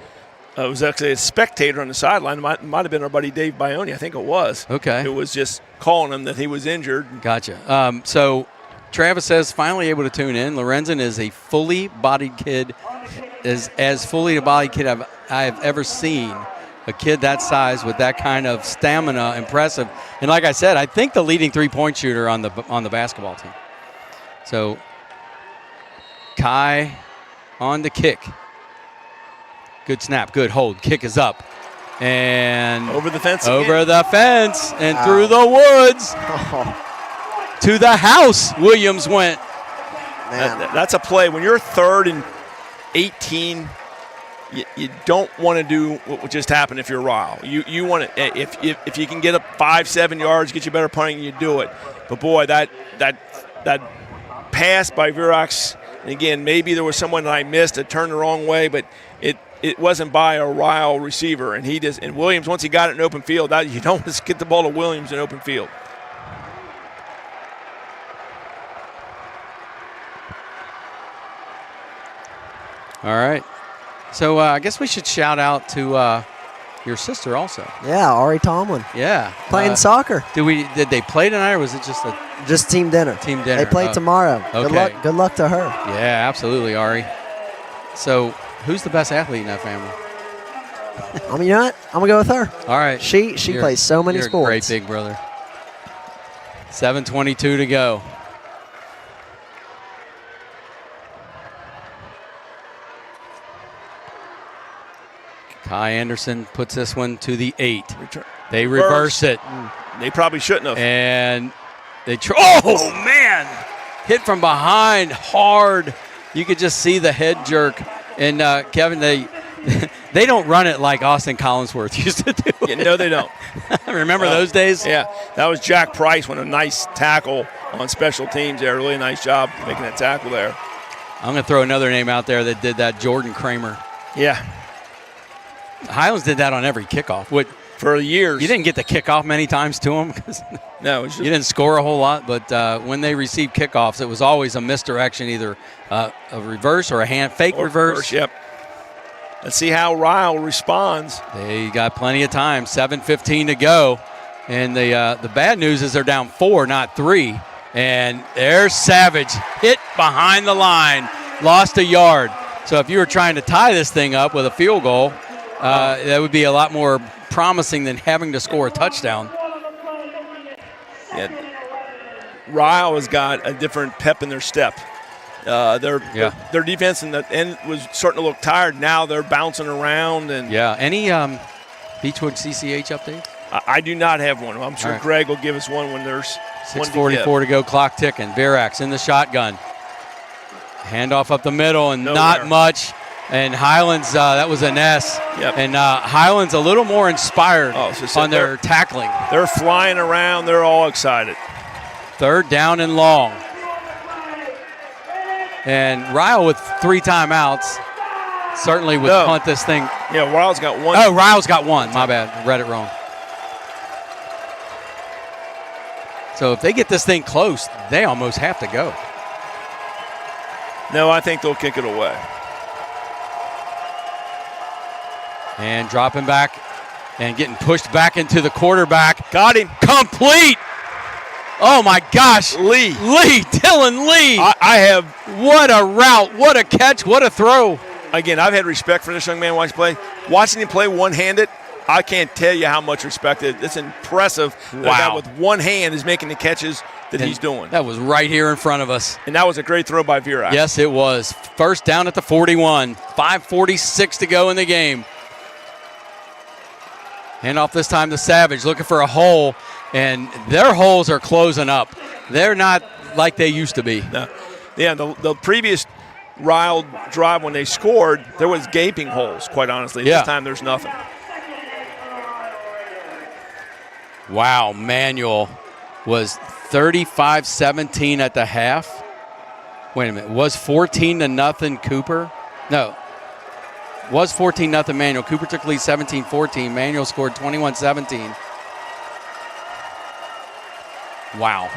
actually a spectator on the sideline. It might have been our buddy Dave Bione. I think it was. Okay. It was just calling him that he was injured. Gotcha. So Travis says finally able to tune in. Lorenzen is a fully bodied kid, is as fully bodied kid I have ever seen. A kid that size with that kind of stamina, impressive. And like I said, I think the leading 3-point shooter on the basketball team. So Kai on the kick. Good snap, good hold. Kick is up. And Over the fence over again. the fence and through the woods. To the house, Williams went. Man, That's a play. When you're 3rd and 18, you don't want to do what just happened if you're Ryle. You want to, if you can get up 5-7 yards, get you better punting, you do it. But boy, that pass by Virax, and again, maybe there was someone that I missed that turned the wrong way, but it wasn't by a Ryle receiver. And Williams, once he got it in open field, you don't just get the ball to Williams in open field. All right. So I guess we should shout out to your sister also. Yeah, Ari Tomlin Yeah. playing soccer. Did they play tonight, or was it just a Just team dinner. team dinner? They play tomorrow. okay. Good luck to her. Yeah, absolutely, Ari. So who's the best athlete in that family? You know what? I'm gonna go with her. All right. She You're- plays so many you're sports. A great big brother. 7:22 to go. Kai Anderson puts this one to the 8. They reverse it. They probably shouldn't have. And they oh man, hit from behind hard. You could just see the head jerk. And Kevin, they don't run it like Austin Collinsworth used to do. Yeah, no, they don't. Remember those days? Yeah, that was Jack Price with a nice tackle on special teams there. Really nice job making that tackle there. I'm going to throw another name out there that did that, Jordan Kramer. Yeah, Highlands did that on every kickoff. for years. You didn't get the kickoff many times to them because No, it was you just, didn't score a whole lot. But when they received kickoffs, it was always a misdirection, either a reverse or a fake reverse. Yep. Let's see how Ryle responds. They got plenty of time. 7:15 to go. And the bad news is they're down 4, not 3. And there's Savage. Hit behind the line. Lost a yard. So if you were trying to tie this thing up with a field goal, that would be a lot more promising than having to score a touchdown. Yeah. Ryle has got a different pep in their step. Their defense in the end was starting to look tired. Now they're bouncing around. And yeah. Any Beechwood CCH updates? I do not have one. I'm sure right. Greg will give us one when there's 6:44 to go, clock ticking. Virax in the shotgun. Handoff up the middle and not much. And Highlands, that was an S. Yep. And Highlands a little more inspired on their tackling. They're flying around. They're all excited. 3rd down and long. And Ryle with 3 timeouts certainly would punt this thing. Yeah, Ryle's got 1. Oh, Ryle's got 1. My bad. Read it wrong. So if they get this thing close, they almost have to go. No, I think they'll kick it away. And dropping back and getting pushed back into the quarterback. Got him. Complete. Oh, my gosh. Lee. Dylan Lee. I have. What a route. What a catch. What a throw. Again, I've had respect for this young man watching him play one-handed. I can't tell you how much respect it is. It's impressive that a guy with one hand is making the catches that he's doing. That was right here in front of us. And that was a great throw by Virax. Yes, it was. 1st down at the 41. 5:46 to go in the game. Handoff this time to Savage, looking for a hole, and their holes are closing up. They're not like they used to be. No. Yeah, the previous Ryle drive when they scored, there was gaping holes, quite honestly. Yeah. This time there's nothing. Wow, Manuel was 35-17 at the half. Wait a minute, was 14-0 Cooper? No, was 14-0 Manuel. Cooper took the lead 17-14. Manuel scored 21-17. Wow.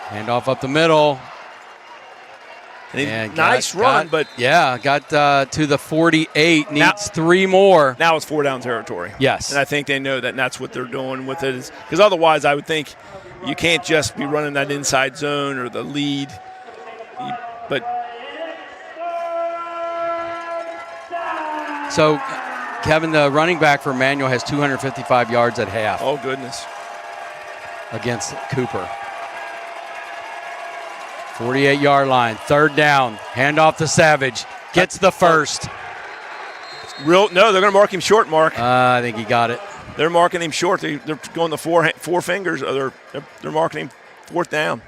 Handoff up the middle. And nice run, but got to the 48. Needs 3 more. Now it's 4-down territory. Yes, and I think they know that, and that's what they're doing with it. Because otherwise, I would think you can't just be running that inside zone or the lead. But so, Kevin, the running back for Manuel has 255 yards at half. Oh goodness! Against Cooper. 48-yard line, 3rd down. Handoff to Savage. Gets the first. No, they're going to mark him short, Mark. I think he got it. They're marking him short. They're going the four fingers. They're marking him 4th down.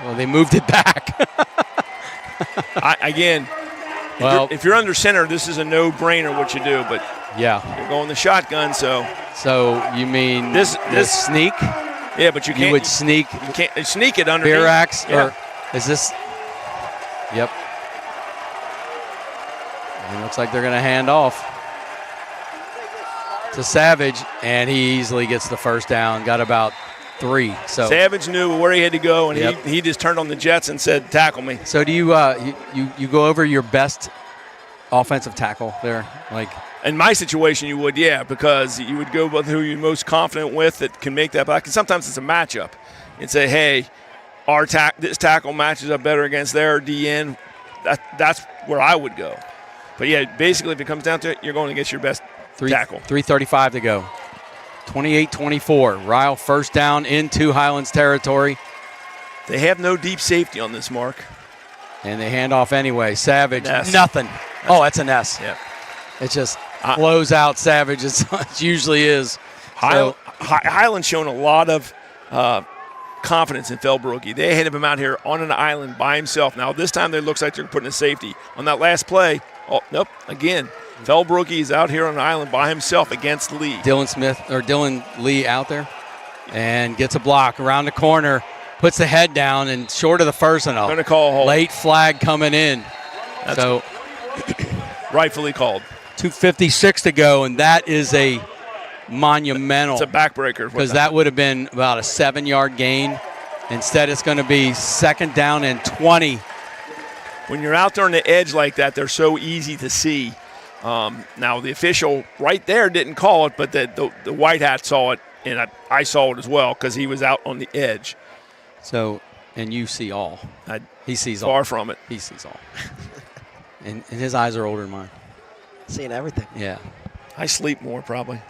Well, they moved it back. If you're under center, this is a no-brainer what you do. But yeah, you're going the shotgun, so. So you mean this sneak? Yeah, but you can't. You would sneak. You can't sneak it underneath. Virax, or is this? Yep. It looks like they're going to hand off to Savage, and he easily gets the 1st down. Got about 3. So Savage knew where he had to go, and he just turned on the jets and said, "Tackle me." So do you you go over your best offensive tackle there, like? In my situation, you would, because you would go with who you're most confident with that can make that back. And sometimes it's a matchup, and say, "Hey, this tackle matches up better against their DN." That's where I would go. But basically, if it comes down to it, you're going to get your best tackle. 3:35 to go. 28-24. Ryle 1st down into Highlands territory. They have no deep safety on this, Mark. And they hand off anyway. Savage, nothing. That's an S. Yeah. It just flows out Savage as it usually is. Highland's shown a lot of confidence in Felbrookie. They had him out here on an island by himself. Now, this time it looks like they're putting a safety. On that last play, again, Felbrookie is out here on an island by himself against Lee. Dylan Lee out there and gets a block around the corner, puts the head down and short of the first and going to call a hold. Late flag coming in. That's rightfully called. 2:56 to go, and that is a monumental. It's a backbreaker. Because that would have been about a 7-yard gain. Instead, it's going to be 2nd down and 20 when you're out there on the edge like that, they're so easy to see. Now, the official right there didn't call it, but the white hat saw it, and I saw it as well because he was out on the edge. So, and you see all. He sees all. Far from it. He sees all. and his eyes are older than mine. Seeing everything. Yeah. I sleep more probably.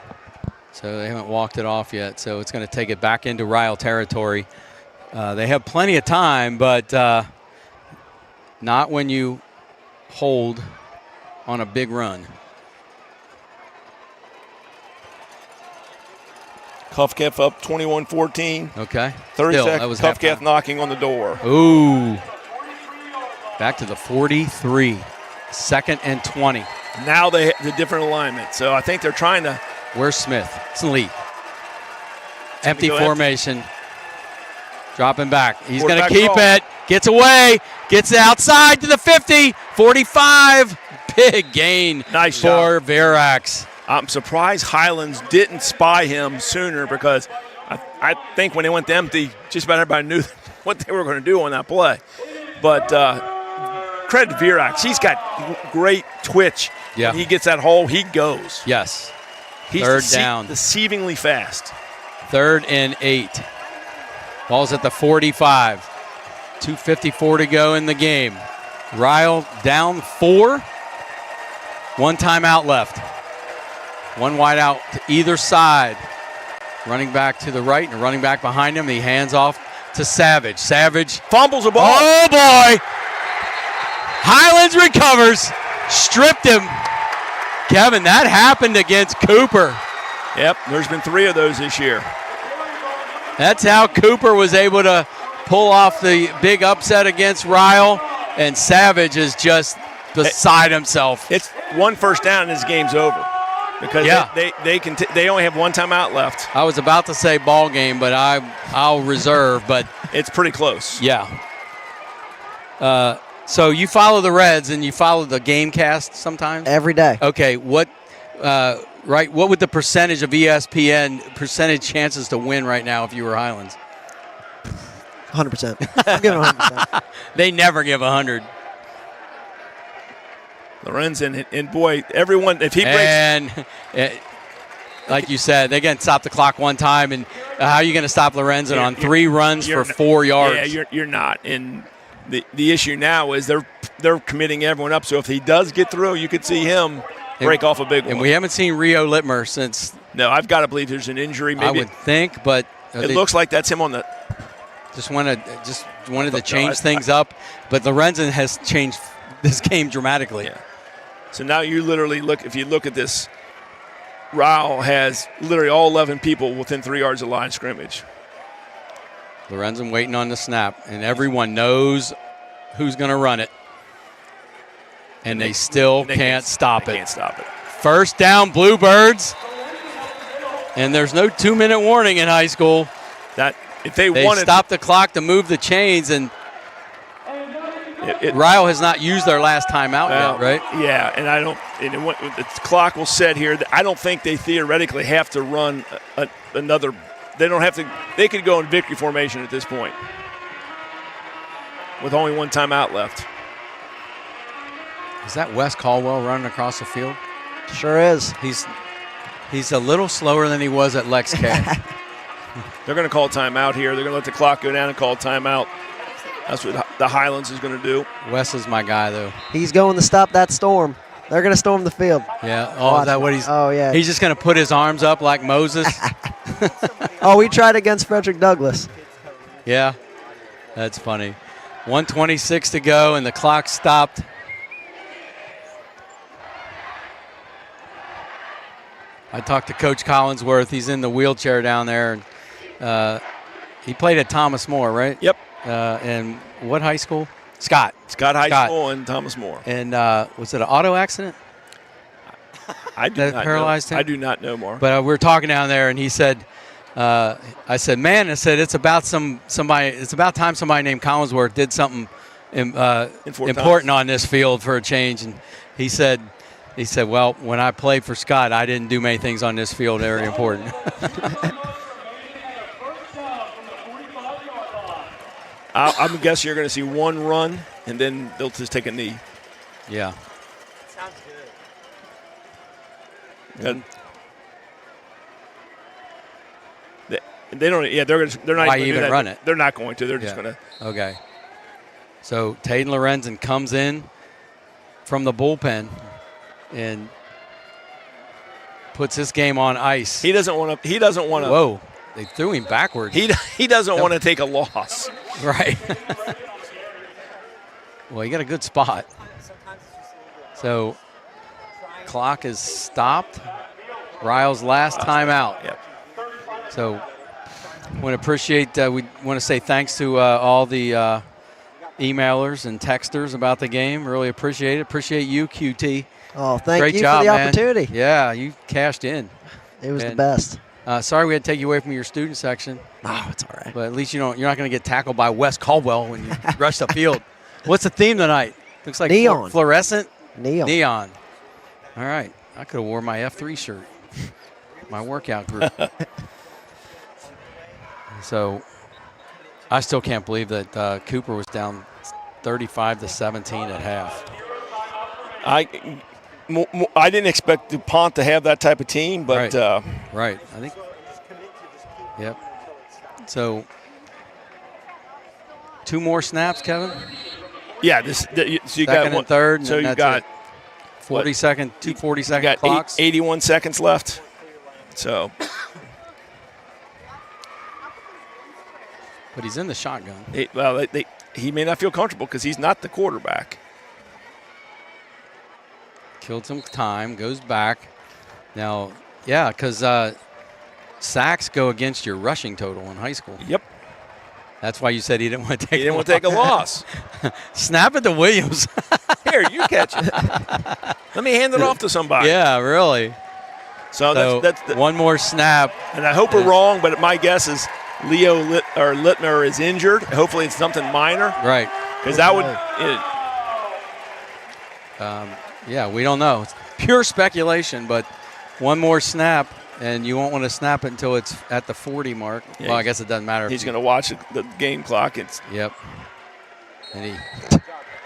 So they haven't walked it off yet. So it's going to take it back into Ryle territory. They have plenty of time, but not when you hold on a big run. Cuffcaf up 21-14. Okay. 30 Still, seconds. that was Cuffcaf halftime. knocking on the door. Ooh. Back to the 43. 2nd and 20. Now they the different alignment. So I think they're trying to. Where's Smith? It's in lead. Empty go formation. Dropping back. He's going to Quarterback keep draw. it. Gets away. Gets it outside to the 50. 45. Big gain Nice for Verax. I'm surprised Highlands didn't spy him sooner because I think when they went to empty, just about everybody knew what they were going to do on that play. But credit to Verax. He's got great twitch. Yeah. When he gets that hole, he goes. Yes. He's Third down. deceivingly fast. 3rd and 8. Ball's at the 45. 2:54 to go in the game. Ryle down 4. 1 timeout left. 1 wide out to either side. Running back to the right and running back behind him. He hands off to Savage. Savage Fumbles a ball. Oh, boy. Highlands recovers. Stripped him. Kevin, that happened against Cooper. Yep, there's been 3 of those this year. That's how Cooper was able to pull off the big upset against Ryle, and Savage is just beside himself. It's 1 first down and this game's over because Yeah. they only have 1 timeout left. I was about to say ball game, but I'll reserve, but It's pretty close. yeah. So you follow the Reds and you follow the game cast sometimes? Every day. Okay, what would the percentage of ESPN percentage chances to win right now if you were Highlands? 100%. I'm giving 100%. They never give 100. Lorenzen, and boy, everyone, if he breaks. And like you said, they can stop the clock 1 time, and how are you going to stop Lorenzen on 3 runs for 4 yards? Yeah, you're not. And the issue now is they're committing everyone up. So if he does get through, you could see him break off a big one. And we haven't seen Rio Littmer since. No, I've got to believe there's an injury. Maybe I would think, but it looks like that's him on the. Just wanted to change things up, but Lorenzen has changed this game dramatically. Yeah. So now you literally if you look at this, Ryle has literally all 11 people within 3 yards of line of scrimmage. Lorenzen waiting on the snap, and everyone knows who's going to run it. And they still can't stop it. Can't stop it. First down, Bluebirds. And there's no 2-minute warning in high school. That if they They wanted stopped the clock to move the chains, and Ryle has not used their last timeout yet, right? Yeah, and I don't. And the clock will set here. I don't think they theoretically have to run another. They don't have to. They could go in victory formation at this point with only 1 timeout left. Is that Wes Caldwell running across the field? Sure is. He's a little slower than he was at Lex K. They're going to call timeout here. They're going to let the clock go down and call timeout. That's what the Highlands is going to do. Wes is my guy, though. He's going to stop that storm. They're going to storm the field. Yeah. Oh, is that what he's? Oh, yeah. He's just going to put his arms up like Moses. Oh, we tried against Frederick Douglass. Yeah. That's funny. 1:26 to go, and the clock stopped. I talked to Coach Collinsworth. He's in the wheelchair down there. And, he played at Thomas More, right? Yep. And what high school? Scott High School and Thomas More. And was it an auto accident? I do that not paralyzed know. him? I do not know more. But we were talking down there, and he said, "I said, man, it's about somebody. It's about time somebody named Collinsworth did something important on this field for a change." And he said, "Well, when I played for Scott, I didn't do many things on this field very important." I'm guessing you're going to see one run, and then they'll just take a knee. Yeah. Sounds good. And they don't. Yeah, they're not Why even even do that. run it? They're not going to. They're just Yeah. going to. Okay. So Taden Lorenzen comes in from the bullpen and puts this game on ice. He doesn't want to. He doesn't want to. Whoa. They threw him backwards. He doesn't want to take a loss. Right. Well, he got a good spot. So clock is stopped. Ryle's last time out. Yep. So want to appreciate, we want to say thanks to all the emailers and texters about the game. Really appreciate it. Appreciate you, QT. Oh, thank Great you job, for the man. opportunity. Yeah, you cashed in. It was the And- best. Sorry we had to take you away from your student section, Oh, it's all right. but at least you're not going to get tackled by Wes Caldwell when you rush the field. What's the theme tonight? Looks like Neon. fluorescent Neon. neon. All right, I could have wore my F3 shirt, my workout group. So I still can't believe that Cooper was down 35-17 at half. I didn't expect DuPont to have that type of team, but Right, I think. Yep. So 2 more snaps, Kevin. yeah, so you Second got and one, third, and So then you that's got it. 40-second, 2 you 40-second got clocks. 81 seconds left. So But he's in the shotgun. he may not feel comfortable because he's not the quarterback. Killed some time, goes back. Now, yeah, because sacks go against your rushing total in high school. Yep. That's why you said he didn't want to take. He didn't want to take a loss. Snap it to Williams. Here, you catch it. Let me hand it off to somebody. Yeah, really. So, So that's one more snap. and I hope we're wrong, but my guess is Leo Littmer is injured. Hopefully it's something minor Right. because that would Yeah, we don't know. It's pure speculation, but one more snap, and you won't want to snap it until it's at the 40 mark. Yeah, Well, I guess it doesn't matter. he's going to watch the game clock. Yep. And he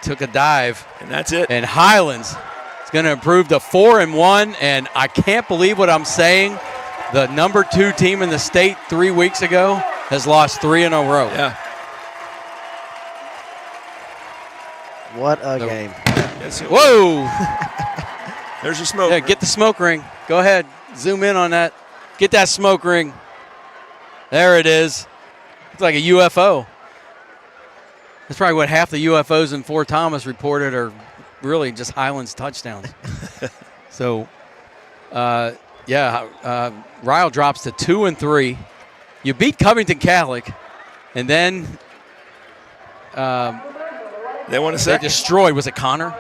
took a dive. And that's it. And Highlands is going to improve to 4-1, and I can't believe what I'm saying. The number 2 team in the state 3 weeks ago has lost 3 in a row. Yeah. What a So- game. Whoa! There's your smoke. Yeah, get the smoke ring. Go ahead. Zoom in on that. Get that smoke ring. There it is. It's like a UFO. That's probably what half the UFOs in Fort Thomas reported are really just Highlands touchdowns. So, Ryle drops to 2-3. You beat Covington Catholic, and then They won a they second. destroyed. Was it Connor?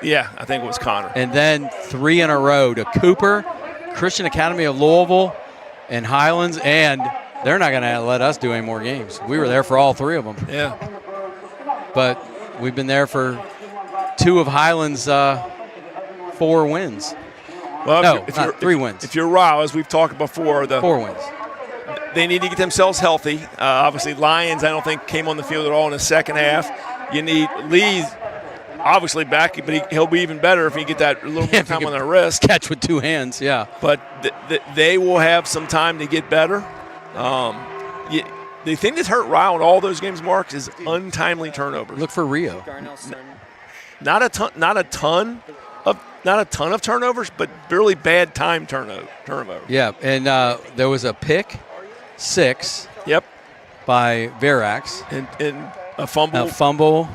Yeah, I think it was Connor. And then 3 in a row to Cooper, Christian Academy of Louisville, and Highlands, and they're not going to let us do any more games. We were there for all 3 of them, Yeah. but we've been there for 2 of Highlands' 4 wins. Well, No, not 3 wins. If you're Ryle, as we've talked before, 4 wins. they need to get themselves healthy. Obviously, Lyons, I don't think, came on the field at all in the second half. You need Lee, obviously, back, but he'll be even better if he get that a little more If he time can on their wrist. Catch with 2 hands, yeah. But they will have some time to get better. The thing that's hurt Ryle in all those games, Mark, is untimely turnovers. Look for Rio. Darnell's son. Not a ton of turnovers, but really bad time turnover. Yeah, and there was a pick 6 Yep. by Verax, And a fumble, a fumble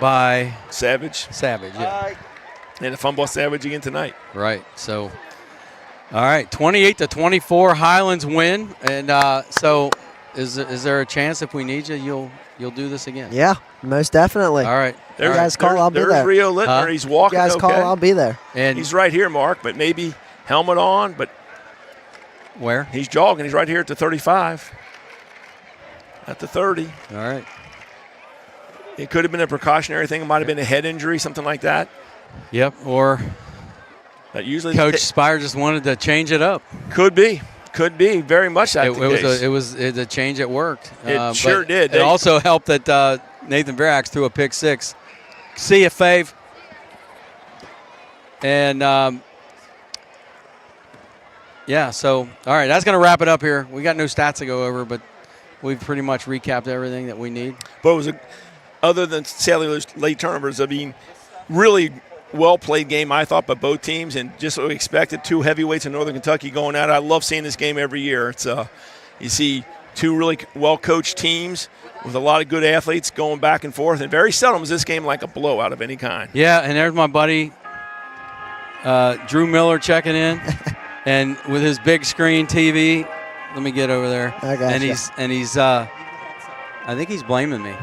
by Savage, Savage, yeah. and a fumble Savage again tonight. Right. So, all right, 28-24, Highlands win, and so is there a chance if we need you, you'll do this again? Yeah, most definitely. All right. You guys call, I'll be There's there. Rio Littner. Huh? He's You walking guys okay. call, I'll be there. And He's right here, Mark, but maybe helmet on, but where? he's jogging. He's right here at the 35. At the 30. All right. It could have been a precautionary thing. It might have been a head injury, something like that. Yep. Or That usually Coach Spire just wanted to change it up. could be. Could be very much that the case. It was a change that worked. It sure did. It also helped that Nathan Verax threw a pick six. See you, Fave. And yeah, so all right, that's going to wrap it up here. We got no stats to go over, but we've pretty much recapped everything that we need. But it was other than sadly those late turnovers, I mean, really well played game, I thought, by both teams, and just what we expected. Two heavyweights in Northern Kentucky going at it. I love seeing this game every year. It's you see two really well coached teams with a lot of good athletes going back and forth, and very seldom is this game like a blowout of any kind. Yeah, and there's my buddy Drew Miller checking in, and with his big screen TV. Let me get over there. I got you. And he's I think he's blaming me,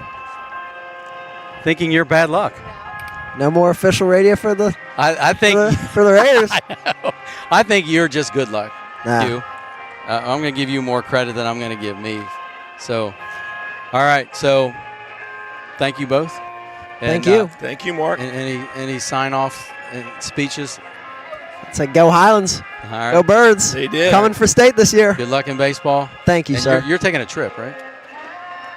thinking you're bad luck. No more official radio for the I think for the Raiders. I think you're just good luck. Nah. You. I'm going to give you more credit than I'm going to give me. So, all right. So, thank you both. Thank you. Thank you, Mark. Any sign off speeches? It's like go Highlands, All right. go Birds. They did. Coming for state this year. Good luck in baseball. Thank you, And sir. You're taking a trip, right?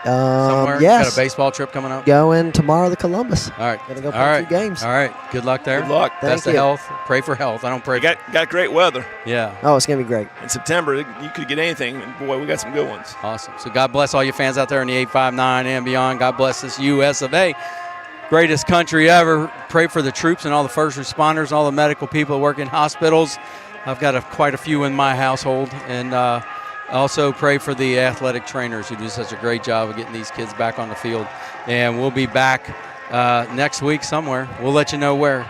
Somewhere. Yes. Got a baseball trip coming up. Going tomorrow to Columbus. All right. Gonna go All play right. 2 games. All right. Good luck there. Good luck. Thank Best of you. health. Pray for health. I don't pray. We got great weather. Yeah. Oh, it's gonna be great. In September, you could get anything. And boy, we got some good ones. Awesome. So God bless all you fans out there in the 859 and beyond. God bless this U.S. of A. Greatest country ever. Pray for the troops and all the first responders, all the medical people that work in hospitals. I've got quite a few in my household. And also pray for the athletic trainers who do such a great job of getting these kids back on the field. And we'll be back next week somewhere. We'll let you know where.